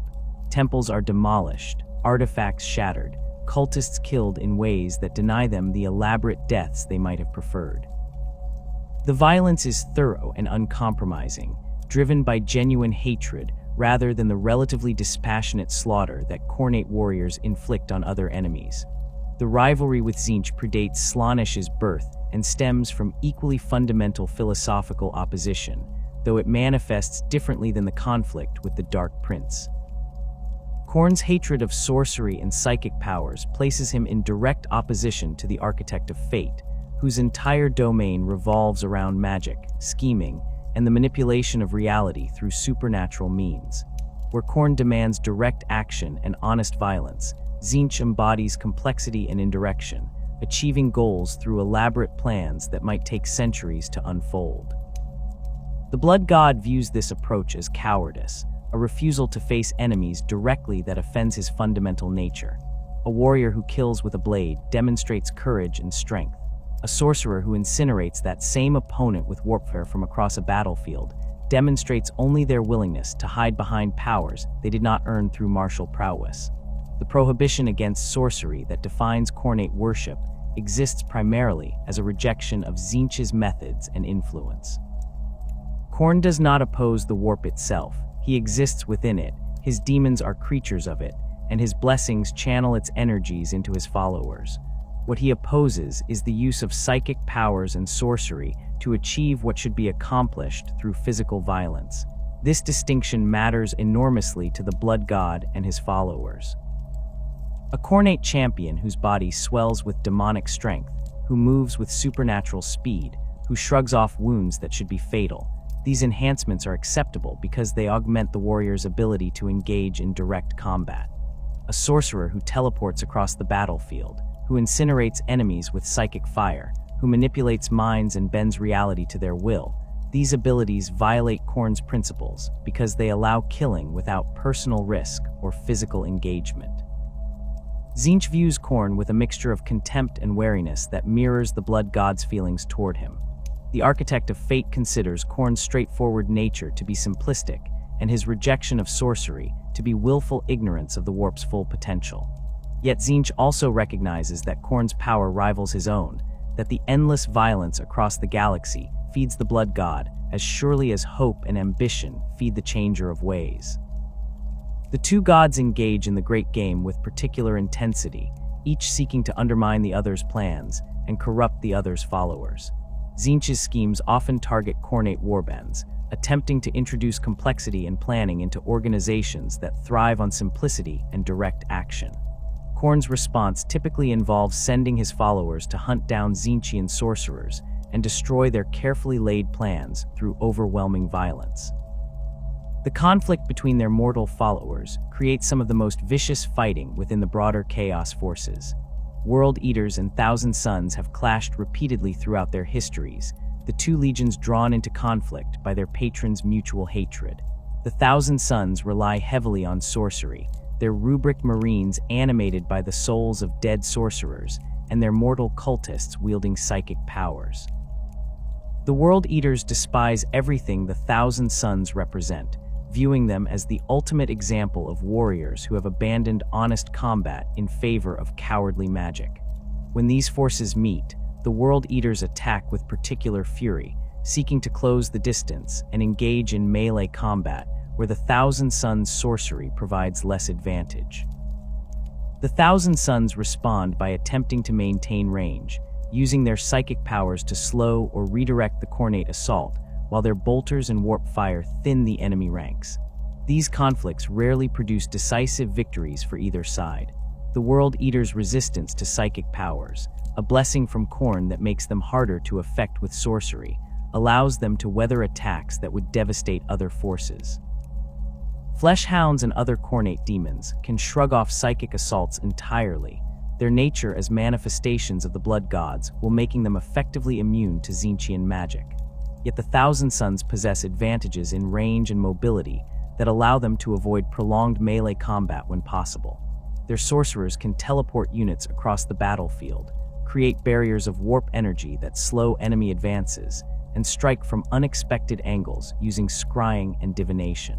Temples are demolished, artifacts shattered, cultists killed in ways that deny them the elaborate deaths they might have preferred. The violence is thorough and uncompromising, driven by genuine hatred rather than the relatively dispassionate slaughter that Khornate warriors inflict on other enemies. The rivalry with Tzeentch predates Slaanesh's birth and stems from equally fundamental philosophical opposition, though it manifests differently than the conflict with the Dark Prince. Khorne's hatred of sorcery and psychic powers places him in direct opposition to the Architect of Fate, whose entire domain revolves around magic, scheming, and the manipulation of reality through supernatural means. Where Khorne demands direct action and honest violence, Tzeentch embodies complexity and indirection, achieving goals through elaborate plans that might take centuries to unfold. The Blood God views this approach as cowardice, a refusal to face enemies directly that offends his fundamental nature. A warrior who kills with a blade demonstrates courage and strength. A sorcerer who incinerates that same opponent with warpfare from across a battlefield demonstrates only their willingness to hide behind powers they did not earn through martial prowess. The prohibition against sorcery that defines Khornate worship exists primarily as a rejection of Tzeentch's methods and influence. Khorne does not oppose the warp itself. He exists within it, his demons are creatures of it, and his blessings channel its energies into his followers. What he opposes is the use of psychic powers and sorcery to achieve what should be accomplished through physical violence. This distinction matters enormously to the Blood God and his followers. A Khornate champion whose body swells with demonic strength, who moves with supernatural speed, who shrugs off wounds that should be fatal. These enhancements are acceptable because they augment the warrior's ability to engage in direct combat. A sorcerer who teleports across the battlefield, who incinerates enemies with psychic fire, who manipulates minds and bends reality to their will. These abilities violate Khorne's principles because they allow killing without personal risk or physical engagement. Tzeentch views Khorne with a mixture of contempt and wariness that mirrors the Blood God's feelings toward him. The Architect of Fate considers Khorne's straightforward nature to be simplistic and his rejection of sorcery to be willful ignorance of the warp's full potential. Yet Tzeentch also recognizes that Khorne's power rivals his own, that the endless violence across the galaxy feeds the Blood God as surely as hope and ambition feed the Changer of Ways. The two gods engage in the Great Game with particular intensity, each seeking to undermine the other's plans and corrupt the other's followers. Tzeentch's schemes often target Khornate warbands, attempting to introduce complexity and planning into organizations that thrive on simplicity and direct action. Khorne's response typically involves sending his followers to hunt down Tzeentchian sorcerers and destroy their carefully laid plans through overwhelming violence. The conflict between their mortal followers creates some of the most vicious fighting within the broader Chaos forces. World Eaters and Thousand Sons have clashed repeatedly throughout their histories, the two legions drawn into conflict by their patrons' mutual hatred. The Thousand Sons rely heavily on sorcery, their rubric marines animated by the souls of dead sorcerers, and their mortal cultists wielding psychic powers. The World Eaters despise everything the Thousand Sons represent, viewing them as the ultimate example of warriors who have abandoned honest combat in favor of cowardly magic. When these forces meet, the World Eaters attack with particular fury, seeking to close the distance and engage in melee combat where the Thousand Sons' sorcery provides less advantage. The Thousand Sons respond by attempting to maintain range, using their psychic powers to slow or redirect the Khornate assault, while their bolters and warp fire thin the enemy ranks. These conflicts rarely produce decisive victories for either side. The World Eaters' resistance to psychic powers, a blessing from Khorne that makes them harder to affect with sorcery, allows them to weather attacks that would devastate other forces. Fleshhounds and other Khornate demons can shrug off psychic assaults entirely, their nature as manifestations of the Blood Gods while making them effectively immune to Tzeentchian magic. Yet the Thousand Sons possess advantages in range and mobility that allow them to avoid prolonged melee combat when possible. Their sorcerers can teleport units across the battlefield, create barriers of warp energy that slow enemy advances, and strike from unexpected angles using scrying and divination.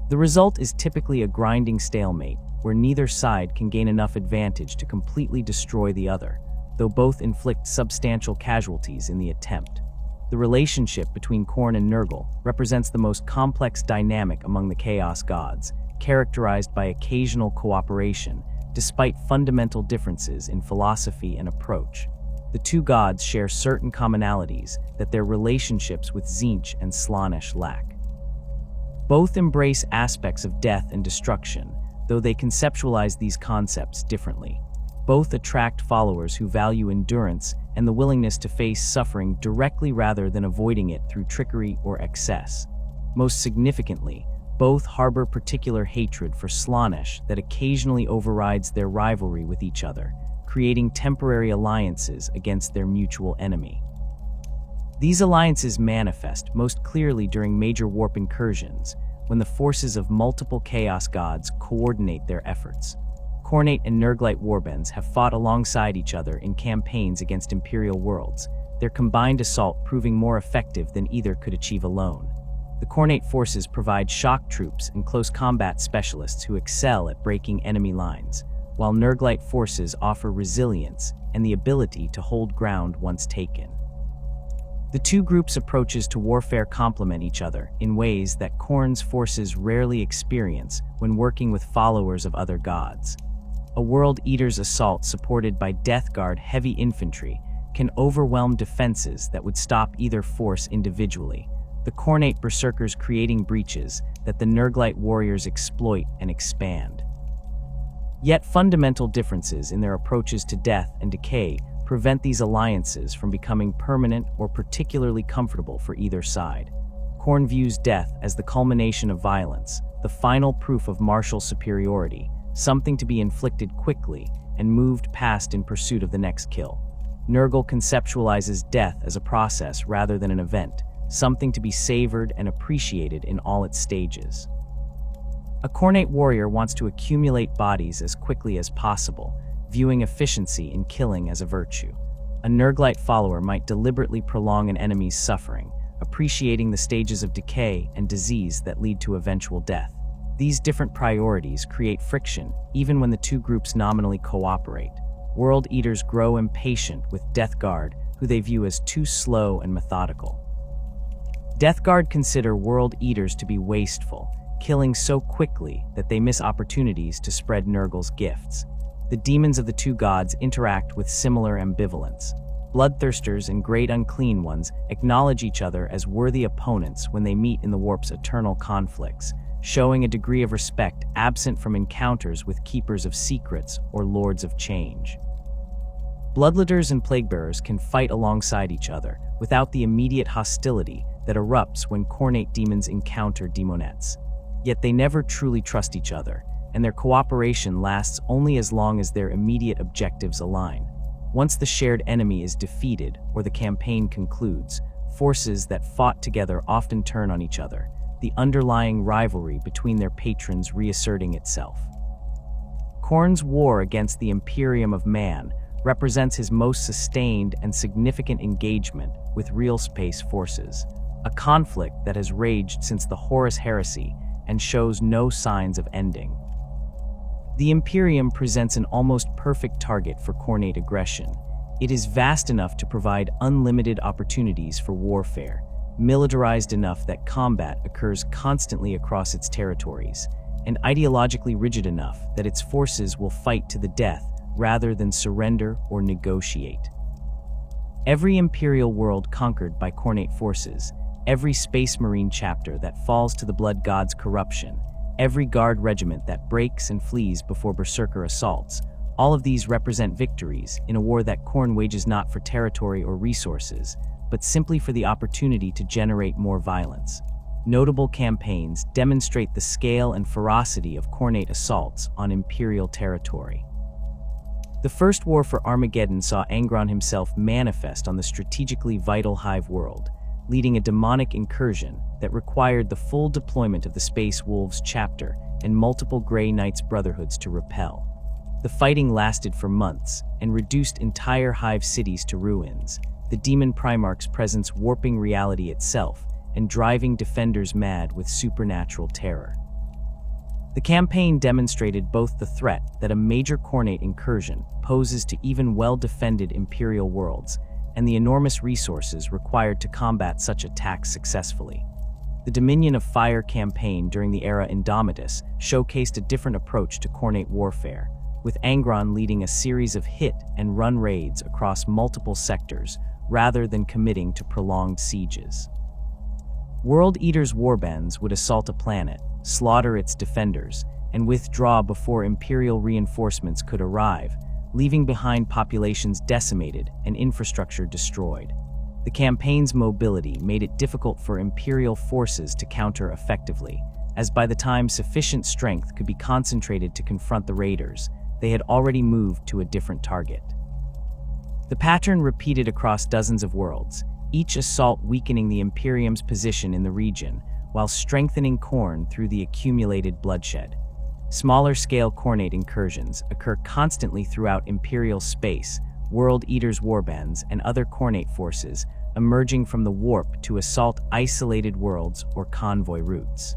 The result is typically a grinding stalemate where neither side can gain enough advantage to completely destroy the other, though both inflict substantial casualties in the attempt. The The relationship between Khorne and Nurgle represents the most complex dynamic among the Chaos gods, characterized by occasional cooperation, despite fundamental differences in philosophy and approach. The two gods share certain commonalities that their relationships with Tzeentch and Slaanesh lack. Both embrace aspects of death and destruction, though they conceptualize these concepts differently. Both attract followers who value endurance and the willingness to face suffering directly rather than avoiding it through trickery or excess. Most significantly, both harbor particular hatred for Slaanesh that occasionally overrides their rivalry with each other, creating temporary alliances against their mutual enemy. These alliances manifest most clearly during major warp incursions, when the forces of multiple Chaos gods coordinate their efforts. Khornate and Nurglite warbands have fought alongside each other in campaigns against Imperial worlds, their combined assault proving more effective than either could achieve alone. The Khornate forces provide shock troops and close combat specialists who excel at breaking enemy lines, while Nurglite forces offer resilience and the ability to hold ground once taken. The two groups' approaches to warfare complement each other in ways that Khorne's forces rarely experience when working with followers of other gods. A World Eater's assault supported by Death Guard heavy infantry can overwhelm defenses that would stop either force individually, the Khornate berserkers creating breaches that the Nurglite warriors exploit and expand. Yet fundamental differences in their approaches to death and decay prevent these alliances from becoming permanent or particularly comfortable for either side. Khorne views death as the culmination of violence, the final proof of martial superiority, something to be inflicted quickly and moved past in pursuit of the next kill. Nurgle conceptualizes death as a process rather than an event, something to be savored and appreciated in all its stages. A Khornate warrior wants to accumulate bodies as quickly as possible, viewing efficiency in killing as a virtue. A Nurglite follower might deliberately prolong an enemy's suffering, appreciating the stages of decay and disease that lead to eventual death. These different priorities create friction, even when the two groups nominally cooperate. World Eaters grow impatient with Death Guard, who they view as too slow and methodical. Death Guard consider World Eaters to be wasteful, killing so quickly that they miss opportunities to spread Nurgle's gifts. The demons of the two gods interact with similar ambivalence. Bloodthirsters and Great Unclean Ones acknowledge each other as worthy opponents when they meet in the warp's eternal conflicts, showing a degree of respect absent from encounters with Keepers of Secrets or Lords of Change. Bloodletters and Plaguebearers can fight alongside each other without the immediate hostility that erupts when Khornate demons encounter demonettes. Yet they never truly trust each other, and their cooperation lasts only as long as their immediate objectives align. Once the shared enemy is defeated or the campaign concludes, forces that fought together often turn on each other, the underlying rivalry between their patrons reasserting itself. Khorne's war against the Imperium of Man represents his most sustained and significant engagement with real space forces, a conflict that has raged since the Horus Heresy and shows no signs of ending. The Imperium presents an almost perfect target for Khornate aggression. It is vast enough to provide unlimited opportunities for warfare, militarized enough that combat occurs constantly across its territories, and ideologically rigid enough that its forces will fight to the death rather than surrender or negotiate. Every Imperial world conquered by Khornate forces, every Space Marine chapter that falls to the Blood God's corruption, every Guard regiment that breaks and flees before Berserker assaults, all of these represent victories in a war that Khorne wages not for territory or resources, but simply for the opportunity to generate more violence. Notable campaigns demonstrate the scale and ferocity of Khornate assaults on Imperial territory. The First War for Armageddon saw Angron himself manifest on the strategically vital Hive world, leading a demonic incursion that required the full deployment of the Space Wolves chapter and multiple Grey Knights brotherhoods to repel. The fighting lasted for months and reduced entire Hive cities to ruins, the Demon Primarch's presence warping reality itself and driving defenders mad with supernatural terror. The campaign demonstrated both the threat that a major Khornate incursion poses to even well-defended Imperial worlds and the enormous resources required to combat such attacks successfully. The Dominion of Fire campaign during the era Indomitus showcased a different approach to Khornate warfare, with Angron leading a series of hit-and-run raids across multiple sectors rather than committing to prolonged sieges. World Eater's warbands would assault a planet, slaughter its defenders, and withdraw before Imperial reinforcements could arrive, leaving behind populations decimated and infrastructure destroyed. The campaign's mobility made it difficult for Imperial forces to counter effectively, as by the time sufficient strength could be concentrated to confront the raiders, they had already moved to a different target. The pattern repeated across dozens of worlds, each assault weakening the Imperium's position in the region, while strengthening Khorne through the accumulated bloodshed. Smaller-scale Khornate incursions occur constantly throughout Imperial space, World Eater's warbands and other Khornate forces emerging from the warp to assault isolated worlds or convoy routes.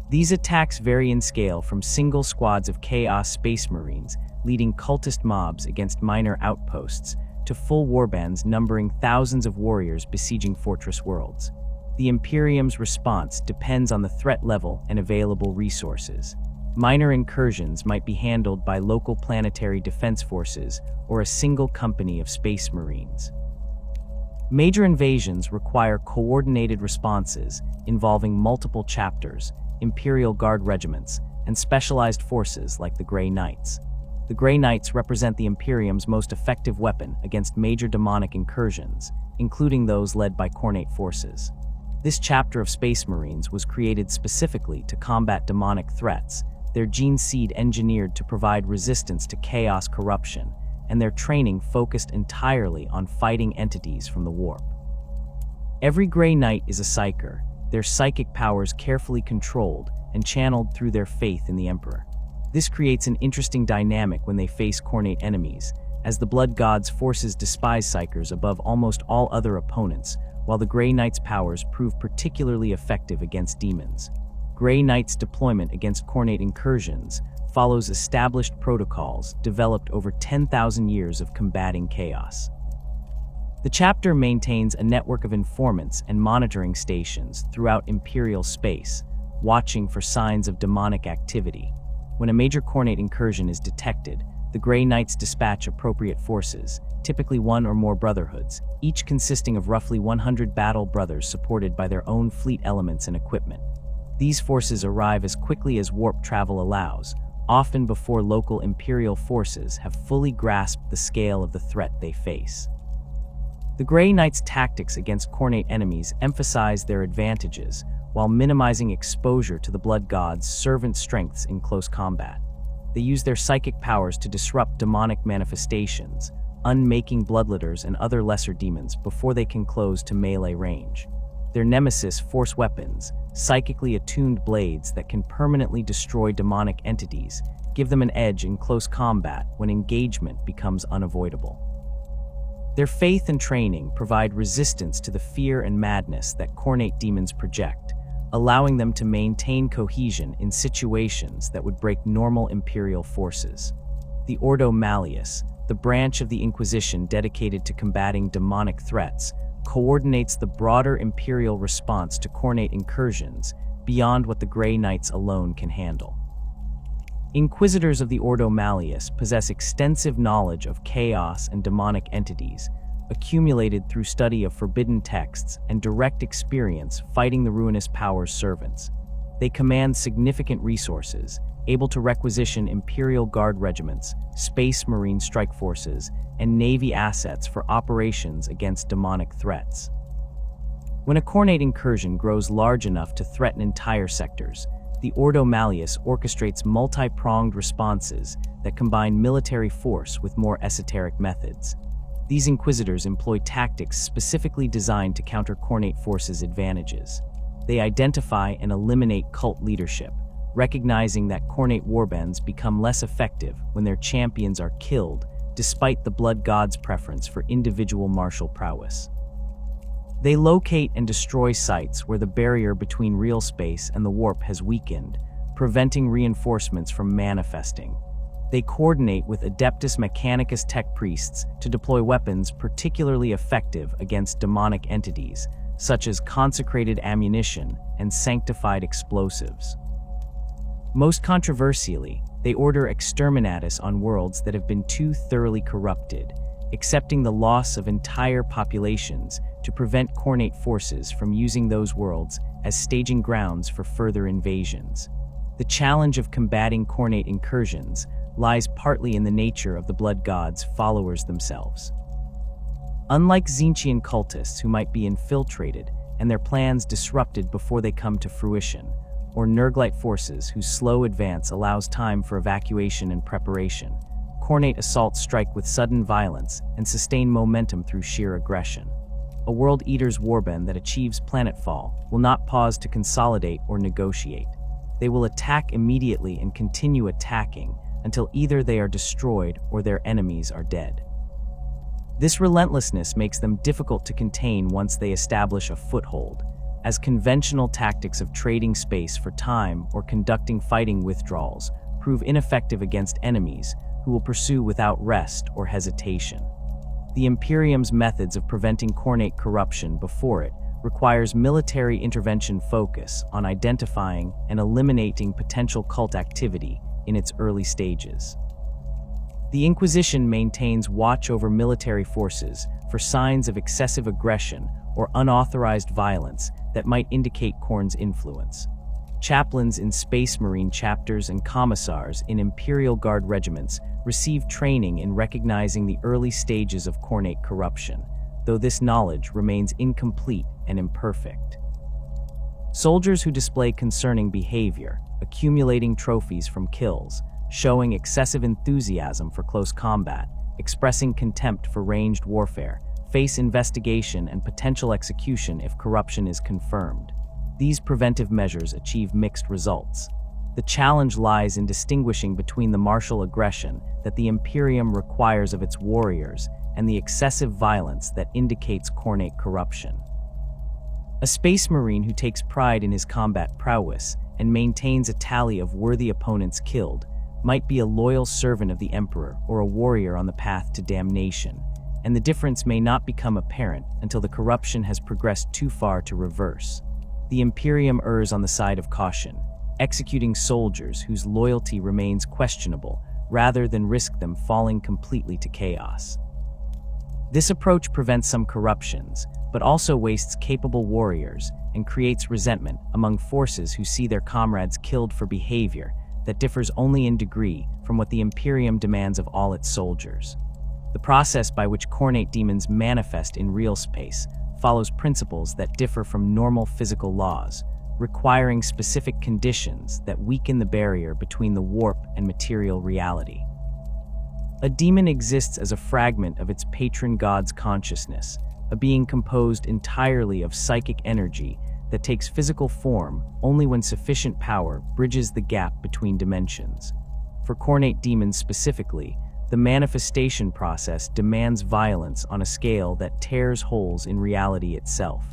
These attacks vary in scale from single squads of Chaos Space Marines leading cultist mobs against minor outposts to full warbands numbering thousands of warriors besieging fortress worlds. The Imperium's response depends on the threat level and available resources. Minor incursions might be handled by local planetary defense forces or a single company of space marines. Major invasions require coordinated responses involving multiple chapters, Imperial Guard regiments, and specialized forces like the Grey Knights. The Grey Knights represent the Imperium's most effective weapon against major demonic incursions, including those led by Khornate forces. This chapter of Space Marines was created specifically to combat demonic threats, their gene seed engineered to provide resistance to chaos corruption, and their training focused entirely on fighting entities from the warp. Every Grey Knight is a Psyker, their psychic powers carefully controlled and channeled through their faith in the Emperor. This creates an interesting dynamic when they face Khornate enemies, as the Blood God's forces despise Psykers above almost all other opponents, while the Grey Knight's powers prove particularly effective against demons. Grey Knight's deployment against Khornate incursions follows established protocols developed over 10,000 years of combating chaos. The chapter maintains a network of informants and monitoring stations throughout Imperial space, watching for signs of demonic activity. When a major Khornate incursion is detected, the Grey Knights dispatch appropriate forces, typically one or more brotherhoods, each consisting of roughly 100 battle brothers supported by their own fleet elements and equipment. These forces arrive as quickly as warp travel allows, often before local Imperial forces have fully grasped the scale of the threat they face. The Grey Knights' tactics against Khornate enemies emphasize their advantages, while minimizing exposure to the Blood God's servant strengths in close combat. They use their psychic powers to disrupt demonic manifestations, unmaking bloodletters and other lesser demons before they can close to melee range. Their nemesis force weapons, psychically attuned blades that can permanently destroy demonic entities, give them an edge in close combat when engagement becomes unavoidable. Their faith and training provide resistance to the fear and madness that Khornate demons project, allowing them to maintain cohesion in situations that would break normal Imperial forces. The Ordo Malleus, the branch of the Inquisition dedicated to combating demonic threats, coordinates the broader Imperial response to Khornate incursions beyond what the Grey Knights alone can handle. Inquisitors of the Ordo Malleus possess extensive knowledge of chaos and demonic entities, accumulated through study of forbidden texts and direct experience fighting the ruinous powers' servants. They command significant resources, able to requisition Imperial Guard regiments, Space Marine strike forces, and Navy assets for operations against demonic threats. When a Khornate incursion grows large enough to threaten entire sectors, the Ordo Malleus orchestrates multi-pronged responses that combine military force with more esoteric methods. These Inquisitors employ tactics specifically designed to counter Khornate forces' advantages. They identify and eliminate cult leadership, recognizing that Khornate warbands become less effective when their champions are killed, despite the Blood God's preference for individual martial prowess. They locate and destroy sites where the barrier between real space and the warp has weakened, preventing reinforcements from manifesting. They coordinate with Adeptus Mechanicus tech priests to deploy weapons particularly effective against demonic entities, such as consecrated ammunition and sanctified explosives. Most controversially, they order exterminatus on worlds that have been too thoroughly corrupted, accepting the loss of entire populations to prevent Khornate forces from using those worlds as staging grounds for further invasions. The challenge of combating Khornate incursions lies partly in the nature of the Blood Gods' followers themselves. Unlike Tzeentchian cultists who might be infiltrated and their plans disrupted before they come to fruition, or Nurglite forces whose slow advance allows time for evacuation and preparation, Khornate assaults strike with sudden violence and sustain momentum through sheer aggression. A World Eater's warband that achieves planetfall will not pause to consolidate or negotiate. They will attack immediately and continue attacking until either they are destroyed or their enemies are dead. This relentlessness makes them difficult to contain once they establish a foothold, as conventional tactics of trading space for time or conducting fighting withdrawals prove ineffective against enemies who will pursue without rest or hesitation. The Imperium's methods of preventing Khornate corruption before it requires military intervention focus on identifying and eliminating potential cult activity in its early stages. The Inquisition maintains watch over military forces for signs of excessive aggression or unauthorized violence that might indicate Khorne's influence. Chaplains in Space Marine chapters and commissars in Imperial Guard regiments receive training in recognizing the early stages of Khornate corruption, though this knowledge remains incomplete and imperfect. Soldiers who display concerning behavior, accumulating trophies from kills, showing excessive enthusiasm for close combat, expressing contempt for ranged warfare, face investigation and potential execution if corruption is confirmed. These preventive measures achieve mixed results. The challenge lies in distinguishing between the martial aggression that the Imperium requires of its warriors and the excessive violence that indicates Khornate corruption. A Space Marine who takes pride in his combat prowess and maintains a tally of worthy opponents killed might be a loyal servant of the Emperor or a warrior on the path to damnation, and the difference may not become apparent until the corruption has progressed too far to reverse. The Imperium errs on the side of caution, executing soldiers whose loyalty remains questionable rather than risk them falling completely to chaos. This approach prevents some corruptions, but also wastes capable warriors and creates resentment among forces who see their comrades killed for behavior that differs only in degree from what the Imperium demands of all its soldiers. The process by which Khornate demons manifest in real space follows principles that differ from normal physical laws, requiring specific conditions that weaken the barrier between the warp and material reality. A demon exists as a fragment of its patron god's consciousness, a being composed entirely of psychic energy that takes physical form only when sufficient power bridges the gap between dimensions. For Khornate demons specifically, the manifestation process demands violence on a scale that tears holes in reality itself.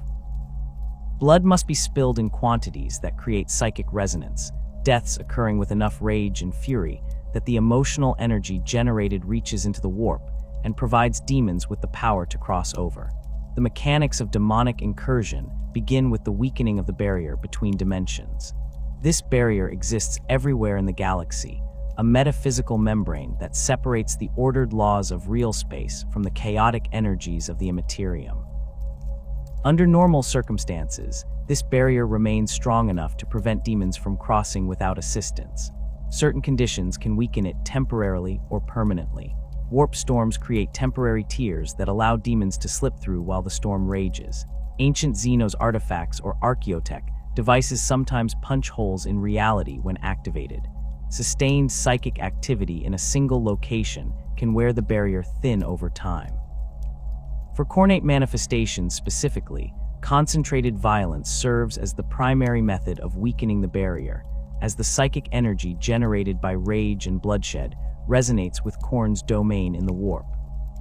Blood must be spilled in quantities that create psychic resonance, deaths occurring with enough rage and fury that the emotional energy generated reaches into the warp and provides demons with the power to cross over. The mechanics of demonic incursion begin with the weakening of the barrier between dimensions. This barrier exists everywhere in the galaxy, a metaphysical membrane that separates the ordered laws of real space from the chaotic energies of the immaterium. Under normal circumstances, this barrier remains strong enough to prevent demons from crossing without assistance. Certain conditions can weaken it temporarily or permanently. Warp storms create temporary tiers that allow demons to slip through while the storm rages. Ancient Xenos artifacts or archaeotech devices sometimes punch holes in reality when activated. Sustained psychic activity in a single location can wear the barrier thin over time. For Khornate manifestations specifically, concentrated violence serves as the primary method of weakening the barrier, as the psychic energy generated by rage and bloodshed resonates with Khorne's domain in the warp.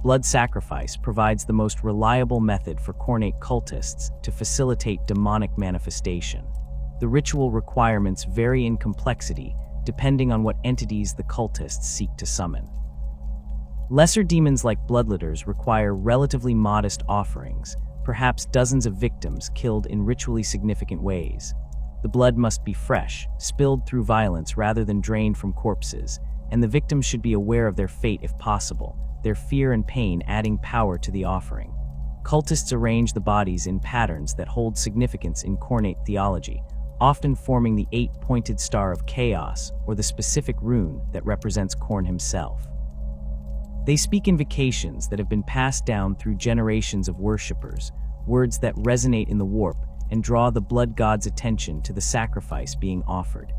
Blood sacrifice provides the most reliable method for Khornate cultists to facilitate demonic manifestation. The ritual requirements vary in complexity depending on what entities the cultists seek to summon. Lesser demons like bloodletters require relatively modest offerings, perhaps dozens of victims killed in ritually significant ways. The blood must be fresh, spilled through violence rather than drained from corpses, and the victims should be aware of their fate if possible, their fear and pain adding power to the offering. Cultists arrange the bodies in patterns that hold significance in Khornate theology, often forming the 8-pointed star of chaos or the specific rune that represents Khorne himself. They speak invocations that have been passed down through generations of worshippers, words that resonate in the warp and draw the blood god's attention to the sacrifice being offered.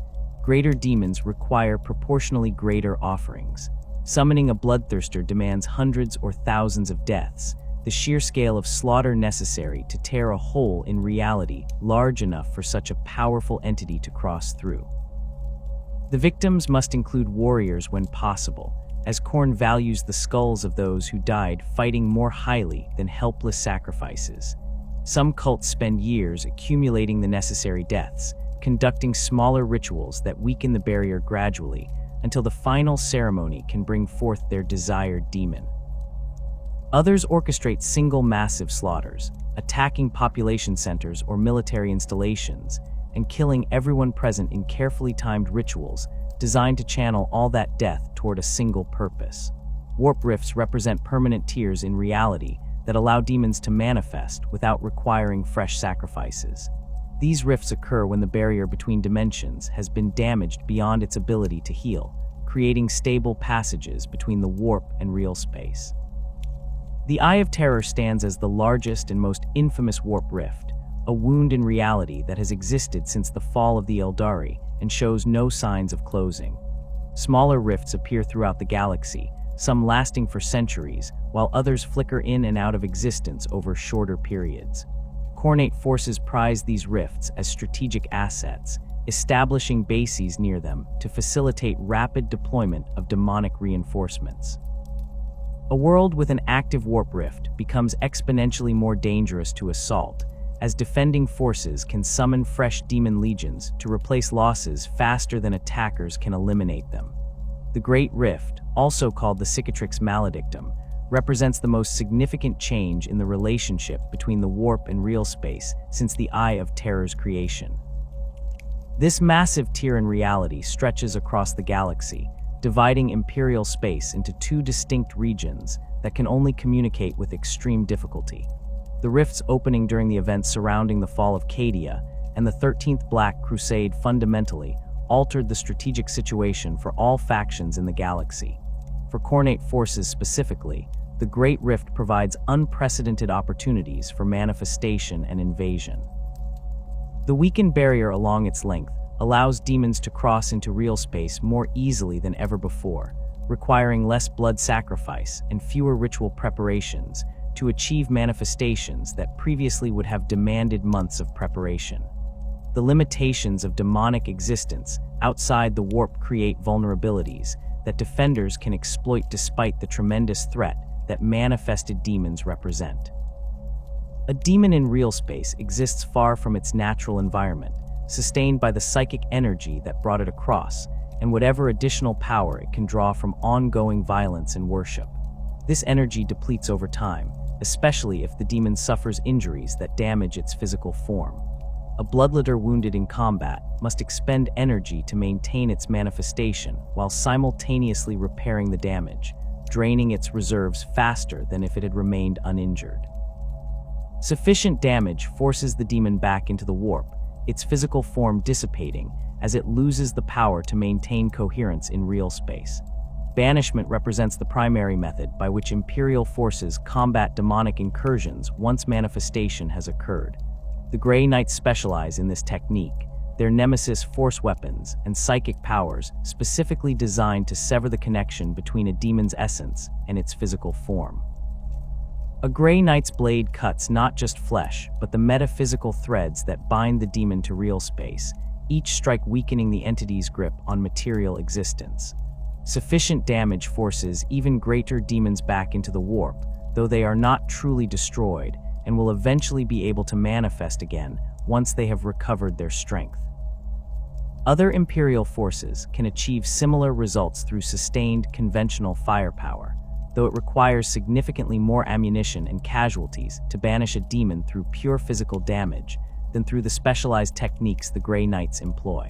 Greater demons require proportionally greater offerings. Summoning a bloodthirster demands hundreds or thousands of deaths, the sheer scale of slaughter necessary to tear a hole in reality large enough for such a powerful entity to cross through. The victims must include warriors when possible, as Khorne values the skulls of those who died fighting more highly than helpless sacrifices. Some cults spend years accumulating the necessary deaths, conducting smaller rituals that weaken the barrier gradually until the final ceremony can bring forth their desired demon. Others orchestrate single massive slaughters, attacking population centers or military installations, and killing everyone present in carefully timed rituals designed to channel all that death toward a single purpose. Warp rifts represent permanent tears in reality that allow demons to manifest without requiring fresh sacrifices. These rifts occur when the barrier between dimensions has been damaged beyond its ability to heal, creating stable passages between the warp and real space. The Eye of Terror stands as the largest and most infamous warp rift, a wound in reality that has existed since the fall of the Eldari and shows no signs of closing. Smaller rifts appear throughout the galaxy, some lasting for centuries, while others flicker in and out of existence over shorter periods. Khornate forces prize these rifts as strategic assets, establishing bases near them to facilitate rapid deployment of demonic reinforcements. A world with an active warp rift becomes exponentially more dangerous to assault, as defending forces can summon fresh demon legions to replace losses faster than attackers can eliminate them. The Great Rift, also called the Cicatrix Maledictum, represents the most significant change in the relationship between the warp and real space since the Eye of Terror's creation. This massive tear in reality stretches across the galaxy, dividing Imperial space into two distinct regions that can only communicate with extreme difficulty. The rifts opening during the events surrounding the fall of Cadia and the 13th Black Crusade fundamentally altered the strategic situation for all factions in the galaxy. For Khornate forces specifically, the Great Rift provides unprecedented opportunities for manifestation and invasion. The weakened barrier along its length allows demons to cross into real space more easily than ever before, requiring less blood sacrifice and fewer ritual preparations to achieve manifestations that previously would have demanded months of preparation. The limitations of demonic existence outside the warp create vulnerabilities that defenders can exploit despite the tremendous threat that manifested demons represent. A demon in real space exists far from its natural environment, sustained by the psychic energy that brought it across, and whatever additional power it can draw from ongoing violence and worship. This energy depletes over time, especially if the demon suffers injuries that damage its physical form. A bloodletter wounded in combat must expend energy to maintain its manifestation while simultaneously repairing the damage, draining its reserves faster than if it had remained uninjured. Sufficient damage forces the demon back into the warp, its physical form dissipating as it loses the power to maintain coherence in real space. Banishment represents the primary method by which Imperial forces combat demonic incursions once manifestation has occurred. The Grey Knights specialize in this technique, their nemesis force weapons and psychic powers specifically designed to sever the connection between a demon's essence and its physical form. A Grey Knight's blade cuts not just flesh, but the metaphysical threads that bind the demon to real space, each strike weakening the entity's grip on material existence. Sufficient damage forces even greater demons back into the warp, though they are not truly destroyed and will eventually be able to manifest again once they have recovered their strength. Other Imperial forces can achieve similar results through sustained conventional firepower, though it requires significantly more ammunition and casualties to banish a demon through pure physical damage than through the specialized techniques the Grey Knights employ.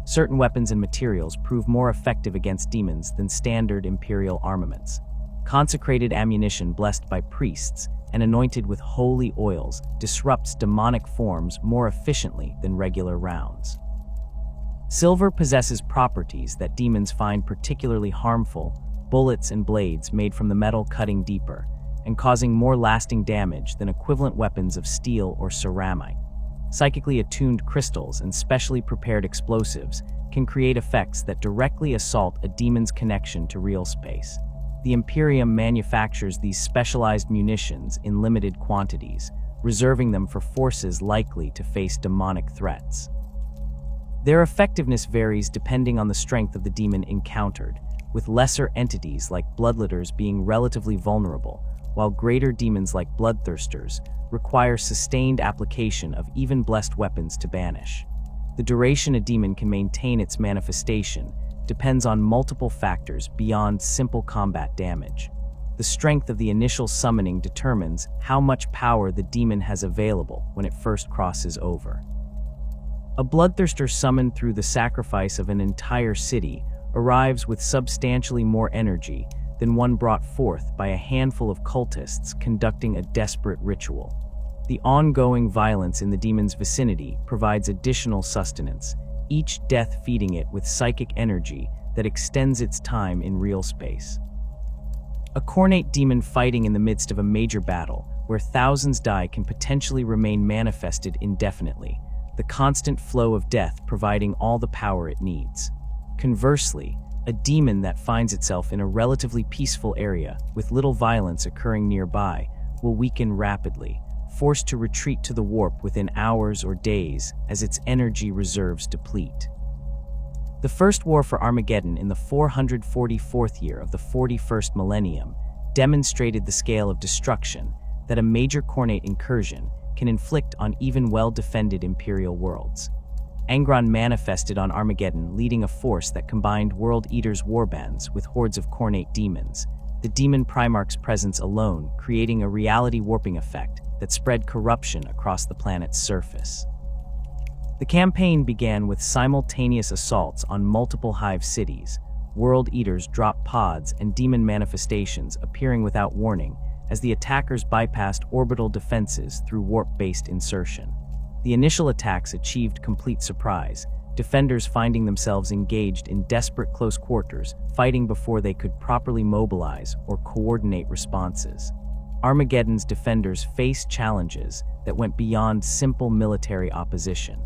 Certain weapons and materials prove more effective against demons than standard Imperial armaments. Consecrated ammunition blessed by priests and anointed with holy oils disrupts demonic forms more efficiently than regular rounds. Silver possesses properties that demons find particularly harmful, bullets and blades made from the metal cutting deeper and causing more lasting damage than equivalent weapons of steel or ceramite. Psychically attuned crystals and specially prepared explosives can create effects that directly assault a demon's connection to real space. The Imperium manufactures these specialized munitions in limited quantities, reserving them for forces likely to face demonic threats. Their effectiveness varies depending on the strength of the demon encountered, with lesser entities like bloodletters being relatively vulnerable, while greater demons like bloodthirsters require sustained application of even blessed weapons to banish. The duration a demon can maintain its manifestation depends on multiple factors beyond simple combat damage. The strength of the initial summoning determines how much power the demon has available when it first crosses over. A bloodthirster summoned through the sacrifice of an entire city arrives with substantially more energy than one brought forth by a handful of cultists conducting a desperate ritual. The ongoing violence in the demon's vicinity provides additional sustenance, each death feeding it with psychic energy that extends its time in real space. A cornate demon fighting in the midst of a major battle, where thousands die, can potentially remain manifested indefinitely, the constant flow of death providing all the power it needs. Conversely, a demon that finds itself in a relatively peaceful area with little violence occurring nearby will weaken rapidly, forced to retreat to the warp within hours or days as its energy reserves deplete. The First War for Armageddon in the 444th year of the 41st millennium demonstrated the scale of destruction that a major cornate incursion can inflict on even well-defended Imperial worlds. Angron manifested on Armageddon, leading a force that combined World Eater's warbands with hordes of cornate demons, the demon Primarch's presence alone creating a reality warping effect that spread corruption across the planet's surface. The campaign began with simultaneous assaults on multiple hive cities. World Eaters dropped pods and demon manifestations appearing without warning as the attackers bypassed orbital defenses through warp-based insertion. The initial attacks achieved complete surprise, defenders finding themselves engaged in desperate close quarters, fighting before they could properly mobilize or coordinate responses. Armageddon's defenders faced challenges that went beyond simple military opposition.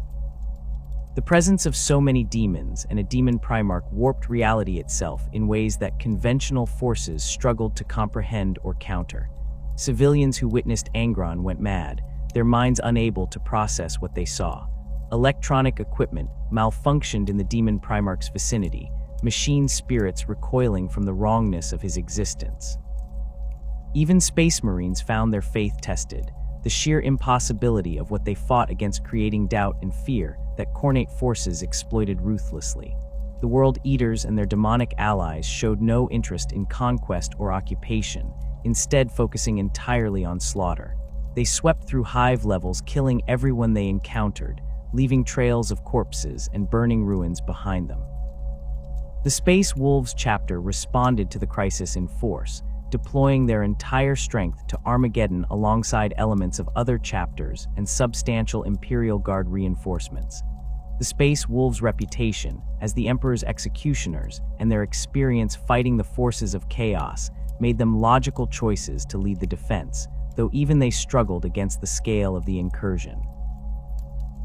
The presence of so many demons and a demon Primarch warped reality itself in ways that conventional forces struggled to comprehend or counter. Civilians who witnessed Angron went mad, their minds unable to process what they saw. Electronic equipment malfunctioned in the demon Primarch's vicinity, machine spirits recoiling from the wrongness of his existence. Even Space Marines found their faith tested, the sheer impossibility of what they fought against creating doubt and fear that cornate forces exploited ruthlessly. The World Eaters and their demonic allies showed no interest in conquest or occupation, instead focusing entirely on slaughter. They swept through hive levels, killing everyone they encountered, leaving trails of corpses and burning ruins behind them. The Space Wolves chapter responded to the crisis in force, deploying their entire strength to Armageddon alongside elements of other chapters and substantial Imperial Guard reinforcements. The Space Wolves' reputation as the Emperor's executioners and their experience fighting the forces of chaos made them logical choices to lead the defense, though even they struggled against the scale of the incursion.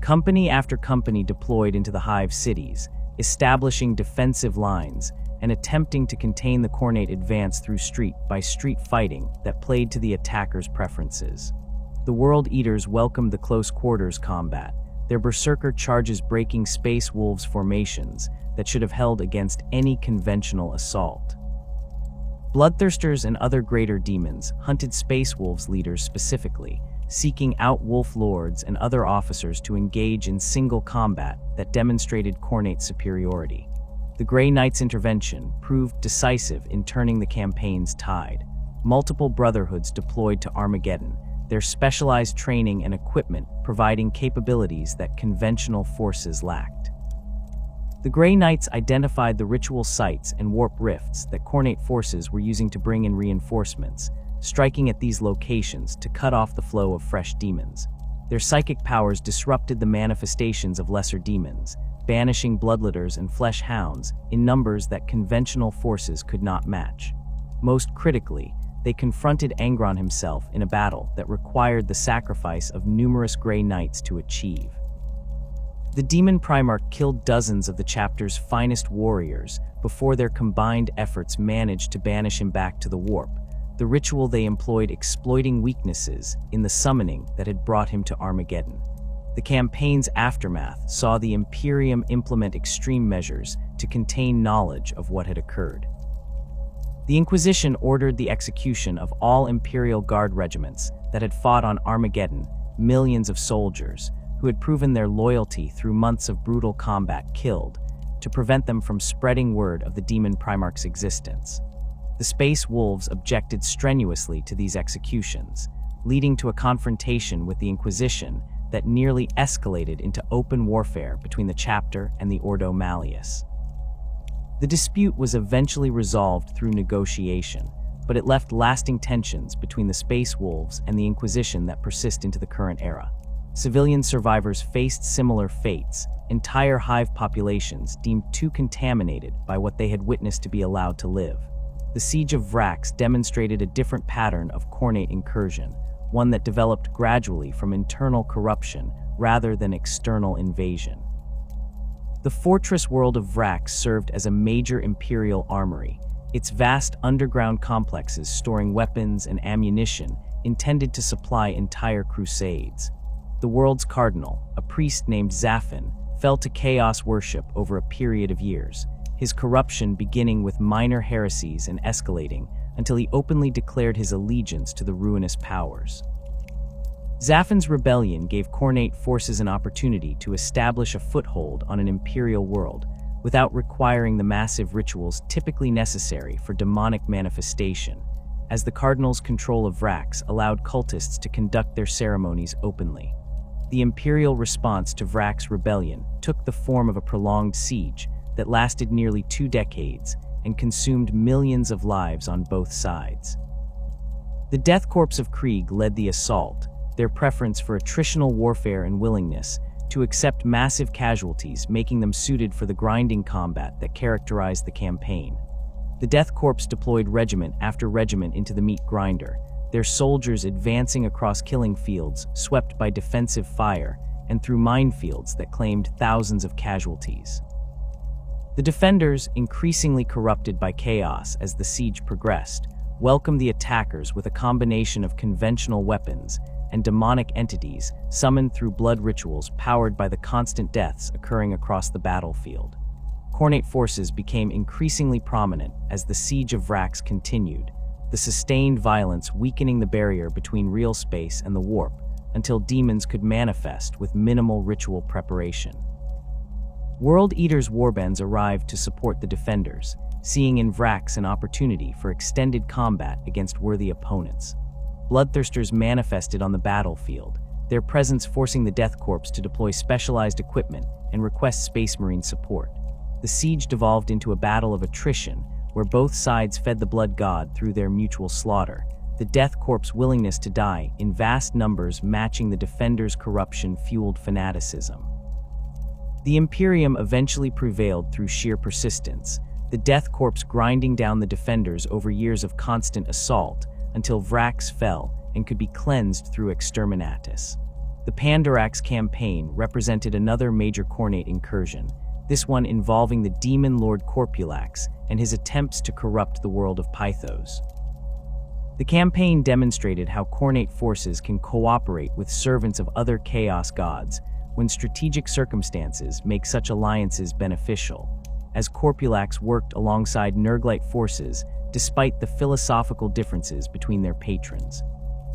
Company after company deployed into the hive cities, establishing defensive lines and attempting to contain the cornate advance through street-by-street fighting that played to the attackers' preferences. The World Eaters welcomed the close-quarters combat, their berserker charges breaking Space Wolves' formations that should have held against any conventional assault. Bloodthirsters and other greater demons hunted Space Wolves leaders specifically, seeking out wolf lords and other officers to engage in single combat that demonstrated Khornate's superiority. The Grey Knight's intervention proved decisive in turning the campaign's tide. Multiple brotherhoods deployed to Armageddon, their specialized training and equipment providing capabilities that conventional forces lacked. The Grey Knights identified the ritual sites and warp rifts that Khornate forces were using to bring in reinforcements, striking at these locations to cut off the flow of fresh demons. Their psychic powers disrupted the manifestations of lesser demons, banishing bloodletters and flesh hounds in numbers that conventional forces could not match. Most critically, they confronted Angron himself in a battle that required the sacrifice of numerous Grey Knights to achieve. The Demon Primarch killed dozens of the chapter's finest warriors before their combined efforts managed to banish him back to the warp, the ritual they employed exploiting weaknesses in the summoning that had brought him to Armageddon. The campaign's aftermath saw the Imperium implement extreme measures to contain knowledge of what had occurred. The Inquisition ordered the execution of all Imperial Guard regiments that had fought on Armageddon, millions of soldiers who had proven their loyalty through months of brutal combat killed, to prevent them from spreading word of the Demon Primarch's existence. The Space Wolves objected strenuously to these executions, leading to a confrontation with the Inquisition that nearly escalated into open warfare between the chapter and the Ordo Malleus. The dispute was eventually resolved through negotiation, but it left lasting tensions between the Space Wolves and the Inquisition that persist into the current era. Civilian survivors faced similar fates, entire hive populations deemed too contaminated by what they had witnessed to be allowed to live. The Siege of Vrax demonstrated a different pattern of Khornate incursion, one that developed gradually from internal corruption rather than external invasion. The fortress world of Vrax served as a major Imperial armory, its vast underground complexes storing weapons and ammunition intended to supply entire crusades. The world's cardinal, a priest named Zaffin, fell to chaos worship over a period of years, his corruption beginning with minor heresies and escalating until he openly declared his allegiance to the ruinous powers. Zaffin's rebellion gave Khornate forces an opportunity to establish a foothold on an imperial world without requiring the massive rituals typically necessary for demonic manifestation, as the Cardinal's control of Vrax allowed cultists to conduct their ceremonies openly. The imperial response to Vrax's rebellion took the form of a prolonged siege that lasted nearly 2 decades and consumed millions of lives on both sides. The Death Corps of Krieg led the assault, their preference for attritional warfare and willingness to accept massive casualties making them suited for the grinding combat that characterized the campaign. The Death Corps deployed regiment after regiment into the meat grinder, their soldiers advancing across killing fields swept by defensive fire and through minefields that claimed thousands of casualties. The defenders, increasingly corrupted by chaos as the siege progressed, welcomed the attackers with a combination of conventional weapons and demonic entities summoned through blood rituals powered by the constant deaths occurring across the battlefield. Khornate forces became increasingly prominent as the siege of Vrax continued, the sustained violence weakening the barrier between real space and the warp until demons could manifest with minimal ritual preparation. World Eater's warbands arrived to support the defenders, seeing in Vrax an opportunity for extended combat against worthy opponents. Bloodthirsters manifested on the battlefield, their presence forcing the Death Corps to deploy specialized equipment and request Space Marine support. The siege devolved into a battle of attrition, where both sides fed the blood god through their mutual slaughter, the Death Corps' willingness to die in vast numbers matching the defenders' corruption-fueled fanaticism. The Imperium eventually prevailed through sheer persistence, the Death Corps grinding down the defenders over years of constant assault until Vrax fell and could be cleansed through Exterminatus. The Pandarax campaign represented another major Khornate incursion, this one involving the demon lord Corpulax and his attempts to corrupt the world of Pythos. The campaign demonstrated how Khornate forces can cooperate with servants of other chaos gods when strategic circumstances make such alliances beneficial, as Corpulax worked alongside Nurglite forces despite the philosophical differences between their patrons.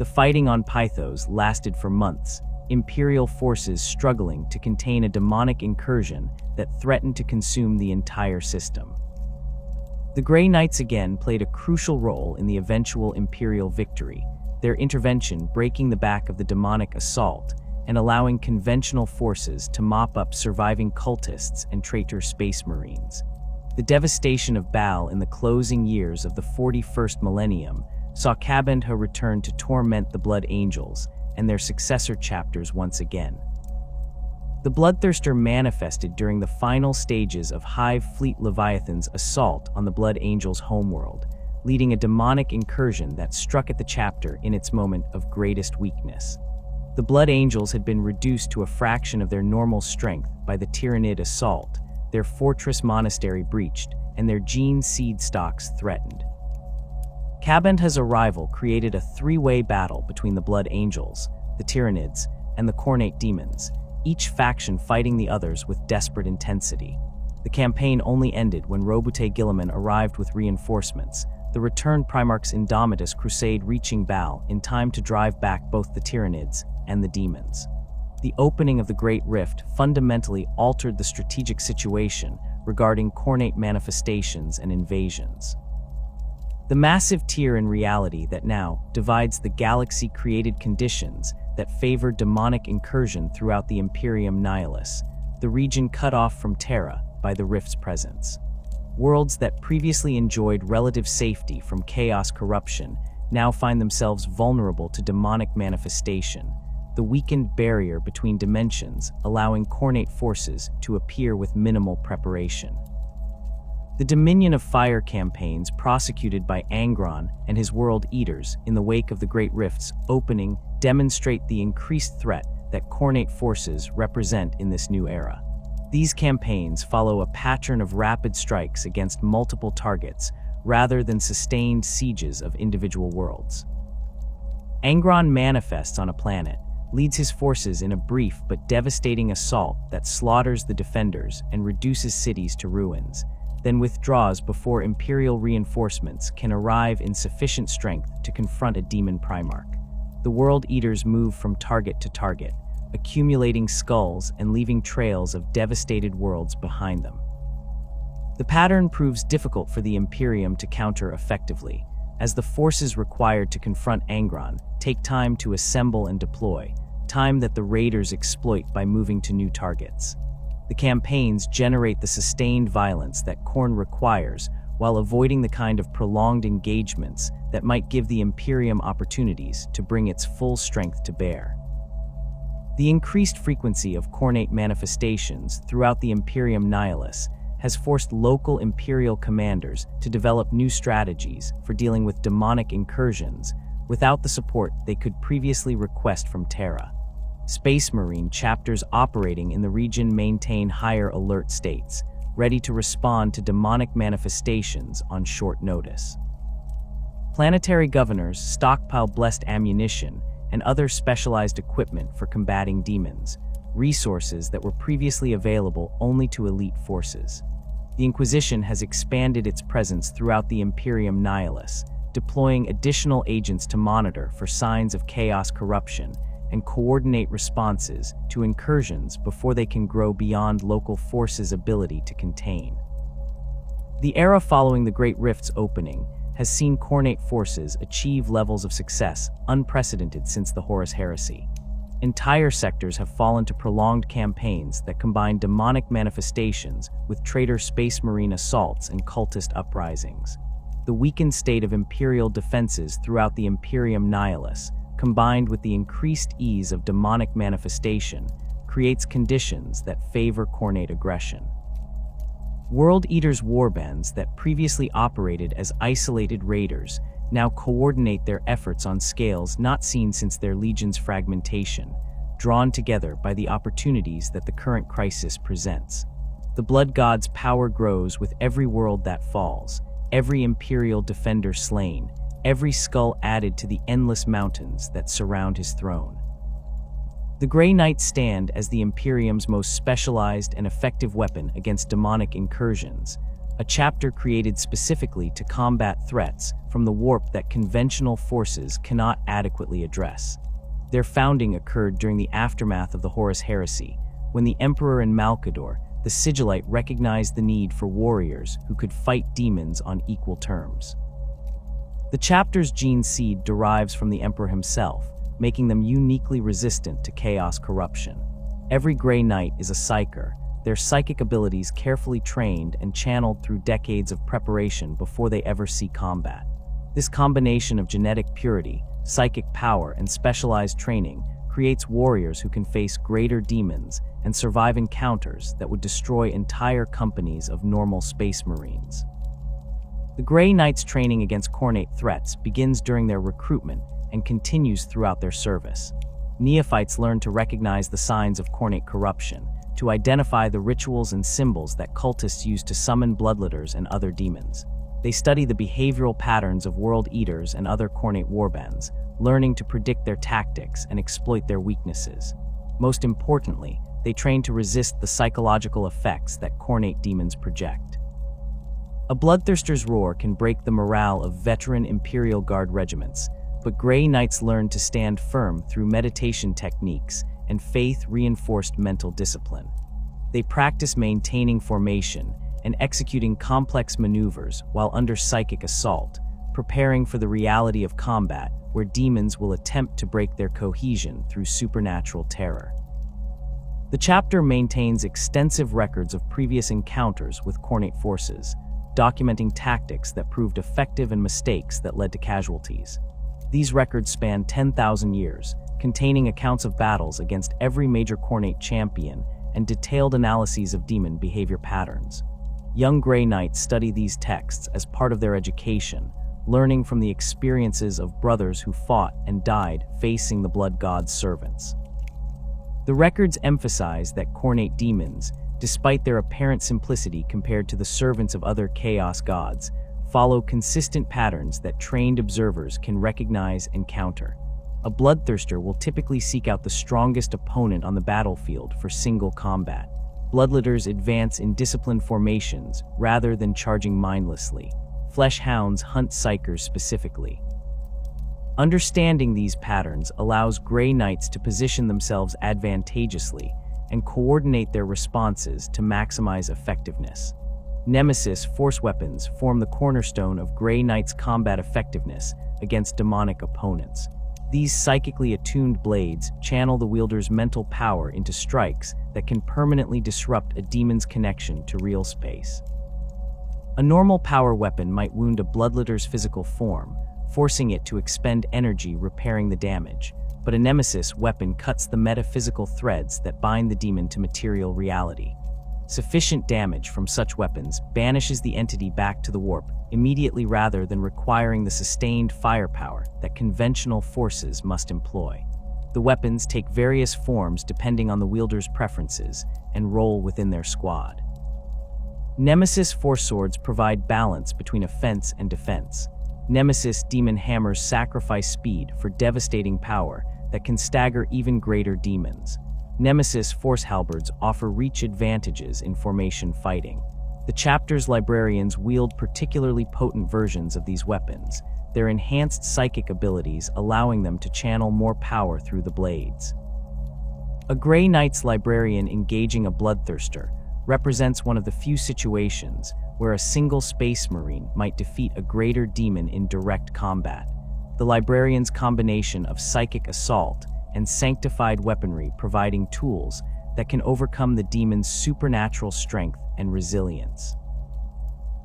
The fighting on Pythos lasted for months, Imperial forces struggling to contain a demonic incursion that threatened to consume the entire system. The Grey Knights again played a crucial role in the eventual Imperial victory, their intervention breaking the back of the demonic assault and allowing conventional forces to mop up surviving cultists and traitor space marines. The devastation of Baal in the closing years of the 41st millennium saw Ka'Bandha return to torment the Blood Angels and their successor chapters once again. The Bloodthirster manifested during the final stages of Hive Fleet Leviathan's assault on the Blood Angels' homeworld, leading a demonic incursion that struck at the chapter in its moment of greatest weakness. The Blood Angels had been reduced to a fraction of their normal strength by the Tyranid assault, their fortress monastery breached, and their gene seed stocks threatened. Ka'Bandha's arrival created a three-way battle between the Blood Angels, the Tyranids, and the Khornate demons, each faction fighting the others with desperate intensity. The campaign only ended when Roboute Guilliman arrived with reinforcements, the returned Primarch's Indomitus crusade reaching Baal in time to drive back both the Tyranids and the demons. The opening of the Great Rift fundamentally altered the strategic situation regarding Khornate manifestations and invasions. The massive tier in reality that now divides the galaxy created conditions that favor demonic incursion throughout the Imperium Nihilus, the region cut off from Terra by the Rift's presence. Worlds that previously enjoyed relative safety from chaos corruption now find themselves vulnerable to demonic manifestation, the weakened barrier between dimensions allowing Khornate forces to appear with minimal preparation. The Dominion of Fire campaigns prosecuted by Angron and his World Eaters in the wake of the Great Rift's opening demonstrate the increased threat that Khornate forces represent in this new era. These campaigns follow a pattern of rapid strikes against multiple targets rather than sustained sieges of individual worlds. Angron manifests on a planet, leads his forces in a brief but devastating assault that slaughters the defenders and reduces cities to ruins, then withdraws before Imperial reinforcements can arrive in sufficient strength to confront a demon Primarch. The World Eaters move from target to target, accumulating skulls and leaving trails of devastated worlds behind them. The pattern proves difficult for the Imperium to counter effectively, as the forces required to confront Angron take time to assemble and deploy, time that the Raiders exploit by moving to new targets. The campaigns generate the sustained violence that Khorne requires while avoiding the kind of prolonged engagements that might give the Imperium opportunities to bring its full strength to bear. The increased frequency of Khornate manifestations throughout the Imperium Nihilus has forced local Imperial commanders to develop new strategies for dealing with demonic incursions without the support they could previously request from Terra. Space Marine chapters operating in the region maintain higher alert states, ready to respond to demonic manifestations on short notice. Planetary governors stockpile blessed ammunition and other specialized equipment for combating demons, resources that were previously available only to elite forces. The Inquisition has expanded its presence throughout the Imperium Nihilus, deploying additional agents to monitor for signs of chaos corruption and coordinate responses to incursions before they can grow beyond local forces' ability to contain. The era following the Great Rift's opening has seen Khornate forces achieve levels of success unprecedented since the Horus Heresy. Entire sectors have fallen to prolonged campaigns that combine demonic manifestations with traitor space marine assaults and cultist uprisings. The weakened state of Imperial defenses throughout the Imperium Nihilus, combined with the increased ease of demonic manifestation, creates conditions that favor Khornate aggression. World Eaters' warbands that previously operated as isolated raiders now coordinate their efforts on scales not seen since their legion's fragmentation, drawn together by the opportunities that the current crisis presents. The Blood God's power grows with every world that falls, every Imperial defender slain, every skull added to the endless mountains that surround his throne. The Grey Knights stand as the Imperium's most specialized and effective weapon against demonic incursions, a chapter created specifically to combat threats from the warp that conventional forces cannot adequately address. Their founding occurred during the aftermath of the Horus Heresy, when the Emperor in Malkador, the Sigillite, recognized the need for warriors who could fight demons on equal terms. The chapter's gene seed derives from the Emperor himself, making them uniquely resistant to chaos corruption. Every Grey Knight is a psyker, their psychic abilities carefully trained and channeled through decades of preparation before they ever see combat. This combination of genetic purity, psychic power, and specialized training creates warriors who can face greater demons and survive encounters that would destroy entire companies of normal space marines. The Grey Knights' training against Khornate threats begins during their recruitment and continues throughout their service. Neophytes learn to recognize the signs of Khornate corruption, to identify the rituals and symbols that cultists use to summon bloodletters and other demons. They study the behavioral patterns of World Eaters and other Khornate warbands, learning to predict their tactics and exploit their weaknesses. Most importantly, they train to resist the psychological effects that Khornate demons project. A bloodthirster's roar can break the morale of veteran Imperial Guard regiments, but Grey Knights learn to stand firm through meditation techniques and faith-reinforced mental discipline. They practice maintaining formation and executing complex maneuvers while under psychic assault, preparing for the reality of combat where demons will attempt to break their cohesion through supernatural terror. The chapter maintains extensive records of previous encounters with Khornate forces, documenting tactics that proved effective and mistakes that led to casualties. These records span 10,000 years, containing accounts of battles against every major Khornate champion and detailed analyses of demon behavior patterns. Young Grey Knights study these texts as part of their education, learning from the experiences of brothers who fought and died facing the Blood God's servants. The records emphasize that Khornate demons, despite their apparent simplicity compared to the servants of other chaos gods, follow consistent patterns that trained observers can recognize and counter. A bloodthirster will typically seek out the strongest opponent on the battlefield for single combat. Bloodletters advance in disciplined formations rather than charging mindlessly. Flesh hounds hunt psykers specifically. Understanding these patterns allows Grey Knights to position themselves advantageously and coordinate their responses to maximize effectiveness. Nemesis force weapons form the cornerstone of Grey Knights' combat effectiveness against demonic opponents. These psychically attuned blades channel the wielder's mental power into strikes that can permanently disrupt a demon's connection to real space. A normal power weapon might wound a bloodletter's physical form, forcing it to expend energy repairing the damage, but a Nemesis weapon cuts the metaphysical threads that bind the demon to material reality. Sufficient damage from such weapons banishes the entity back to the warp immediately rather than requiring the sustained firepower that conventional forces must employ. The weapons take various forms depending on the wielder's preferences and role within their squad. Nemesis force swords provide balance between offense and defense. Nemesis demon hammers sacrifice speed for devastating power that can stagger even greater demons. Nemesis force halberds offer reach advantages in formation fighting. The chapter's librarians wield particularly potent versions of these weapons, their enhanced psychic abilities allowing them to channel more power through the blades. A Grey Knight's librarian engaging a bloodthirster represents one of the few situations where a single space marine might defeat a greater demon in direct combat. The librarian's combination of psychic assault and sanctified weaponry providing tools that can overcome the demon's supernatural strength and resilience.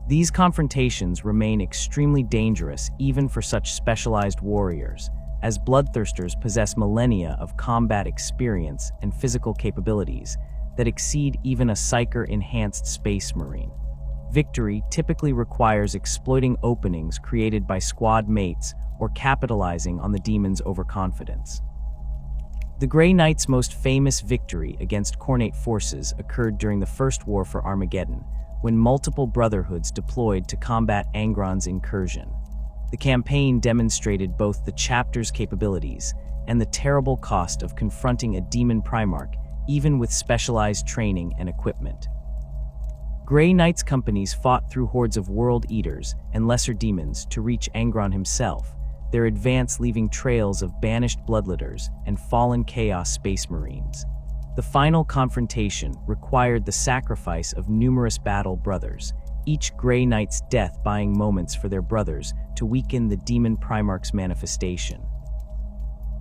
These confrontations remain extremely dangerous even for such specialized warriors, as bloodthirsters possess millennia of combat experience and physical capabilities that exceed even a psyker-enhanced space marine. Victory typically requires exploiting openings created by squad mates or capitalizing on the demon's overconfidence. The Grey Knight's most famous victory against Khornate forces occurred during the First War for Armageddon, when multiple brotherhoods deployed to combat Angron's incursion. The campaign demonstrated both the chapter's capabilities and the terrible cost of confronting a demon Primarch, even with specialized training and equipment. Grey Knights companies fought through hordes of World Eaters and lesser demons to reach Angron himself, their advance leaving trails of banished bloodletters and fallen Chaos Space Marines. The final confrontation required the sacrifice of numerous battle brothers, each Grey Knight's death buying moments for their brothers to weaken the Demon Primarch's manifestation.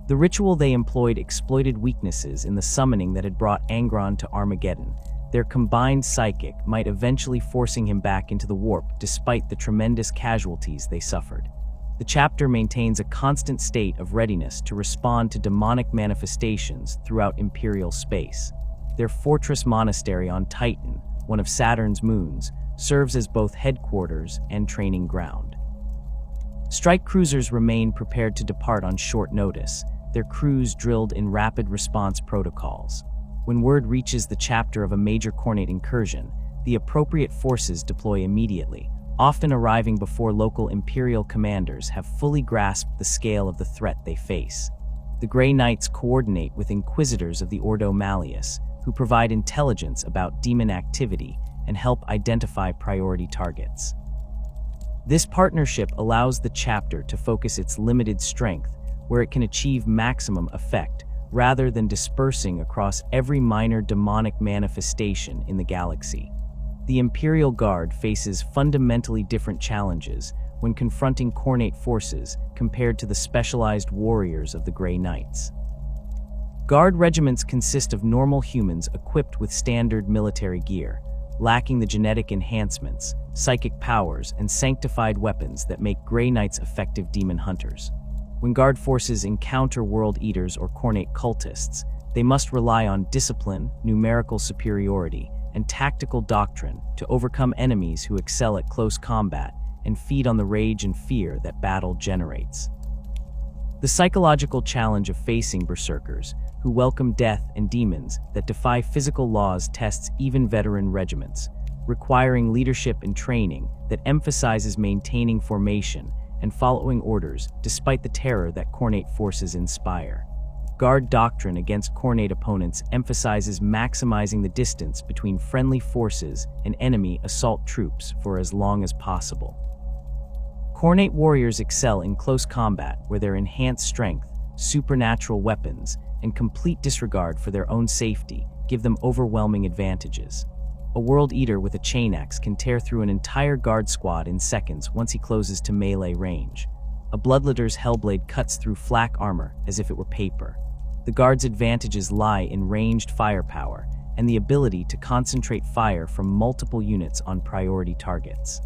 The ritual they employed exploited weaknesses in the summoning that had brought Angron to Armageddon. Their combined psychic might eventually forcing him back into the warp despite the tremendous casualties they suffered. The chapter maintains a constant state of readiness to respond to demonic manifestations throughout Imperial space. Their fortress monastery on Titan, one of Saturn's moons, serves as both headquarters and training ground. Strike cruisers remain prepared to depart on short notice, their crews drilled in rapid response protocols. When word reaches the chapter of a major Khornate incursion, the appropriate forces deploy immediately, often arriving before local Imperial commanders have fully grasped the scale of the threat they face. The Grey Knights coordinate with Inquisitors of the Ordo Malleus, who provide intelligence about demon activity and help identify priority targets. This partnership allows the chapter to focus its limited strength where it can achieve maximum effect, rather than dispersing across every minor demonic manifestation in the galaxy. The Imperial Guard faces fundamentally different challenges when confronting Khornate forces compared to the specialized warriors of the Grey Knights. Guard regiments consist of normal humans equipped with standard military gear, lacking the genetic enhancements, psychic powers, and sanctified weapons that make Grey Knights effective demon hunters. When Guard forces encounter World Eaters or Khornate cultists, they must rely on discipline, numerical superiority, and tactical doctrine to overcome enemies who excel at close combat and feed on the rage and fear that battle generates. The psychological challenge of facing berserkers, who welcome death and demons that defy physical laws, tests even veteran regiments, requiring leadership and training that emphasizes maintaining formation and following orders despite the terror that Khornate forces inspire. Guard doctrine against Khornate opponents emphasizes maximizing the distance between friendly forces and enemy assault troops for as long as possible. Khornate warriors excel in close combat where their enhanced strength, supernatural weapons, and complete disregard for their own safety give them overwhelming advantages. A World Eater with a chain axe can tear through an entire Guard squad in seconds once he closes to melee range. A Bloodletter's Hellblade cuts through flak armor as if it were paper. The Guard's advantages lie in ranged firepower and the ability to concentrate fire from multiple units on priority targets.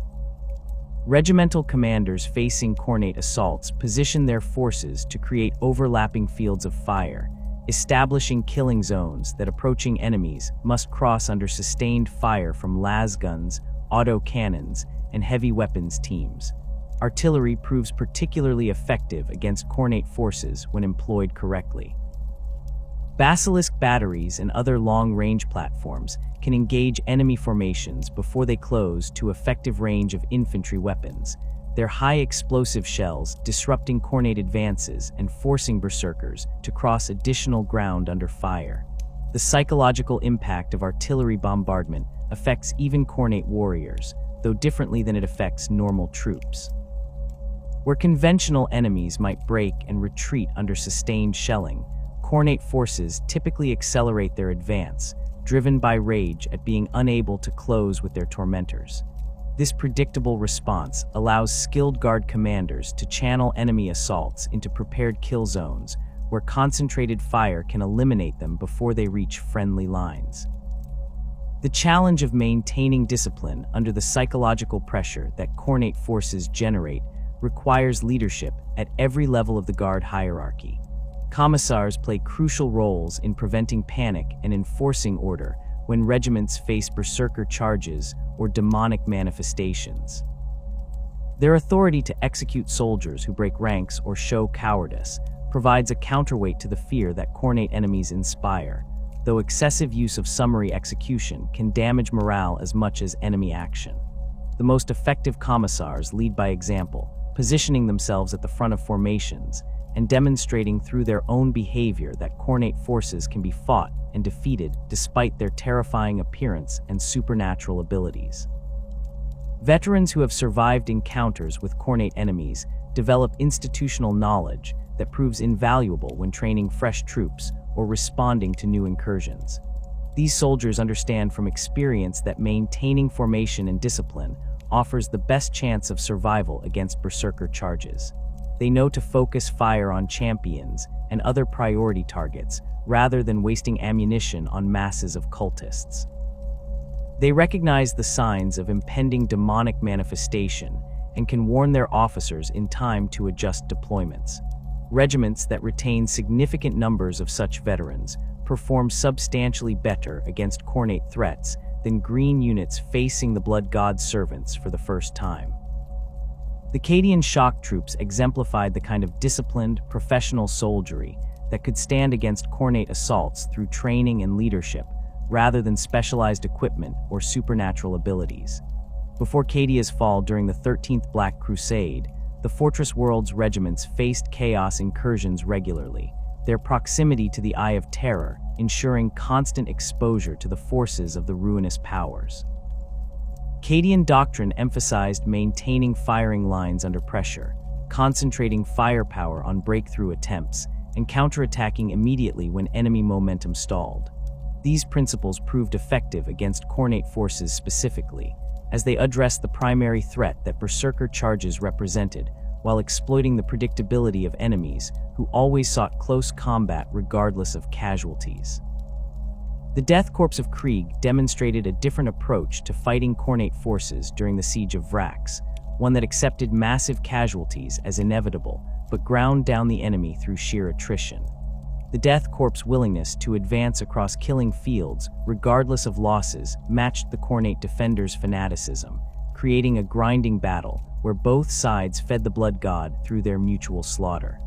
Regimental commanders facing Khornate assaults position their forces to create overlapping fields of fire, establishing killing zones that approaching enemies must cross under sustained fire from las guns, auto cannons, and heavy weapons teams. Artillery proves particularly effective against Khornate forces when employed correctly. Basilisk batteries and other long-range platforms can engage enemy formations before they close to effective range of infantry weapons, their high explosive shells disrupting Khornate advances and forcing berserkers to cross additional ground under fire. The psychological impact of artillery bombardment affects even Khornate warriors, though differently than it affects normal troops. Where conventional enemies might break and retreat under sustained shelling, Khornate forces typically accelerate their advance, driven by rage at being unable to close with their tormentors. This predictable response allows skilled Guard commanders to channel enemy assaults into prepared kill zones, where concentrated fire can eliminate them before they reach friendly lines. The challenge of maintaining discipline under the psychological pressure that Khornate forces generate requires leadership at every level of the Guard hierarchy. Commissars play crucial roles in preventing panic and enforcing order when regiments face berserker charges or demonic manifestations. Their authority to execute soldiers who break ranks or show cowardice provides a counterweight to the fear that Khornate enemies inspire, though excessive use of summary execution can damage morale as much as enemy action. The most effective commissars lead by example, positioning themselves at the front of formations and demonstrating through their own behavior that Khornate forces can be fought and defeated despite their terrifying appearance and supernatural abilities. Veterans who have survived encounters with Khornate enemies develop institutional knowledge that proves invaluable when training fresh troops or responding to new incursions. These soldiers understand from experience that maintaining formation and discipline offers the best chance of survival against berserker charges. They know to focus fire on champions and other priority targets rather than wasting ammunition on masses of cultists. They recognize the signs of impending demonic manifestation and can warn their officers in time to adjust deployments. Regiments that retain significant numbers of such veterans perform substantially better against Khornate threats than green units facing the Blood God's servants for the first time. The Khadian shock troops exemplified the kind of disciplined, professional soldiery that could stand against Khornate assaults through training and leadership, rather than specialized equipment or supernatural abilities. Before Khadia's fall during the 13th Black Crusade, the Fortress World's regiments faced chaos incursions regularly, their proximity to the Eye of Terror ensuring constant exposure to the forces of the ruinous powers. Khadian doctrine emphasized maintaining firing lines under pressure, concentrating firepower on breakthrough attempts, and counterattacking immediately when enemy momentum stalled. These principles proved effective against Khornate forces specifically, as they addressed the primary threat that berserker charges represented, while exploiting the predictability of enemies who always sought close combat regardless of casualties. The Death Corps of Krieg demonstrated a different approach to fighting Khornate forces during the Siege of Vrax, one that accepted massive casualties as inevitable, but ground down the enemy through sheer attrition. The Death Corps' willingness to advance across killing fields, regardless of losses, matched the Khornate defenders' fanaticism, creating a grinding battle where both sides fed the Blood God through their mutual slaughter.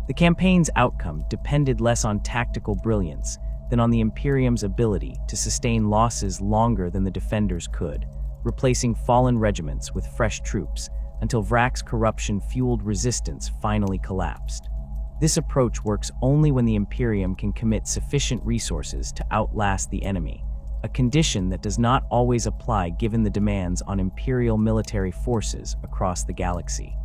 The campaign's outcome depended less on tactical brilliance than on the Imperium's ability to sustain losses longer than the defenders could, replacing fallen regiments with fresh troops until Vrax's corruption-fueled resistance finally collapsed. This approach works only when the Imperium can commit sufficient resources to outlast the enemy, a condition that does not always apply given the demands on Imperial military forces across the galaxy.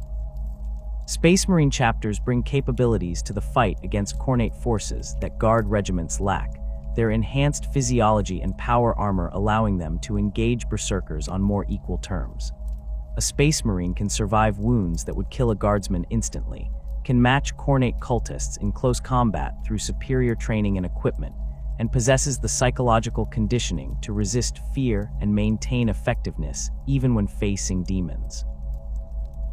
Space Marine chapters bring capabilities to the fight against Khornate forces that Guard regiments lack, their enhanced physiology and power armor allowing them to engage berserkers on more equal terms. A Space Marine can survive wounds that would kill a Guardsman instantly, can match Khornate cultists in close combat through superior training and equipment, and possesses the psychological conditioning to resist fear and maintain effectiveness even when facing demons.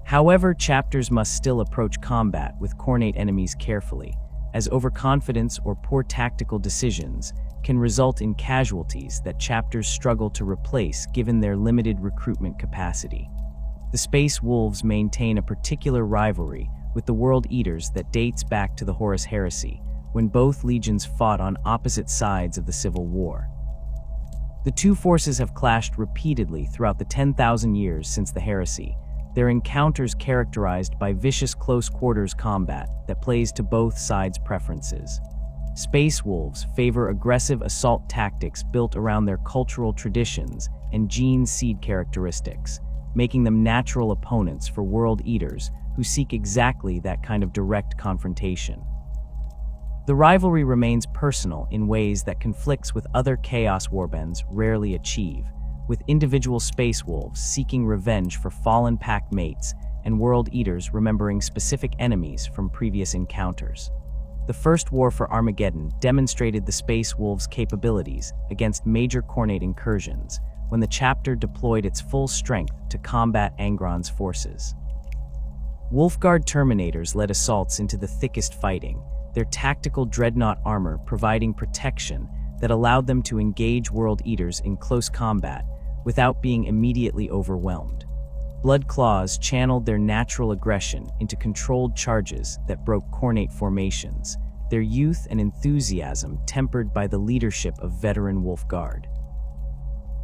However, chapters must still approach combat with Khornate enemies carefully, as overconfidence or poor tactical decisions can result in casualties that chapters struggle to replace given their limited recruitment capacity. The Space Wolves maintain a particular rivalry with the World Eaters that dates back to the Horus Heresy, when both legions fought on opposite sides of the Civil War. The two forces have clashed repeatedly throughout the 10,000 years since the heresy, their encounters characterized by vicious close-quarters combat that plays to both sides' preferences. Space Wolves favor aggressive assault tactics built around their cultural traditions and gene seed characteristics, making them natural opponents for World Eaters who seek exactly that kind of direct confrontation. The rivalry remains personal in ways that conflicts with other Chaos Warbands rarely achieve, with individual Space Wolves seeking revenge for fallen pack mates and World Eaters remembering specific enemies from previous encounters. The First War for Armageddon demonstrated the Space Wolves' capabilities against major Khornate incursions when the chapter deployed its full strength to combat Angron's forces. Wolfguard Terminators led assaults into the thickest fighting, their tactical dreadnought armor providing protection that allowed them to engage World Eaters in close combat without being immediately overwhelmed. Blood Claws channeled their natural aggression into controlled charges that broke Khornate formations, their youth and enthusiasm tempered by the leadership of veteran Wolfguard.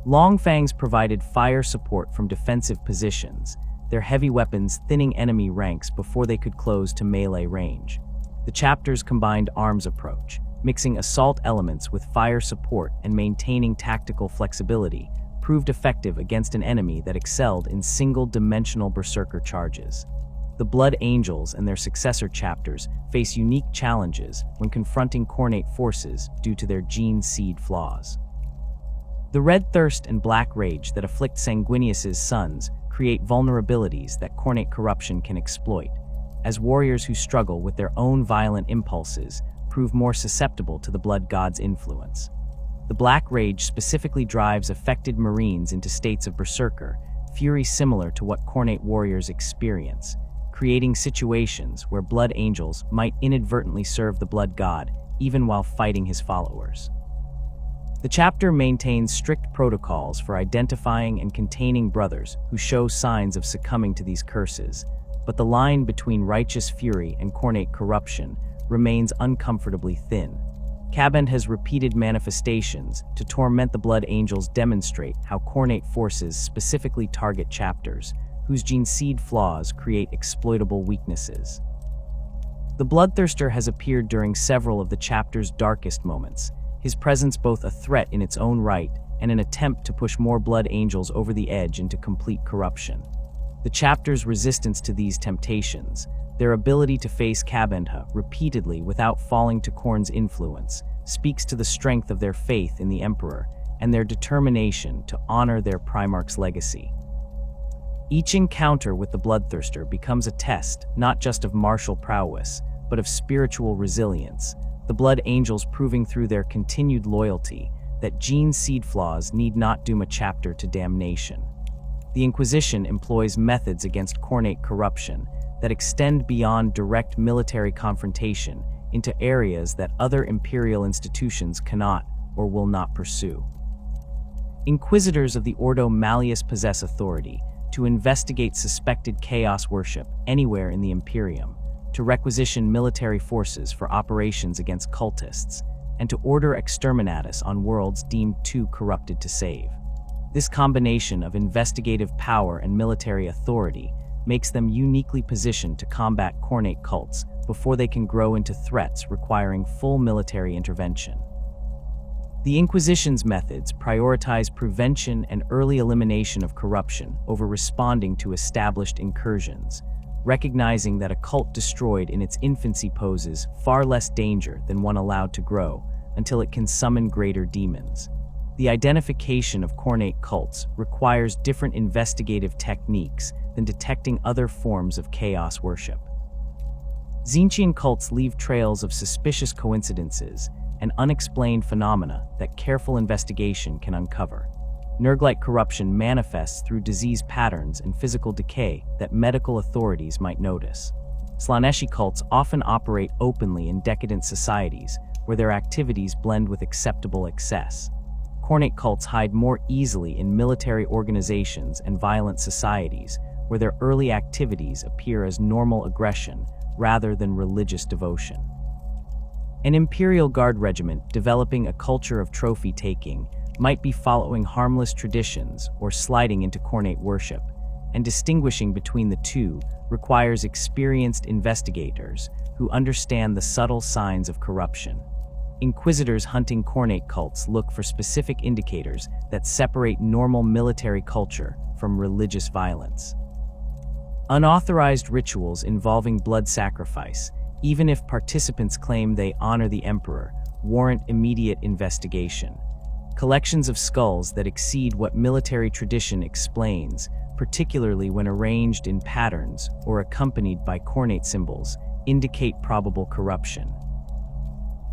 Longfangs provided fire support from defensive positions, their heavy weapons thinning enemy ranks before they could close to melee range. The chapter's combined arms approach, mixing assault elements with fire support and maintaining tactical flexibility, proved effective against an enemy that excelled in single-dimensional berserker charges. The Blood Angels and their successor chapters face unique challenges when confronting Khornate forces due to their gene seed flaws. The Red Thirst and Black Rage that afflict Sanguinius's sons create vulnerabilities that Khornate corruption can exploit, as warriors who struggle with their own violent impulses prove more susceptible to the Blood God's influence. The Black Rage specifically drives affected Marines into states of berserker, fury similar to what Khornate warriors experience, creating situations where Blood Angels might inadvertently serve the Blood God even while fighting his followers. The chapter maintains strict protocols for identifying and containing brothers who show signs of succumbing to these curses, but the line between righteous fury and Khornate corruption remains uncomfortably thin. Ka'Bandha has repeated manifestations to torment the Blood Angels demonstrate how Khornate forces specifically target chapters, whose gene seed flaws create exploitable weaknesses. The Bloodthirster has appeared during several of the chapter's darkest moments, his presence both a threat in its own right and an attempt to push more Blood Angels over the edge into complete corruption. The chapter's resistance to these temptations, their ability to face Ka'Bandha repeatedly without falling to Khorne's influence, speaks to the strength of their faith in the Emperor and their determination to honor their Primarch's legacy. Each encounter with the Bloodthirster becomes a test not just of martial prowess, but of spiritual resilience, the Blood Angels proving through their continued loyalty that gene seed flaws need not doom a chapter to damnation. The Inquisition employs methods against Khornate corruption that extend beyond direct military confrontation into areas that other imperial institutions cannot or will not pursue. Inquisitors of the Ordo Malleus possess authority to investigate suspected chaos worship anywhere in the Imperium, to requisition military forces for operations against cultists, and to order exterminatus on worlds deemed too corrupted to save. This combination of investigative power and military authority makes them uniquely positioned to combat Khornate cults before they can grow into threats requiring full military intervention. The Inquisition's methods prioritize prevention and early elimination of corruption over responding to established incursions, recognizing that a cult destroyed in its infancy poses far less danger than one allowed to grow until it can summon greater demons. The identification of Khornate cults requires different investigative techniques than detecting other forms of chaos worship. Tzeentchian cults leave trails of suspicious coincidences and unexplained phenomena that careful investigation can uncover. Nurglite corruption manifests through disease patterns and physical decay that medical authorities might notice. Slaaneshi cults often operate openly in decadent societies where their activities blend with acceptable excess. Khornate cults hide more easily in military organizations and violent societies where their early activities appear as normal aggression rather than religious devotion. An Imperial Guard regiment developing a culture of trophy-taking might be following harmless traditions or sliding into Khornate worship, and distinguishing between the two requires experienced investigators who understand the subtle signs of corruption. Inquisitors hunting Khornate cults look for specific indicators that separate normal military culture from religious violence. Unauthorized rituals involving blood sacrifice, even if participants claim they honor the Emperor, warrant immediate investigation. Collections of skulls that exceed what military tradition explains, particularly when arranged in patterns or accompanied by Khornate symbols, indicate probable corruption.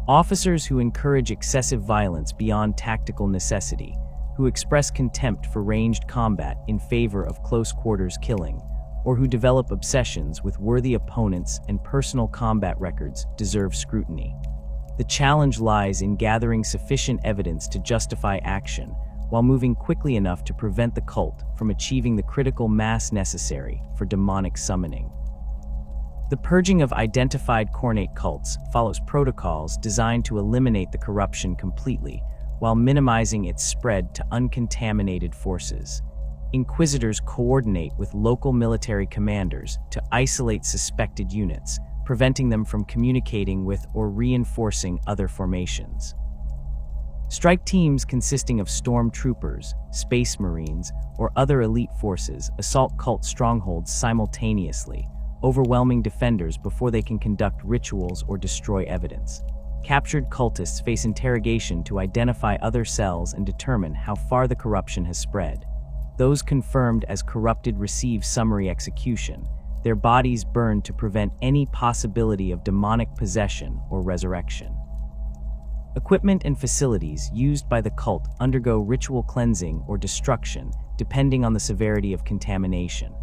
Officers who encourage excessive violence beyond tactical necessity, who express contempt for ranged combat in favor of close-quarters killing, or who develop obsessions with worthy opponents and personal combat records deserve scrutiny. The challenge lies in gathering sufficient evidence to justify action, while moving quickly enough to prevent the cult from achieving the critical mass necessary for demonic summoning. The purging of identified Khornate cults follows protocols designed to eliminate the corruption completely, while minimizing its spread to uncontaminated forces. Inquisitors coordinate with local military commanders to isolate suspected units, preventing them from communicating with or reinforcing other formations. Strike teams consisting of stormtroopers, space marines, or other elite forces assault cult strongholds simultaneously, overwhelming defenders before they can conduct rituals or destroy evidence. Captured cultists face interrogation to identify other cells and determine how far the corruption has spread. Those confirmed as corrupted receive summary execution, their bodies burned to prevent any possibility of demonic possession or resurrection. Equipment and facilities used by the cult undergo ritual cleansing or destruction, depending on the severity of contamination.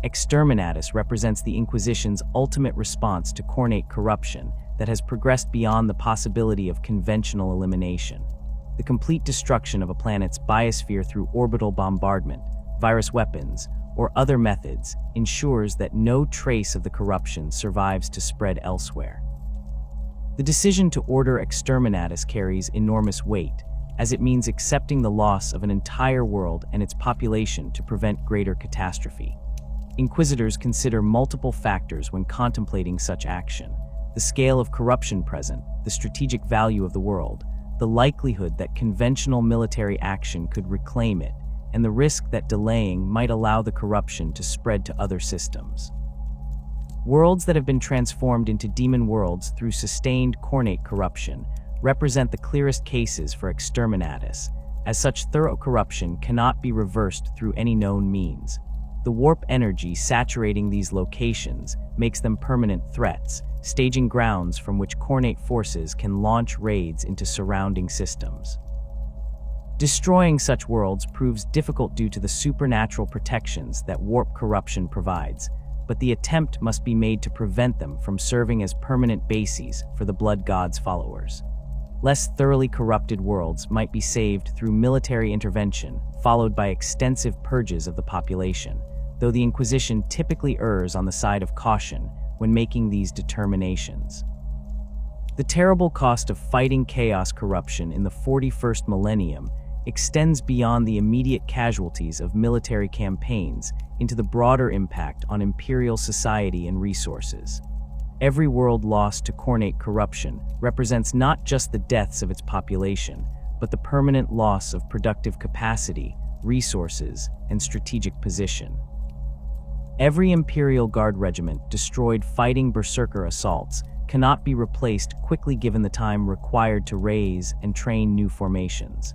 Exterminatus represents the Inquisition's ultimate response to Khornate corruption that has progressed beyond the possibility of conventional elimination. The complete destruction of a planet's biosphere through orbital bombardment, virus weapons, or other methods ensures that no trace of the corruption survives to spread elsewhere. The decision to order Exterminatus carries enormous weight, as it means accepting the loss of an entire world and its population to prevent greater catastrophe. Inquisitors consider multiple factors when contemplating such action: the scale of corruption present, the strategic value of the world, the likelihood that conventional military action could reclaim it, and the risk that delaying might allow the corruption to spread to other systems. Worlds that have been transformed into demon worlds through sustained Khornate corruption represent the clearest cases for Exterminatus, as such thorough corruption cannot be reversed through any known means. The warp energy saturating these locations makes them permanent threats, staging grounds from which Khornate forces can launch raids into surrounding systems. Destroying such worlds proves difficult due to the supernatural protections that warp corruption provides, but the attempt must be made to prevent them from serving as permanent bases for the Blood God's followers. Less thoroughly corrupted worlds might be saved through military intervention, followed by extensive purges of the population, though the Inquisition typically errs on the side of caution when making these determinations. The terrible cost of fighting chaos corruption in the 41st millennium extends beyond the immediate casualties of military campaigns into the broader impact on imperial society and resources. Every world lost to Khornate corruption represents not just the deaths of its population, but the permanent loss of productive capacity, resources, and strategic position. Every Imperial Guard regiment destroyed fighting berserker assaults cannot be replaced quickly given the time required to raise and train new formations.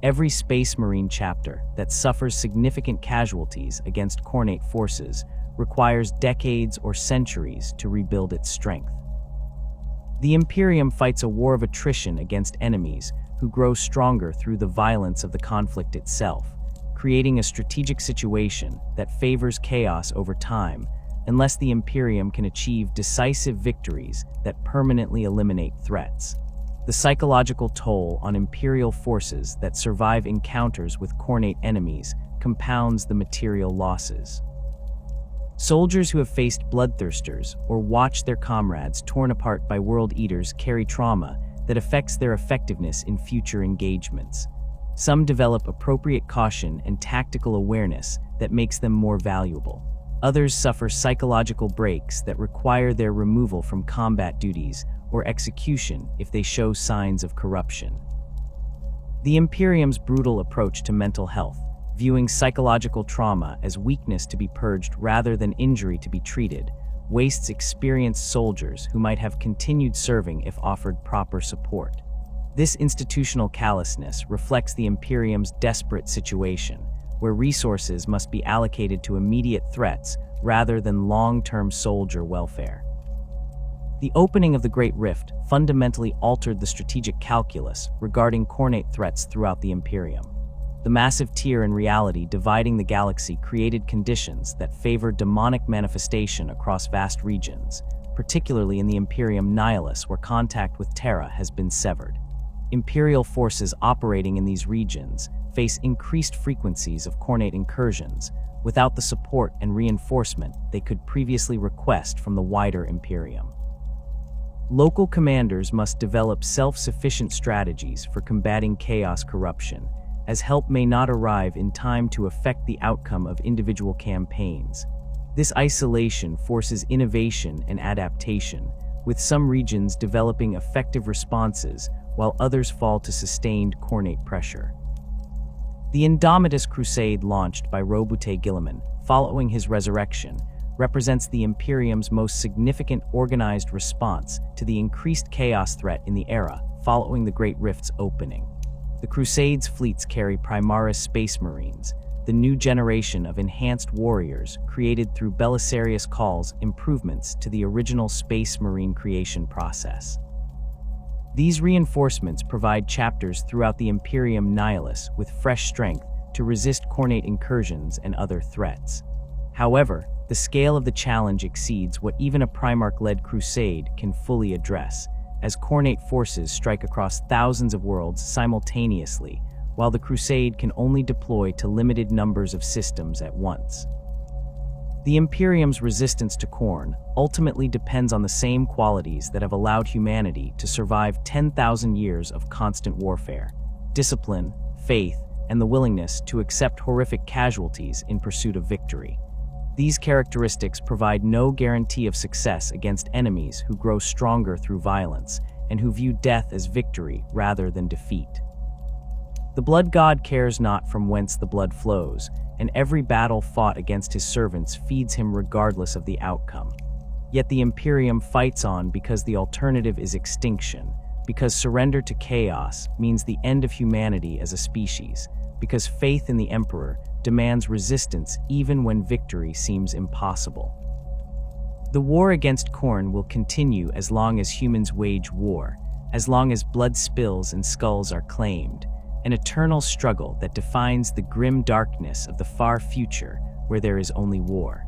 Every Space Marine chapter that suffers significant casualties against Khornate forces requires decades or centuries to rebuild its strength. The Imperium fights a war of attrition against enemies who grow stronger through the violence of the conflict itself, creating a strategic situation that favors chaos over time unless the Imperium can achieve decisive victories that permanently eliminate threats. The psychological toll on Imperial forces that survive encounters with Khornate enemies compounds the material losses. Soldiers who have faced bloodthirsters or watched their comrades torn apart by World Eaters carry trauma that affects their effectiveness in future engagements. Some develop appropriate caution and tactical awareness that makes them more valuable. Others suffer psychological breaks that require their removal from combat duties or execution if they show signs of corruption. The Imperium's brutal approach to mental health, viewing psychological trauma as weakness to be purged rather than injury to be treated, wastes experienced soldiers who might have continued serving if offered proper support. This institutional callousness reflects the Imperium's desperate situation, where resources must be allocated to immediate threats rather than long-term soldier welfare. The opening of the Great Rift fundamentally altered the strategic calculus regarding Khornate threats throughout the Imperium. The massive tier in reality dividing the galaxy created conditions that favor demonic manifestation across vast regions, particularly in the Imperium Nihilus, where contact with Terra has been severed. Imperial forces operating in these regions face increased frequencies of Khornate incursions without the support and reinforcement they could previously request from the wider Imperium. Local commanders must develop self-sufficient strategies for combating chaos corruption, as help may not arrive in time to affect the outcome of individual campaigns. This isolation forces innovation and adaptation, with some regions developing effective responses while others fall to sustained Khornate pressure. The Indomitus Crusade launched by Roboute Guilliman, following his resurrection, represents the Imperium's most significant organized response to the increased chaos threat in the era following the Great Rift's opening. The Crusade's fleets carry Primaris Space Marines, the new generation of enhanced warriors created through Belisarius Cahl's improvements to the original Space Marine creation process. These reinforcements provide chapters throughout the Imperium Nihilus with fresh strength to resist Khornate incursions and other threats. However, the scale of the challenge exceeds what even a Primarch-led crusade can fully address, as Khornate forces strike across thousands of worlds simultaneously, while the crusade can only deploy to limited numbers of systems at once. The Imperium's resistance to Khorne ultimately depends on the same qualities that have allowed humanity to survive 10,000 years of constant warfare: discipline, faith, and the willingness to accept horrific casualties in pursuit of victory. These characteristics provide no guarantee of success against enemies who grow stronger through violence and who view death as victory rather than defeat. The blood god cares not from whence the blood flows, and every battle fought against his servants feeds him regardless of the outcome. Yet the Imperium fights on because the alternative is extinction, because surrender to chaos means the end of humanity as a species, because faith in the Emperor demands resistance even when victory seems impossible. The war against Khorne will continue as long as humans wage war, as long as blood spills and skulls are claimed, an eternal struggle that defines the grim darkness of the far future where there is only war.